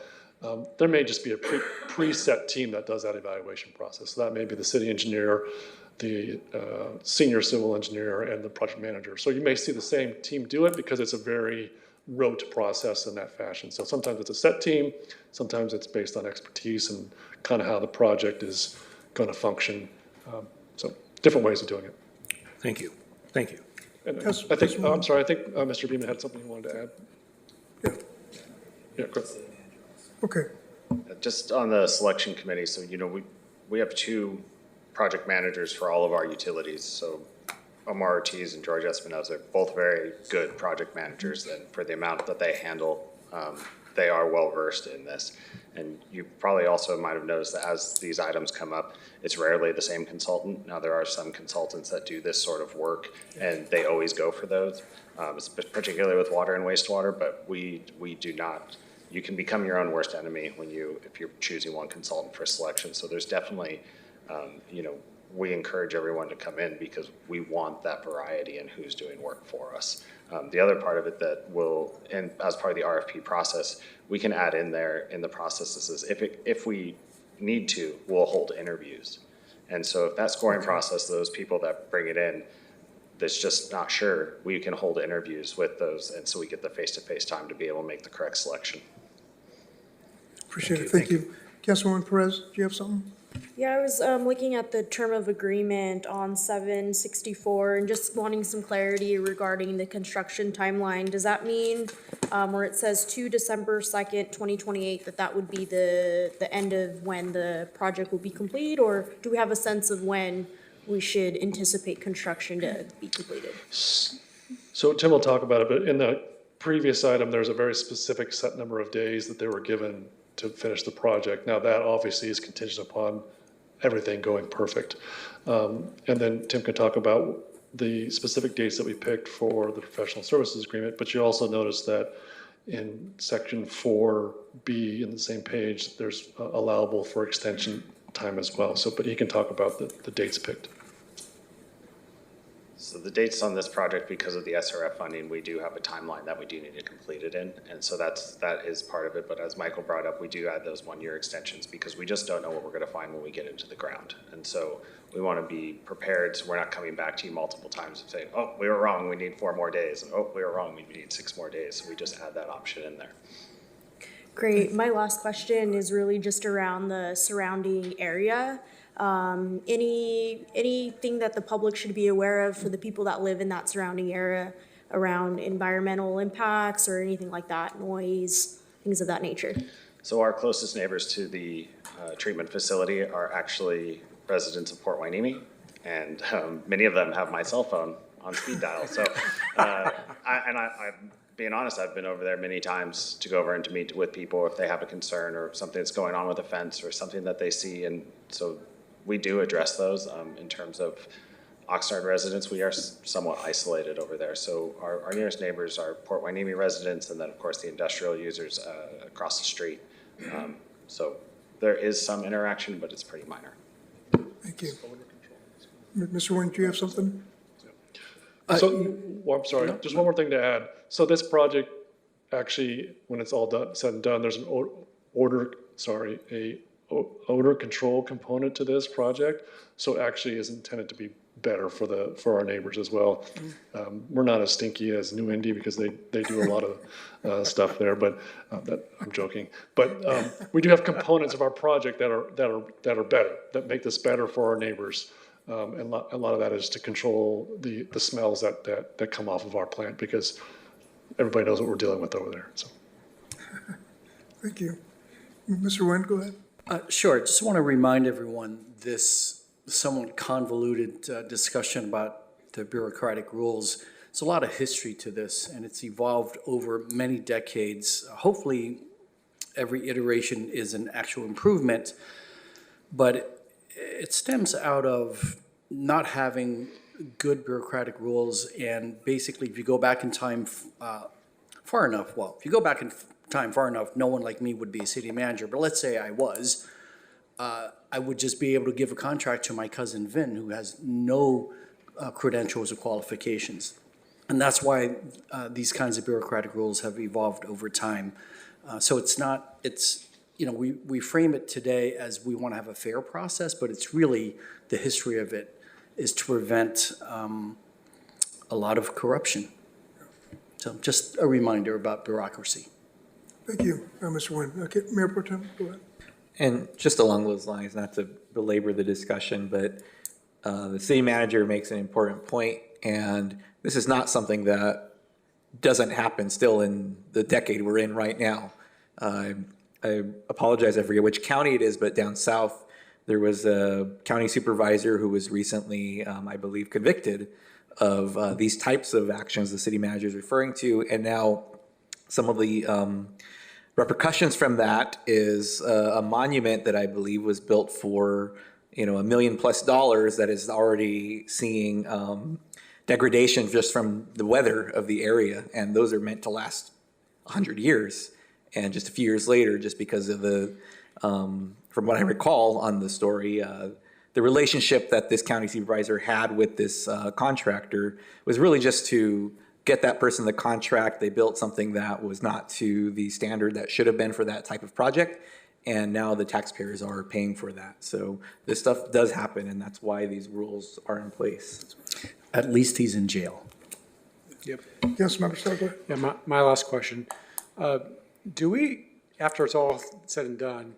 There may just be a preset team that does that evaluation process. So that may be the city engineer, the senior civil engineer, and the project manager. So you may see the same team do it because it's a very rote process in that fashion. So sometimes it's a set team, sometimes it's based on expertise and kind of how the project is going to function. So different ways of doing it. Thank you. Thank you. And Yes, I think, Councilwoman. I'm sorry, I think Mr. Beaman had something he wanted to add. Yeah, go ahead. Okay, Just on the selection committee, so, we have two project managers for all of our utilities. So Omar Ortiz and George Espinoza are both very good project managers, and for the amount that they handle, they are well-versed in this. And you probably also might have noticed that as these items come up, it's rarely the same consultant. Now, there are some consultants that do this sort of work, and they always go for those, particularly with water and wastewater, but we do not. You can become your own worst enemy if you're choosing one consultant for selection. So there's definitely, we encourage everyone to come in because we want that variety in who's doing work for us. The other part of it that and as part of the RFP process, we can add in there in the processes is if we need to, we'll hold interviews. And so if that scoring process, those people that bring it in, that's just not sure, we can hold interviews with those, and so we get the face-to-face time to be able to make the correct selection. appreciate it. Thank you. Councilwoman Perez, do you have something? Yeah, I was looking at the term of agreement on 764 and just wanting some clarity regarding the construction timeline. Does that mean where it says to December 2nd, 2028, that would be the end of when the project will be complete, or do we have a sense of when we should anticipate construction to be completed? So Tim will talk about it, but in the previous item, there's a very specific set number of days that they were given to finish the project. Now, that obviously is contingent upon everything going perfect. And then Tim can talk about the specific dates that we picked for the professional services agreement, but you also notice that in section 4B in the same page, there's allowable for extension time as well. So, but he can talk about the dates picked. So the dates on this project, because of the SRF funding, we do have a timeline that we do need to complete it in. And so that is part of it. But as Michael brought up, we do add those 1-year extensions because we just don't know what we're going to find when we get into the ground. And so we want to be prepared so we're not coming back to you multiple times and saying, oh, we were wrong, we need 4 more days. And, oh, we were wrong, we need 6 more days. So we just add that option in there. Great. My last question is really just around the surrounding area. Anything that the public should be aware of for the people that live in that surrounding area around environmental impacts or anything like that, noise, things of that nature? So our closest neighbors to the treatment facility are actually residents of Port Hueneme, and many of them have my cell phone on speed dial. So, I'm being honest, I've been over there many times to go over and to meet with people if they have a concern or something that's going on with a fence or something that they see. And so we do address those in terms of Oxnard residents. We are somewhat isolated over there. So our nearest neighbors are Port Hueneme residents, and then of course the industrial users across the street. So there is some interaction, but it's pretty minor. Thank you. Mr. Wayne, do you have something? Well, I'm sorry, just one more thing to add. So this project, actually, when it's all said and done, there's an odor control component to this project. So actually is intended to be better for our neighbors as well. We're not as stinky as New Indy because they do a lot of stuff there, but I'm joking. But we do have components of our project that are better, that make this better for our neighbors. And a lot of that is to control the smells that come off of our plant because everybody knows what we're dealing with over there. So, Thank you. Mr. Nguyen, go ahead. Sure. Just want to remind everyone this somewhat convoluted discussion about the bureaucratic rules. There's a lot of history to this, and it's evolved over many decades. Hopefully, every iteration is an actual improvement, but it stems out of not having good bureaucratic rules. And basically, if you go back in time far enough, no one like me would be a city manager, but let's say I was, I would just be able to give a contract to my cousin Vin, who has no credentials or qualifications. And that's why these kinds of bureaucratic rules have evolved over time. So we frame it today as we want to have a fair process, but it's really, the history of it is to prevent a lot of corruption. So just a reminder about bureaucracy. Thank you, Mr. Nguyen. Okay, Mayor Pro Tem, go ahead. And just along those lines, not to belabor the discussion, but the city manager makes an important point. And this is not something that doesn't happen still in the decade we're in right now. I apologize, I forget which county it is, but down south, there was a county supervisor who was recently, I believe, convicted of these types of actions the city manager is referring to. And now some of the repercussions from that is a monument that I believe was built for, $1 million+ that is already seeing degradation just from the weather of the area. And those are meant to last 100 years. And just a few years later, just because of the, from what I recall on the story, the relationship that this county supervisor had with this contractor was really just to get that person the contract. They built something that was not to the standard that should have been for that type of project. And now the taxpayers are paying for that. So this stuff does happen, and that's why these rules are in place. At least he's in jail. Yep. Yes, Member Sarko? Yeah, my last question. Do we, after it's all said and done,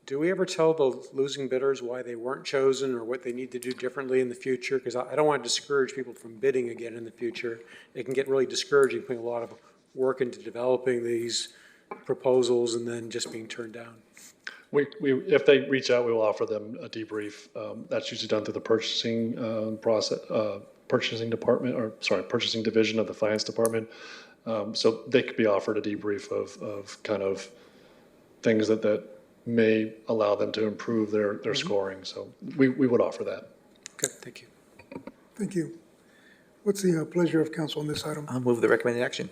do we ever tell the losing bidders why they weren't chosen or what they need to do differently in the future? Because I don't want to discourage people from bidding again in the future. It can get really discouraging putting a lot of work into developing these proposals and then just being turned down. If they reach out, we will offer them a debrief. That's usually done through the purchasing purchasing division of the finance department. So they could be offered a debrief of kind of things that may allow them to improve their scoring. So we would offer that. Okay, thank you. Thank you. What's the pleasure of council on this item? I'll move the recommended action.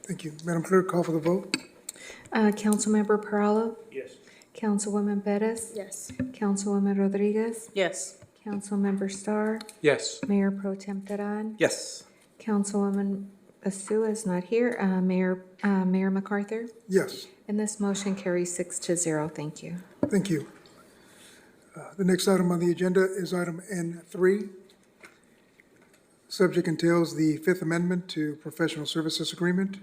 Thank you. Madam Clerk, call for the vote. Councilmember Perallo? Yes. Councilwoman Bettis? Yes. Councilwoman Rodriguez? Yes. Councilmember Starr? Yes. Mayor Pro Tem Teran? Yes. Councilwoman Asua is not here. Mayor MacArthur? Yes. And this motion carries 6-0. Thank you. Thank you. The next item on the agenda is item N3. Subject entails the Fifth Amendment to Professional Services Agreement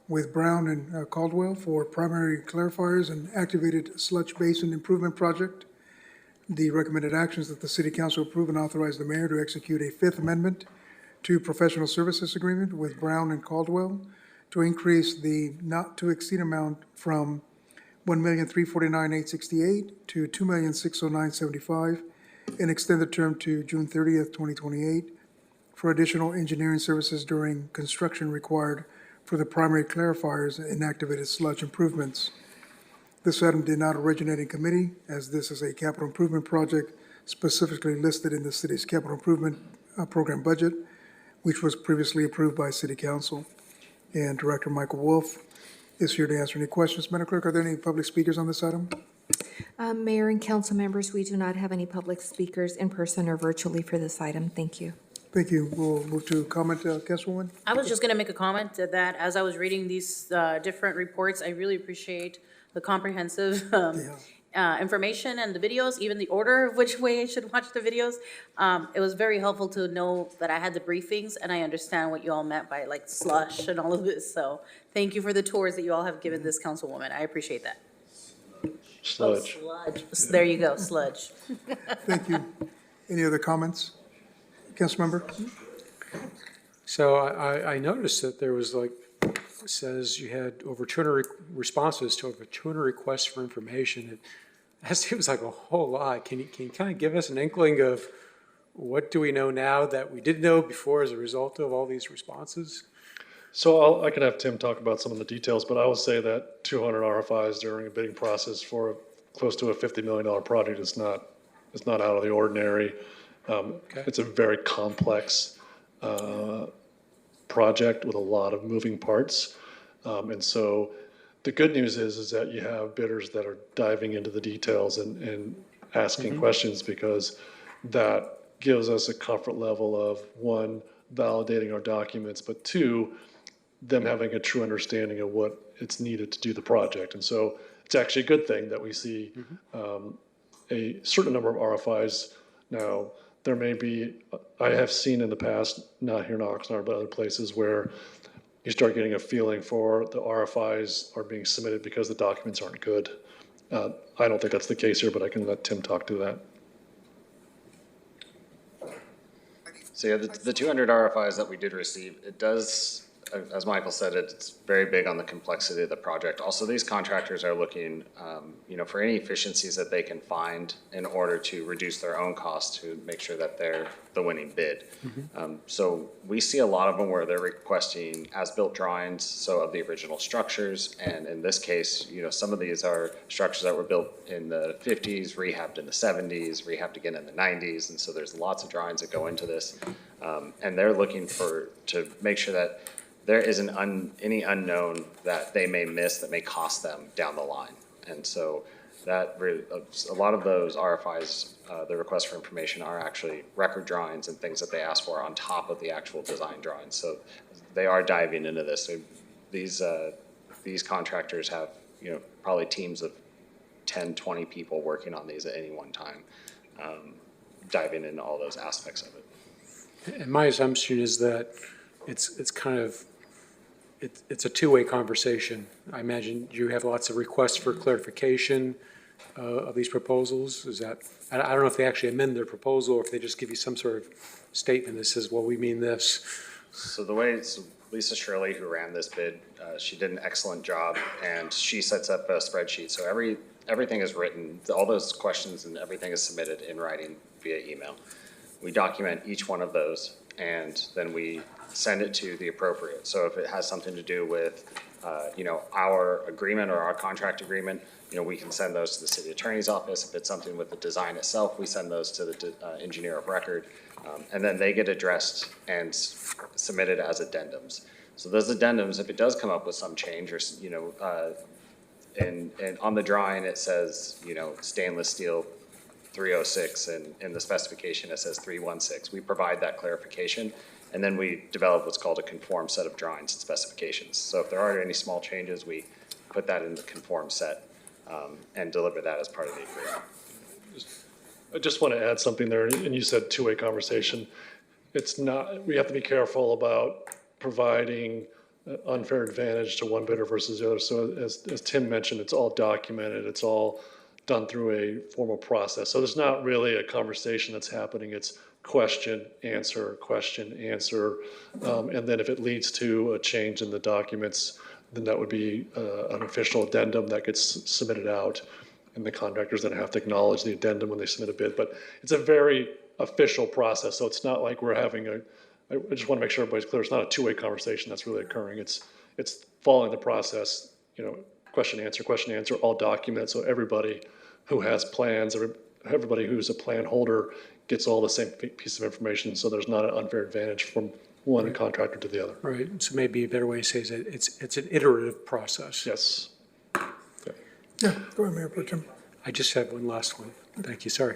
with Brown and Caldwell for primary clarifiers and activated sludge basin improvement project. The recommended actions that the City Council approve and authorize the mayor to execute a Fifth Amendment to Professional Services Agreement with Brown and Caldwell to increase the not-to-exceed amount from $1,349,868 to $2,609,75 and extend the term to June 30th, 2028 for additional engineering services during construction required for the primary clarifiers and activated sludge improvements. This item did not originate in committee, as this is a capital improvement project specifically listed in the city's capital improvement program budget, which was previously approved by City Council. And Director Michael Wolf is here to answer any questions. Madam Clerk, are there any public speakers on this item? Mayor and council members, we do not have any public speakers in person or virtually for this item. Thank you. Thank you. We'll move to comment, Councilwoman. I was just going to make a comment that as I was reading these different reports, I really appreciate the comprehensive information and the videos, even the order of which way I should watch the videos. It was very helpful to know that I had the briefings and I understand what you all meant by like slush and all of this. So thank you for the tours that you all have given this councilwoman. I appreciate that. Sludge. Oh, sludge. There you go, sludge. Thank you. Any other comments? Councilmember? So I noticed that there was it says you had over 200 responses to over 200 requests for information. That seems like a whole lot. Can you kind of give us an inkling of what do we know now that we didn't know before as a result of all these responses? So I can have Tim talk about some of the details, but I would say that 200 RFIs during a bidding process for close to a $50 million project is not out of the ordinary. It's a very complex project with a lot of moving parts. And so the good news is that you have bidders that are diving into the details and asking questions, because that gives us a comfort level of, one, validating our documents, but two, them having a true understanding of what it's needed to do the project. And so it's actually a good thing that we see a certain number of RFIs. Now, there may be, I have seen in the past, not here in Oxnard, but other places where you start getting a feeling for the RFIs are being submitted because the documents aren't good. I don't think that's the case here, but I can let Tim talk to that. So yeah, the 200 RFIs that we did receive, it does, as Michael said, it's very big on the complexity of the project. Also, these contractors are looking, for any efficiencies that they can find in order to reduce their own costs to make sure that they're the winning bid. So we see a lot of them where they're requesting as-built drawings, so of the original structures. And in this case, some of these are structures that were built in the 50s, rehabbed in the 70s, rehabbed again in the 90s. And so there's lots of drawings that go into this. And they're looking to make sure that there isn't any unknown that they may miss that may cost them down the line. And so that really, a lot of those RFIs, the requests for information, are actually record drawings and things that they ask for on top of the actual design drawings. So they are diving into this. So these contractors have, probably teams of 10, 20 people working on these at any one time, diving into all those aspects of it. And my assumption is that it's kind of, it's a two-way conversation. I imagine you have lots of requests for clarification of these proposals. Is that, I don't know if they actually amend their proposal or if they just give you some sort of statement that says, well, we mean this. So the way it's Lisa Shirley, who ran this bid, she did an excellent job, and she sets up a spreadsheet. So everything is written, all those questions and everything is submitted in writing via email. We document each one of those, and then we send it to the appropriate. So if it has something to do with, our agreement or our contract agreement, we can send those to the city attorney's office. If it's something with the design itself, we send those to the engineer of record, and then they get addressed and submitted as addendums. So those addendums, if it does come up with some change or, and on the drawing it says, stainless steel 306, and in the specification it says 316. We provide that clarification, and then we develop what's called a conform set of drawings and specifications. So if there are any small changes, we put that in the conform set and deliver that as part of the agreement. I just want to add something there, and you said two-way conversation. It's not, we have to be careful about providing unfair advantage to one bidder versus the other. So as Tim mentioned, it's all documented, it's all done through a formal process. So there's not really a conversation that's happening. It's question, answer, and then if it leads to a change in the documents, then that would be an official addendum that gets submitted out, and the contractors then have to acknowledge the addendum when they submit a bid. But it's a very official process, so it's not like we're having I just want to make sure everybody's clear. It's not a two-way conversation that's really occurring. It's following the process, question, answer, all documented, so everybody who has plans, everybody who's a plan holder gets all the same piece of information, so there's not an unfair advantage from one contractor to the other. Right, so maybe a better way to say is that it's an iterative process. Yes. Yeah, go ahead, Mayor Pro Tem. I just have one last one. Thank you, sorry.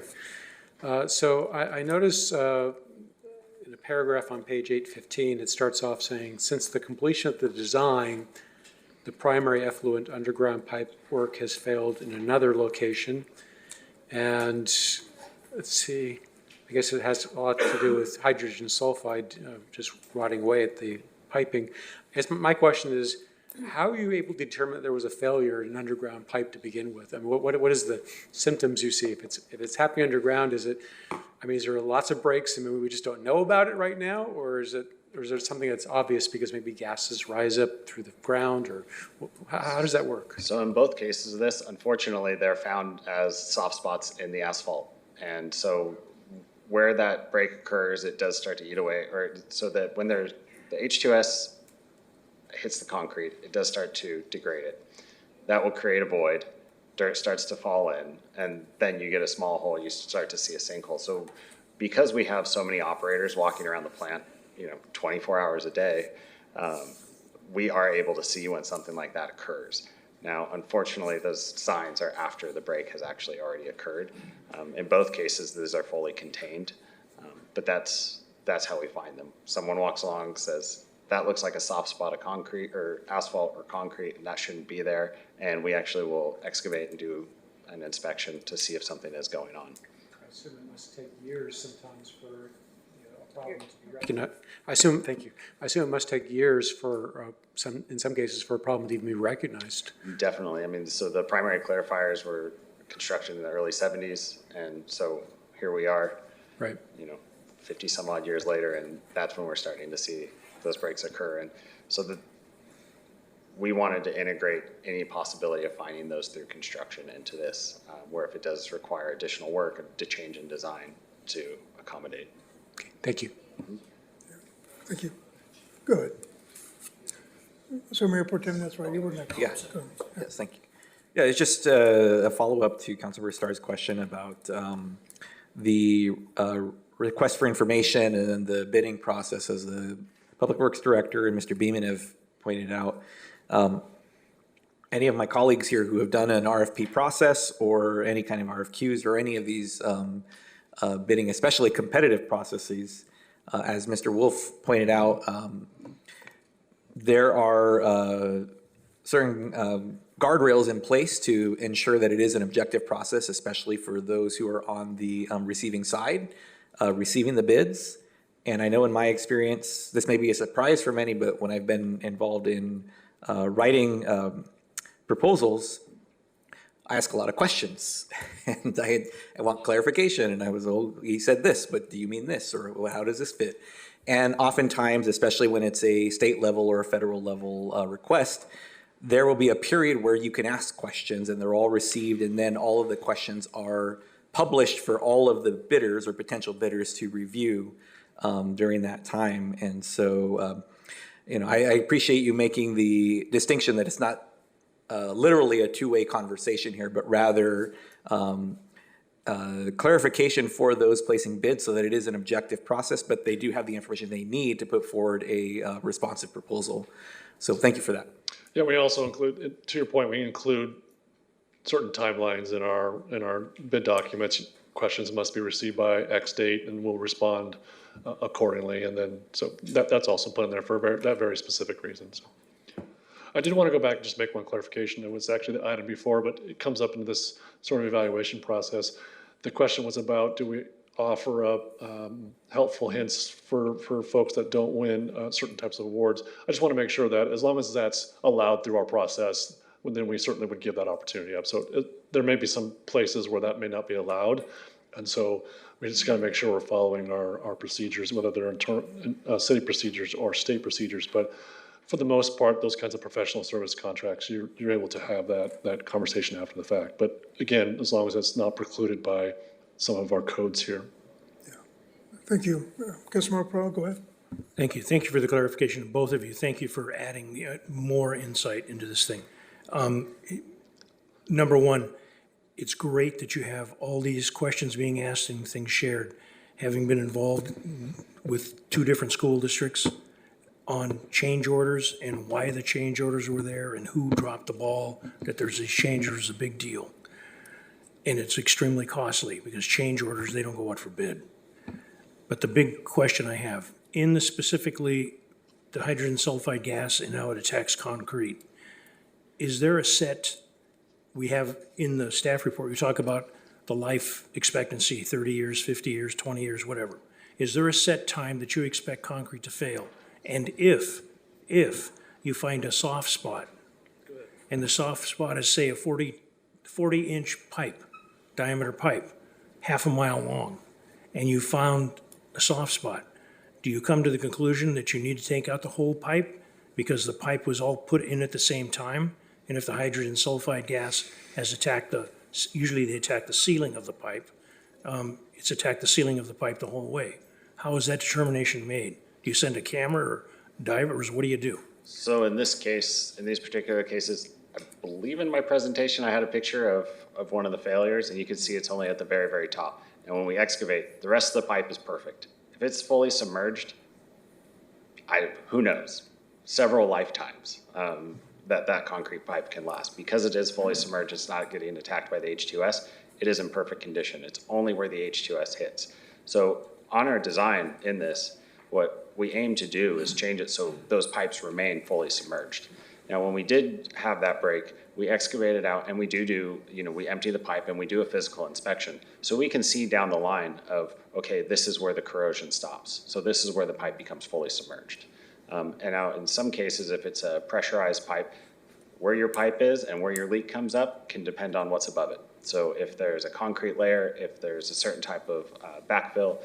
So I notice in a paragraph on page 815, it starts off saying, since the completion of the design, the primary effluent underground pipe work has failed in another location. And let's see, I guess it has a lot to do with hydrogen sulfide just rotting away at the piping. I guess my question is, how are you able to determine that there was a failure in an underground pipe to begin with? I mean, what is the symptoms you see? If it's happening underground, is there lots of breaks and maybe we just don't know about it right now? Or is there something that's obvious because maybe gases rise up through the ground, or how does that work? So in both cases of this, unfortunately, they're found as soft spots in the asphalt. And so where that break occurs, it does start to eat away, or so that when the H2S hits the concrete, it does start to degrade it. That will create a void, dirt starts to fall in, and then you get a small hole, you start to see a sinkhole. So because we have so many operators walking around the plant, 24 hours a day, we are able to see when something like that occurs. Now, unfortunately, those signs are after the break has actually already occurred. In both cases, these are fully contained, but that's how we find them. Someone walks along, says, that looks like a soft spot of concrete or asphalt or concrete, and that shouldn't be there. And we actually will excavate and do an inspection to see if something is going on. I assume it must take years sometimes for a problem to be recognized. Thank you. I assume it must take years for in some cases for a problem to even be recognized. Definitely. I mean, so the primary clarifiers were constructed in the early 70s, and so here we are. Right. 50 some odd years later, and that's when we're starting to see those breaks occur. And so we wanted to integrate any possibility of finding those through construction into this, where if it does require additional work to change in design to accommodate. Thank you. Thank you. Good. So Mayor Pro Tem, that's right, you were next. Yeah. Go ahead. Yes, thank you. Yeah, it's just a follow-up to Councilmember Starr's question about the request for information and the bidding process. As the Public Works Director and Mr. Beeman have pointed out, any of my colleagues here who have done an RFP process or any kind of RFQs or any of these bidding, especially competitive processes, as Mr. Wolf pointed out, there are certain guardrails in place to ensure that it is an objective process, especially for those who are on the receiving side, receiving the bids. And I know in my experience, this may be a surprise for many, but when I've been involved in writing proposals, I ask a lot of questions and I want clarification. And I was, oh, he said this, but do you mean this? Or well, how does this fit? And oftentimes, especially when it's a state level or a federal level request, there will be a period where you can ask questions and they're all received, and then all of the questions are published for all of the bidders or potential bidders to review during that time. And so, I appreciate you making the distinction that it's not literally a two-way conversation here, but rather clarification for those placing bids so that it is an objective process, but they do have the information they need to put forward a responsive proposal. So thank you for that. Yeah, we also include, to your point, we include certain timelines in our bid documents. Questions must be received by X date, and we'll respond accordingly. And then, so that's also put in there for that very specific reason. So I did want to go back and just make one clarification. It was actually the item before, but it comes up into this sort of evaluation process. The question was about, do we offer up helpful hints for folks that don't win certain types of awards? I just want to make sure that as long as that's allowed through our process, then we certainly would give that opportunity up. So there may be some places where that may not be allowed. And so we just got to make sure we're following our procedures, whether they're city procedures or state procedures. But for the most part, those kinds of professional service contracts, you're able to have that conversation after the fact. But again, as long as it's not precluded by some of our codes here. Thank you. Councilmember Pro, go ahead. Thank you. Thank you for the clarification, both of you. Thank you for adding more insight into this thing. Number one, it's great that you have all these questions being asked and things shared. Having been involved with 2 different school districts on change orders and why the change orders were there and who dropped the ball, that there's these change orders is a big deal. And it's extremely costly because change orders, they don't go out for bid. But the big question I have, in the specifically the hydrogen sulfide gas and how it attacks concrete, is there a set, we have in the staff report, we talk about the life expectancy, 30 years, 50 years, 20 years, whatever. Is there a set time that you expect concrete to fail? And if you find a soft spot, and the soft spot is, say, a 40-inch pipe, diameter pipe, half a mile long, and you found a soft spot, do you come to the conclusion that you need to take out the whole pipe because the pipe was all put in at the same time? And if the hydrogen sulfide gas has attacked usually they attack the ceiling of the pipe, it's attacked the ceiling of the pipe the whole way. How is that determination made? Do you send a camera or divers? What do you do? So in this case, in these particular cases, I believe in my presentation, I had a picture of one of the failures, and you can see it's only at the very, very top. And when we excavate, the rest of the pipe is perfect. If it's fully submerged, who knows? Several lifetimes that concrete pipe can last. Because it is fully submerged, it's not getting attacked by the H2S. It is in perfect condition. It's only where the H2S hits. So on our design in this, what we aim to do is change it so those pipes remain fully submerged. Now, when we did have that break, we excavate it out and we we empty the pipe and we do a physical inspection. So we can see down the line of, okay, this is where the corrosion stops. So this is where the pipe becomes fully submerged. And now in some cases, if it's a pressurized pipe, where your pipe is and where your leak comes up can depend on what's above it. So if there's a concrete layer, if there's a certain type of backfill,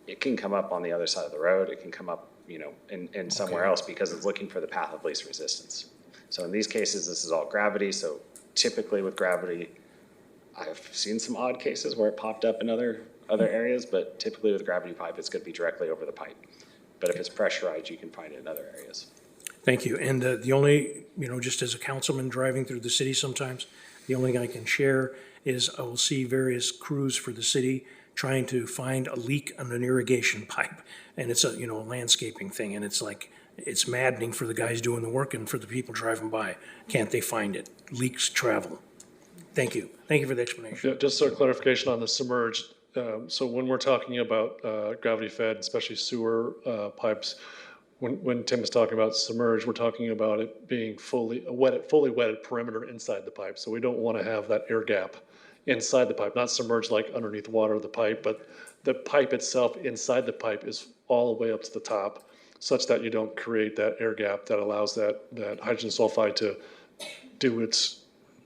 it can come up on the other side of the road. It can come up, in somewhere else because it's looking for the path of least resistance. So in these cases, this is all gravity. So typically with gravity, I've seen some odd cases where it popped up in other areas, but typically with gravity pipe, it's going to be directly over the pipe. But if it's pressurized, you can find it in other areas. Thank you. And the only, just as a councilman driving through the city sometimes, the only thing I can share is I will see various crews for the city trying to find a leak on an irrigation pipe. And it's a landscaping thing, and it's like, it's maddening for the guys doing the work and for the people driving by. Can't they find it? Leaks travel. Thank you. Thank you for the explanation. Yeah, just a clarification on the submerged. So when we're talking about gravity fed, especially sewer pipes, when Tim is talking about submerged, we're talking about it being fully wetted perimeter inside the pipe. So we don't want to have that air gap inside the pipe, not submerged like underneath water of the pipe, but the pipe itself inside the pipe is all the way up to the top, such that you don't create that air gap that allows that hydrogen sulfide to do its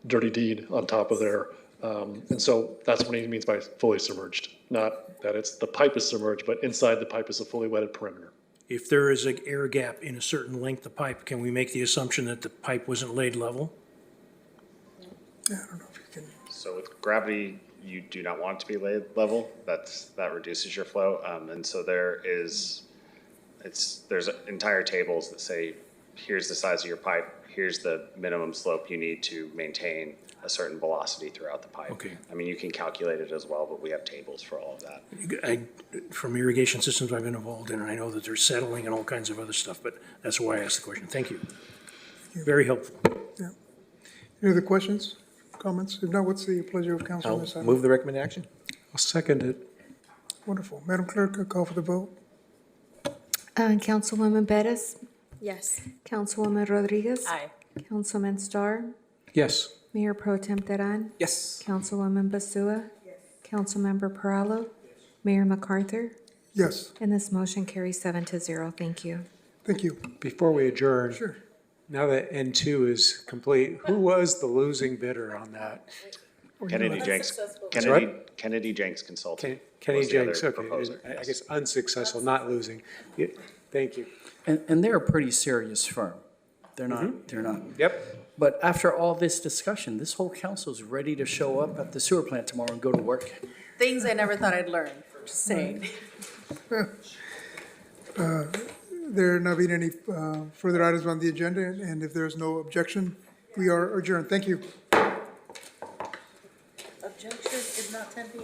dirty deed on top of there. And so that's what he means by fully submerged, not that the pipe is submerged, but inside the pipe is a fully wetted perimeter. If there is an air gap in a certain length of pipe, can we make the assumption that the pipe wasn't laid level? Yeah, I don't know if you can. So with gravity, you do not want it to be laid level. That reduces your flow. And so there's entire tables that say, here's the size of your pipe, here's the minimum slope you need to maintain a certain velocity throughout the pipe. Okay. I mean, you can calculate it as well, but we have tables for all of that. From irrigation systems I've been involved in, and I know that there's settling and all kinds of other stuff, but that's why I asked the question. Thank you. Very helpful. Yeah. Any other questions, comments? If not, what's the pleasure of council on I'll this item? move the recommended action. I'll second it. Wonderful. Madam Clerk, a call for the vote. Councilwoman Bettis, Yes. Councilwoman Rodriguez. Aye. Councilman Starr, Yes. Mayor Pro Tem Teran, Yes. Councilwoman Basua. Yes. Councilmember Perallo. Mayor MacArthur. Yes, And this motion carries 7-0. Thank you. thank you. Before we adjourn, Sure. now that N2 is complete, who was the losing bidder on that? Kennedy Jenks, what? Kennedy Jenks Consulting. Kenny was the Jenks, other okay. proposer, I yes. guess unsuccessful, not losing. Yeah, thank you. And they're a pretty serious firm. They're not. Yep. But after all this discussion, this whole council is ready to show up at the sewer plant tomorrow and go to work. Things I never thought I'd learn, just saying. There not being any further items on the agenda, and if there's no objection, we are adjourned. Thank you. Objection is not 10 p.m.